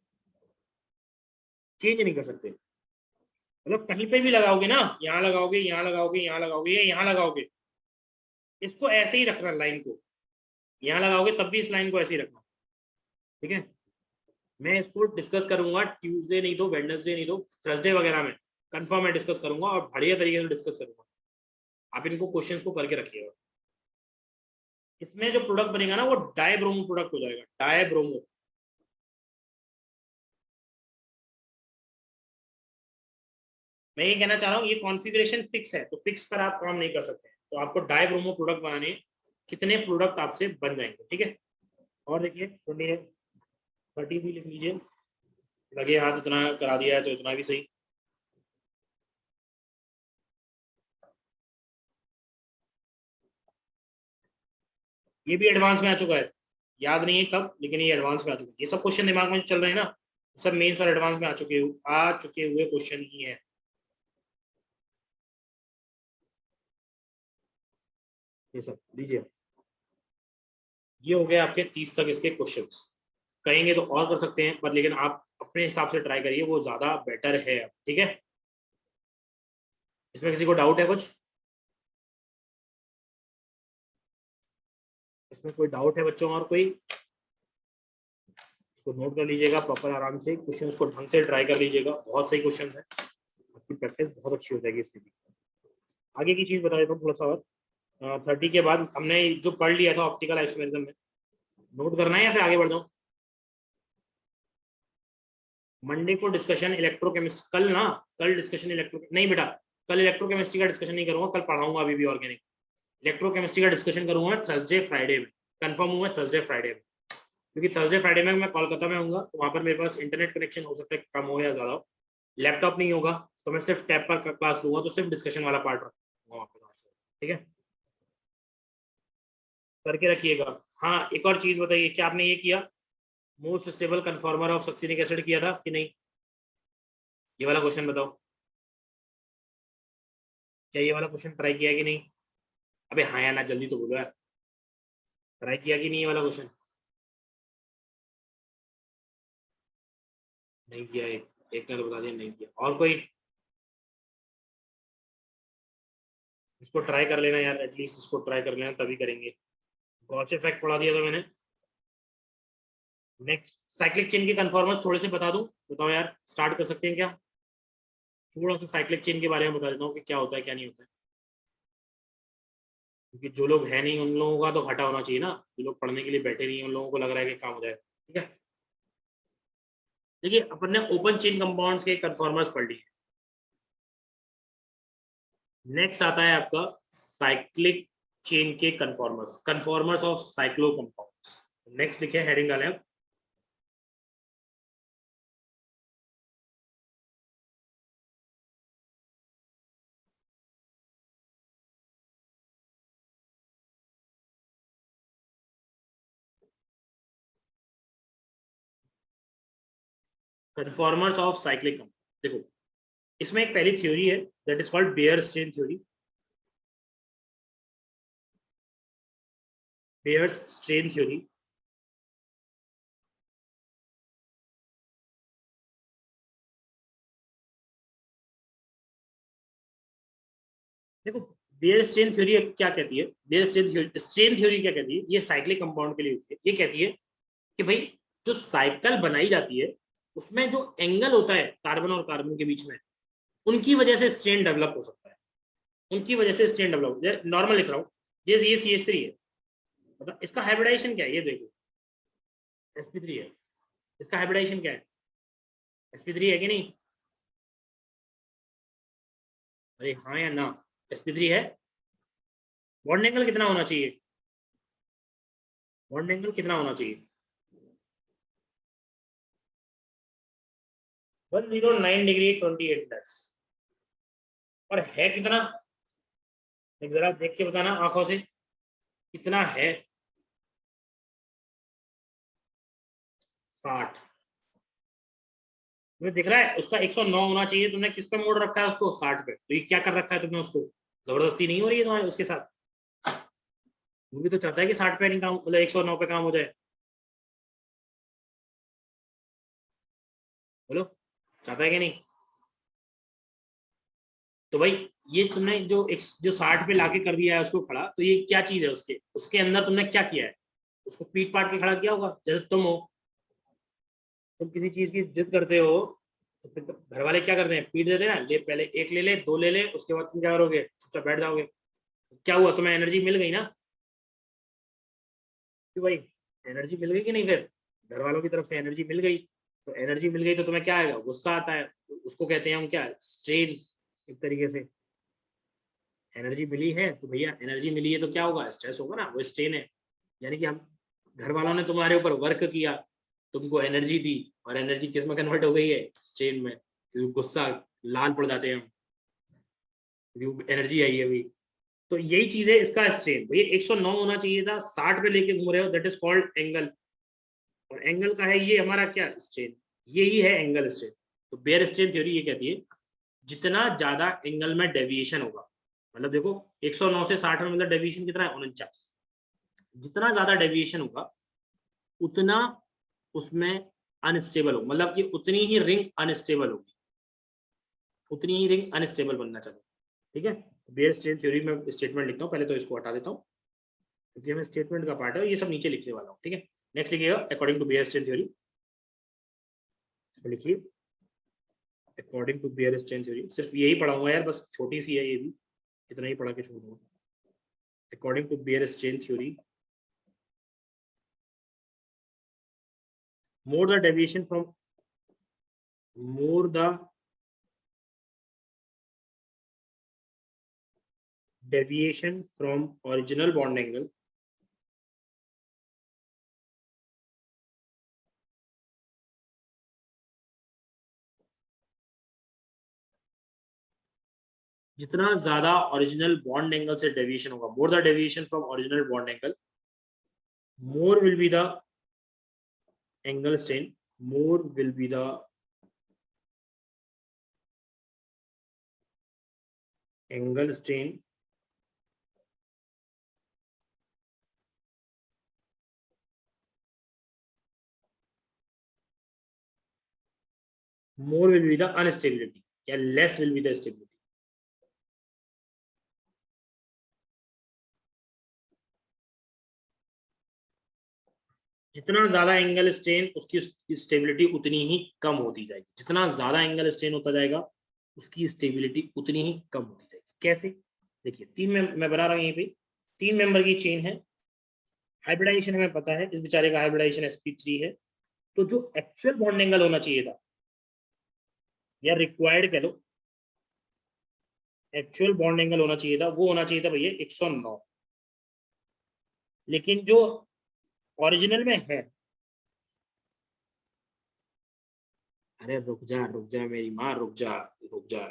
चेंज नहीं कर सकते। मतलब कहीं पे भी लगाओगे ना, यहाँ लगाओगे, यहाँ लगाओगे, यहाँ लगाओगे, या यहाँ लगाओगे, इसको ऐसे ही रखना, लाइन को यहाँ लगाओगे तब भी इस लाइन को ऐसे ही रखना, ठीक है? मैं इसको डिस्कस करूंगा ट्यूसडे नहीं तो वेडनेसडे नहीं तो थर्सडे वगैरह में, कंफर्म मैं डिस्कस करूंगा और बढ़िया तरीके से डिस्कस करूंगा। आप इनको क्वेश्चंस को करके रखिएगा। इसमें जो प्रोडक्ट बनेगा ना वो डायब्रोमो प्रोडक्ट हो जाएगा, डायब्रोमो। मैं ये कहना चाह रहा हूँ ये कॉन्फ़िगरेशन फिक्स है, तो फिक्स पर आप काम नहीं कर सकते, तो आपको डायब्रोमो प्रोडक्ट बनाने, कितने प्रोडक्ट आपसे बन जाएंगे, ठीक है? और देखिए 30 भी लिख लीजिए, लगे हाथ इतना करा दिया है तो इतना भी सही। ये भी एडवांस में आ चुका है, याद नहीं है कब, लेकिन ये एडवांस में आ चुका है। ये सब क्वेश्चन दिमाग में जो चल रहे हैं ना, सब मेंस और एडवांस में आ चुके हुए क्वेश्चन ही हैं। ये सब लीजिए, ये हो गए आपके 30 तक इसके क्वेश्चंस। कहेंगे तो और कर सकते हैं, पर लेकिन आप अपने हिसाब से ट्राई करिए, वो ज्यादा बेटर है, ठीक है? इसमें किसी को डाउट है कुछ? इसमें कोई डाउट है बच्चों? और कोई? इसको नोट कर लीजिएगा प्रॉपर, आराम से क्वेश्चंस को ढंग से ट्राई कर लीजिएगा, बहुत सही क्वेश्चंस है, आपकी प्रैक्टिस बहुत अच्छी हो जाएगी इससे भी। आगे की चीज बता देता हूँ थोड़ा सा और। 30 के बाद हमने जो पढ़ लिया था ऑप्टिकल आइसोमेरिज्म में, नोट करना है या फिर आगे बढ़ जाऊं? मंडे को डिस्कशन इलेक्ट्रोकेमिस्ट्री, कल ना, कल डिस्कशन नहीं बेटा, कल इलेक्ट्रोकेमिस्ट्री का डिस्कशन नहीं करूंगा, कल पढ़ाऊंगा अभी भी ऑर्गेनिक। इलेक्ट्रोकेमिस्ट्री का डिस्कशन करूंगा मैं थर्सडे फ्राइडे में, कंफर्म हूँ मैं थर्सडे फ्राइडे में, क्योंकि थर्सडे फ्राइडे में मैं कोलकाता में हूँगा, तो वहां पर मेरे पास इंटरनेट कनेक्शन हो सकता है कम हो या ज्यादा हो, लैपटॉप नहीं होगा, तो मैं सिर्फ टैब पर क्लास लूंगा, तो सिर्फ डिस्कशन वाला पार्ट रखूंगा वहाँ पे, ठीक है? करके रखिएगा। हाँ एक और चीज बताइए, क्या आपने ये किया, most stable conformer of succinic acid किया था कि नहीं? ये वाला क्वेश्चन बताओ, क्या ये वाला क्वेश्चन ट्राई किया कि नहीं? अबे हाँ या ना, जल्दी तो बोलो यार, ट्राई किया कि नहीं ये वाला क्वेश्चन? नहीं किया, एक ने तो बता दिया नहीं किया। और कोई? इसको ट्राई कर लेना यार, एटलीस्ट इसको ट्राई कर लेना, तभी करेंगे। गॉस इफेक्ट पढ़ा दिया था मैंने। नेक्स्ट साइक्लिक चेन के कन्फॉर्मर्स थोड़े से बता दूं, बताओ यार, स्टार्ट कर सकते हैं क्या? थोड़ा सा साइक्लिक चेन के बारे में बता देता हूँ कि क्या होता है क्या नहीं होता है, क्योंकि जो लोग हैं नहीं उन लोगों का तो घाटा होना चाहिए ना, जो लोग पढ़ने के लिए बैठे नहीं उन लोगों को लग रहा है कि काम हो जाएगा, ठीक है? देखिए अपन ने ओपन चेन कंपाउंड्स के कन्फॉर्मर्स पढ़ लिए, नेक्स्ट आता है आपका साइक्लिक चेन के conformers, conformers of cyclo compounds. Next लिखे, हेडिंग डालें आप, कन्फॉर्मर्स ऑफ साइक्लिक कंपाउंड। देखो इसमें एक पहली थ्योरी है, that is called Baeyer's chain theory. Baeyer's chain theory, देखो बेयर्स चेन थ्योरी क्या कहती है, बेयर्स चेन थ्योरी क्या कहती है, ये साइक्लिक कंपाउंड के लिए होती है। ये कहती है कि भाई जो साइकिल बनाई जाती है उसमें जो एंगल होता है कार्बन और कार्बन के बीच में, उनकी वजह से स्ट्रेन डेवलप हो सकता है, उनकी वजह से स्ट्रेन डेवलप, नॉर्मल लिख रहा हूँ, ये CH3 है, मतलब इसका हाइब्रिडाइजेशन क्या है, ये देखो sp3 है, इसका हाइब्रिडाइजेशन क्या है, sp3 है कि नहीं? अरे हाँ या ना, sp3 है। बॉन्ड एंगल कितना होना चाहिए? बॉन्ड एंगल कितना होना चाहिए? 109 डिग्री 28 मिनट्स। और है कितना? एक जरा देख के बताना आंखों से, कितना है? 60। तुम्हें दिख रहा है उसका 109 होना चाहिए, तुमने किस पे मोड़ रखा है उसको? 60 पे। तो ये क्या कर रखा है तुमने उसको? जबरदस्ती नहीं हो रही है तुम्हारे उसके साथ? वो भी तो चाहता है कि 60 पे नहीं काम, मतलब 109 पे काम हो जाए। बोलो, चाहता है कि नहीं? तो भाई ये तुमने जो 60 पे लाके कर दिया है उसको खड़ा, तो ये क्या चीज है उसके अंदर तुमने क्या किया है? उसको पीट पाट के खड़ा किया होगा। जैसे तुम हो, तुम किसी चीज की जिद करते हो तो फिर घर वाले क्या करते हैं? पीट देते हैं ना, ले पहले एक ले ले, दो ले ले, उसके बाद तुम क्या करोगे? चुपचाप बैठ जाओगे। क्या हुआ? तुम्हें एनर्जी मिल गई ना? क्यों भाई, एनर्जी मिल गई कि नहीं? फिर घर वालों की तरफ से एनर्जी मिल गई, तो एनर्जी मिल गई तो तुम्हें क्या आएगा? गुस्सा आता है। उसको कहते हैं हम क्या? स्ट्रेन। एक तरीके से एनर्जी मिली है तो भैया, एनर्जी मिली है तो क्या होगा? स्ट्रेस होगा ना, वो स्ट्रेन है। यानी कि हम, घर वालों ने तुम्हारे ऊपर वर्क किया, तुमको एनर्जी दी, और एनर्जी किस में कन्वर्ट हो गई है? स्ट्रेन में। क्योंकि गुस्सा, लाल पड़ जाते हैं हम, क्योंकि एनर्जी आई है अभी। तो यही चीज है इसका स्ट्रेन। भैया 109 होना चाहिए था, 60 पे लेके घूम रहे हो, दैट इज कॉल्ड एंगल। और एंगल का है ये हमारा क्या? स्ट्रेन। यही है एंगल स्ट्रेन। तो बेयर स्ट्रेन थ्योरी ये कहती है, जितना ज्यादा एंगल में डेविएशन होगा, मतलब देखो 109 से 60 में मतलब डेविएशन कितना है? 49। जितना ज्यादा डेविएशन होगा उतना उसमें अनस्टेबल होगा, मतलब कि उतनी ही रिंग अनस्टेबल होगी, उतनी ही रिंग अनस्टेबल बनना चाहिए। ठीक है, बेयर स्ट्रेन थ्योरी में स्टेटमेंट लिखता हूँ, पहले तो इसको हटा देता हूँ क्योंकि हमें स्टेटमेंट का पार्ट है, ये सब नीचे लिखने वाला हूँ। ठीक है, नेक्स्ट लिखिएगा according to Baeyer strain theory. इसमें लिखिए according to Baeyer strain theory. सिर्फ यही पढ़ाऊंगा यार, बस छोटी सी है ये भी, इतना ही पढ़ा के छोड़ दूंगा। According to Baeyer strain theory, more the deviation from original bond angle, जितना ज्यादा ओरिजिनल बॉन्ड एंगल से डेविएशन होगा, more the deviation from original bond angle, more will be the angle strain, more will be the angle strain more will be the unstability, या less will be the stability। जितना ज्यादा angle strain, उसकी stability उतनी ही कम होती जाएगी। जितना ज्यादा angle strain होता जाएगा, उसकी स्टेबिलिटी उतनी ही कम होती जाएगी। कैसे? देखिए, मैं बना रहा हूँ यहीं पे 3 मेंबर की चेन है, हाइब्रिडाइजेशन हमें पता है, इस बेचारे का हाइब्रिडाइजेशन sp3 है। तो जो एक्चुअल बॉन्ड एंगल होना चाहिए था, या रिक्वायर्ड कह लो, एक्चुअल बॉन्ड एंगल होना चाहिए था, वो होना चाहिए था भैया 109। लेकिन जो ओरिजिनल में है, अरे रुक जा मेरी माँ, रुक जा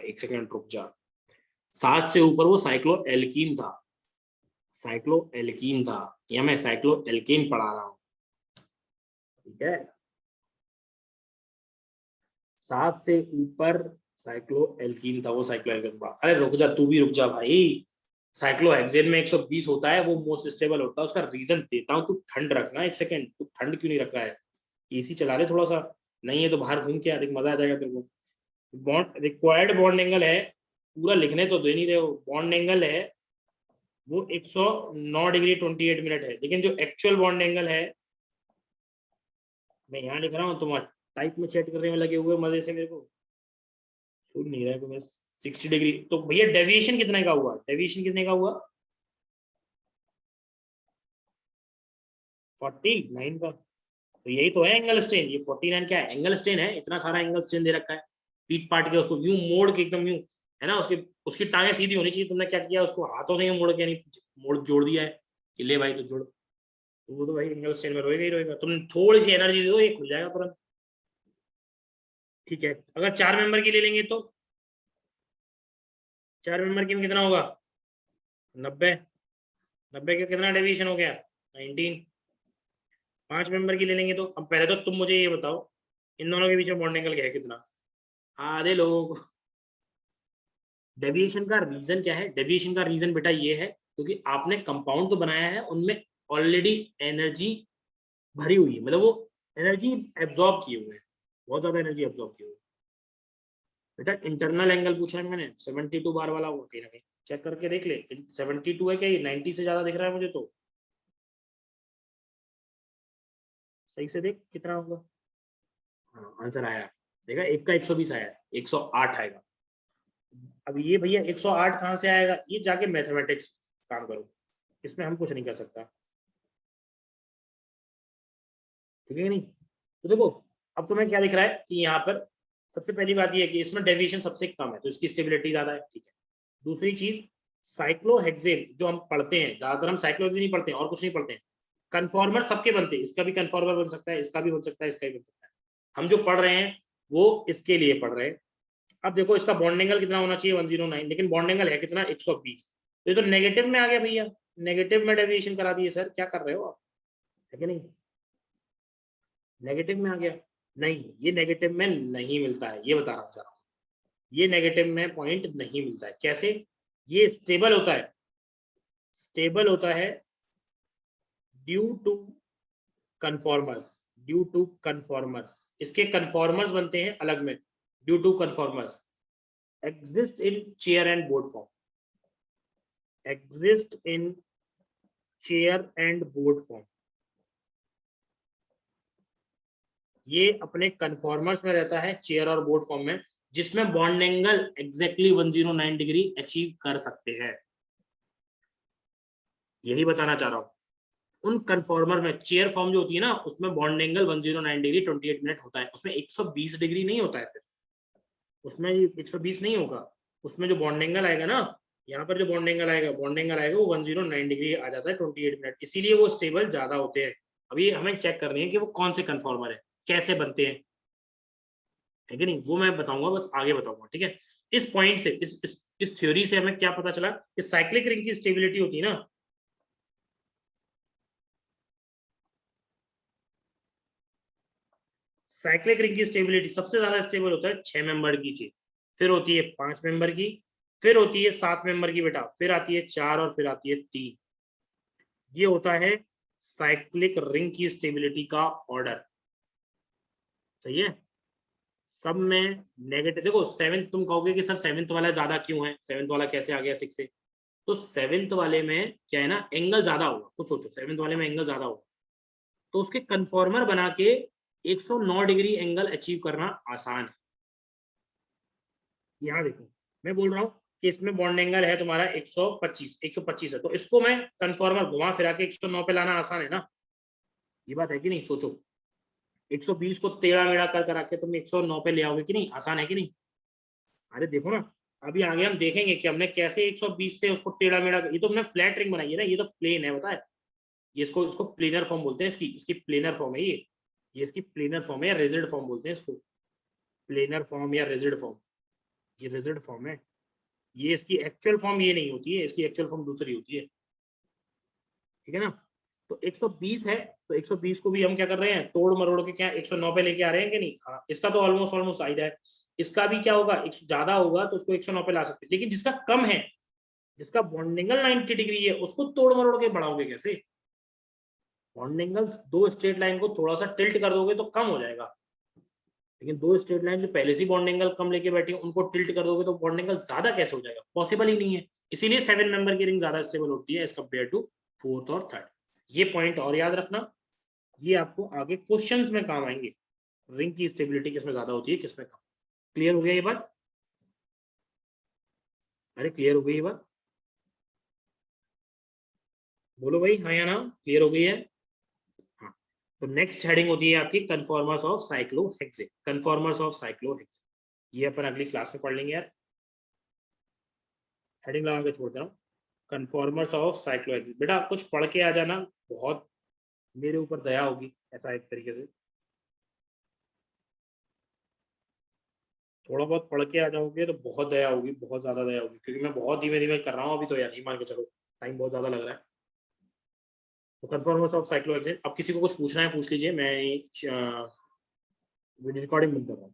1 सेकंड रुक जा। 7 से ऊपर वो साइक्लो एल्कीन था, या मैं साइक्लो एल्केन पढ़ा रहा हूँ। ठीक है, 7 से ऊपर साइक्लो एल्कीन था, वो साइक्लो एल्केन पढ़ा। अरे रुक जा, तू भी रुक जा भाई। साइक्लोहेक्सेन में 120 होता है, वो मोस्ट स्टेबल होता है। उसका रीजन देता हूँ, तू ठंड रखना। 1 सेकंड, तू ठंड क्यों नहीं रख रहा है? एसी चला ले थोड़ा सा, नहीं है तो बाहर घूम के आ, देख मजा आ जाएगा तेरे को। बॉन्ड रिक्वायर्ड बॉन्ड एंगल है, पूरा लिखने तो दे नहीं रहे हो। बॉन्ड एंगल है वो 109 डिग्री 28 मिनट है, लेकिन जो एक्चुअल बॉन्ड एंगल है, मैं यहाँ लिख रहा हूँ, तुम टाइप में चेट करने में लगे हुए मजे से, मेरे को सुन नहीं रहा है तुम्हें। 60 डिग्री। तो भैया डेविएशन कितने का हुआ? डेविएशन कितने का हुआ? 49 का। तो यही तो है एंगल स्ट्रेन। ये 49 क्या है? एंगल स्ट्रेन है। इतना सारा एंगल स्ट्रेन दे रखा है, पीट पाट के उसको यूं मोड़ के, एकदम यूं, है ना, उसकी टांगें सीधी होनी चाहिए। तुमने क्या किया? उसको हाथों से ही मोड़ के, नहीं मोड़ जोड़ दिया है कि ले भाई तो जोड़। तो वो तो भाई सिंगल स्ट्रेन में रोएगा ही रोएगा। तुम थोड़ी सी एनर्जी दे दो ये खुल जाएगा तुरंत। ठीक है, अगर 4 मेंबर की ले लेंगे तो 4 मेंबर की में कितना होगा 90, 90 का कितना डेविएशन हो गया 19। 5 मेंबर की ले लेंगे तो अब पहले तो तुम मुझे ये बताओ इन दोनों के बीच में बॉन्ड एंगल क्या है कितना, आधे लोग। डेविएशन का रीजन क्या है, डेविएशन का रीजन बेटा ये है क्योंकि आपने कंपाउंड तो बनाया है उनमें ऑलरेडी एनर्जी भरी हुई है, मतलब वो एनर्जी एब्जॉर्ब किए हुए हैं, बहुत ज्यादा एनर्जी एब्जॉर्ब किए हुए हैं। बेटा इंटरनल एंगल पूछा है मैंने 72 बार वाला होगा कहीं ना कहीं, चेक करके देख ले 72 है क्या, ये 90 से ज्यादा दिख रहा है मुझे तो, सही से देख कितना होगा। हाँ आंसर आया, देखा एक का 120 आया, 108 आएगा। अब ये भैया 108 कहाँ से आएगा, ये जाके मैथमेटिक्स काम करो, इसमें हम कुछ नहीं कर सकता, ठीक है नहीं। तो देखो अब तुम्हें क्या दिख रहा है कि यहाँ पर सबसे पहली बात ये है कि इसमें डेविएशन सबसे कम है तो इसकी स्टेबिलिटी ज्यादा है, ठीक है। दूसरी चीज साइक्लोहेक्सेन जो हम पढ़ते हैं, ज्यादातर हम साइक्लोहेक्सेन ही पढ़ते हैं और कुछ नहीं पढ़ते हैं। कन्फॉर्मर सबके बनते हैं, इसका भी कन्फॉर्मर बन सकता है, इसका भी बन सकता है, इसका भी बन सकता है। हम जो पढ़ रहे हैं वो इसके लिए पढ़ रहे हैं। अब देखो इसका बॉन्ड एंगल कितना होना चाहिए 109, लेकिन बॉन्ड एंगल है कितना 120, तो ये तो नेगेटिव में आ गया भैया, नेगेटिव में डेविएशन करा दिए सर, क्या कर रहे हो आप, है कि नहीं, नेगेटिव में आ गया। नहीं ये नेगेटिव में नहीं मिलता है, ये बताना चाह रहा हूँ, ये नेगेटिव में पॉइंट नहीं मिलता है। कैसे, ये स्टेबल होता है, स्टेबल होता है due to conformers, due to conformers, इसके कन्फॉर्मर्स बनते हैं अलग में, due to conformers exist in chair and board form, exist in chair and board form। ये अपने कन्फॉर्मर्स में रहता है चेयर और बोर्ड फॉर्म में, जिसमें bond angle exactly 109 degree achieve कर सकते हैं, यही बताना चाह रहा हूं। उन कन्फॉर्मर में चेयर फॉर्म जो होती है ना उसमें बॉन्ड एंगल 109 डिग्री 28 मिनट होता है, उसमें 120 डिग्री नहीं होता है, फिर उसमें 120 नहीं होगा, उसमें जो बॉन्ड एंगल आएगा ना, यहाँ पर जो बॉन्ड एंगल आएगा वो 109 डिग्री आ जाता है 28 मिनट, इसीलिए वो स्टेबल ज्यादा होते हैं। अभी हमें चेक करनी है कि वो कौन से कन्फॉर्मर है, कैसे बनते हैं, है कि नहीं, वो मैं बताऊंगा, बस आगे बताऊंगा, ठीक है। इस पॉइंट से इस थ्योरी से हमें क्या पता चला कि साइक्लिक रिंग की स्टेबिलिटी होती है ना, साइक्लिक रिंग की स्टेबिलिटी सबसे ज्यादा स्टेबल होता है 6 मेंबर की चीज, फिर होती है 5 मेंबर की, फिर होती है 7 मेंबर की बेटा, फिर आती है 4 और फिर आती है 3। ये होता है साइक्लिक रिंग की स्टेबिलिटी का ऑर्डर, सही है। सब में नेगेटिव, देखो 7th तुम कहोगे कि सर 7th वाला ज्यादा क्यों है, 7th वाला कैसे आ गया 6 से, तो 7th वाले में क्या है ना, एंगल ज्यादा होगा, कुछ सोचो 7th वाले में एंगल ज्यादा होगा, तो उसके कन्फॉर्मर बना के 109 डिग्री एंगल अचीव करना आसान है। यहाँ देखो मैं बोल रहा हूँ कि इसमें बॉन्ड एंगल है तुम्हारा 125 है, तो इसको मैं कन्फॉर्मर घुमा फिरा के 109 पे लाना आसान है ना, ये बात है कि नहीं, सोचो 120 को टेढ़ा मेढ़ा कर करा के तुम 109 पे ले आओगे कि नहीं, आसान है कि नहीं। अरे देखो ना अभी आगे हम देखेंगे कि हमने कैसे 120 से उसको टेढ़ा मेढ़ा, ये तो हमने फ्लैट रिंग बनाई है ना, ये तो प्लेन है, पता है, ये इसको प्लेनर फॉर्म बोलते हैं, इसकी प्लेनर फॉर्म है, ये इसकी प्लेनर फॉर्म है या रिजिड फॉर्म बोलते हैं इसको, प्लेनर फॉर्म या रिजिड फॉर्म, ये रिजिड फॉर्म है, ये इसकी एक्चुअल फॉर्म ये नहीं होती है, इसकी एक्चुअल फॉर्म दूसरी होती है, ठीक है ना। तो 120 है, तो 120 को भी हम क्या कर रहे हैं, तोड़ मरोड़ के क्या 109 पे लेके आ रहे हैं कि नहीं, हाँ इसका तो ऑलमोस्ट आ ही रहा है, इसका भी क्या होगा, ज्यादा होगा तो उसको 109 पे ला सकते हैं, लेकिन जिसका कम है, जिसका बॉन्ड एंगल 90 डिग्री है, उसको तोड़ मरोड़ के बढ़ाओगे कैसे, बॉन्ड एंगल दो स्ट्रेट लाइन को थोड़ा सा टिल्ट कर दोगे तो कम हो जाएगा, लेकिन दो स्ट्रेट लाइन जो पहले से बॉन्ड एंगल कम लेके बैठी है उनको टिल्ट कर दोगे तो बॉन्ड एंगल ज्यादा कैसे हो जाएगा, पॉसिबल ही नहीं है। इसीलिए 7 मेंबर की रिंग ज्यादा स्टेबल होती है एज कम्पेयर टू 4th और 3rd। ये पॉइंट और याद रखना, ये आपको आगे क्वेश्चंस में काम आएंगे, रिंग की स्टेबिलिटी किसमें ज्यादा होती है किसमें कम। क्लियर हो गया ये बात, अरे क्लियर हो गई ये बात, बोलो भाई हाँ या ना, क्लियर हो गई है। हाँ तो नेक्स्ट हेडिंग होती है आपकी conformers of cyclohexane, conformers of cyclohexane, ये अपन अगली क्लास में पढ़ लेंगे यार, हेडिंग लगा के छोड़ दे रहा हूँ, कन्फॉर्मर्स ऑफ साइक्लोहेक्सेन। बेटा कुछ पढ़ के आ जाना, बहुत मेरे ऊपर दया होगी, ऐसा एक तरीके से थोड़ा बहुत पढ़ के आ जाओगे तो बहुत दया होगी, बहुत ज्यादा दया होगी, क्योंकि मैं बहुत धीमे धीमे कर रहा हूँ अभी, तो यार नहीं मान के चलो, टाइम बहुत ज्यादा लग रहा है। तो कन्फर्मेशन ऑफ साइक्लोहेक्सेन, अब किसी को कुछ पूछना है पूछ लीजिए, मैं वीडियो रिकॉर्डिंग बंद कर रहा हूँ।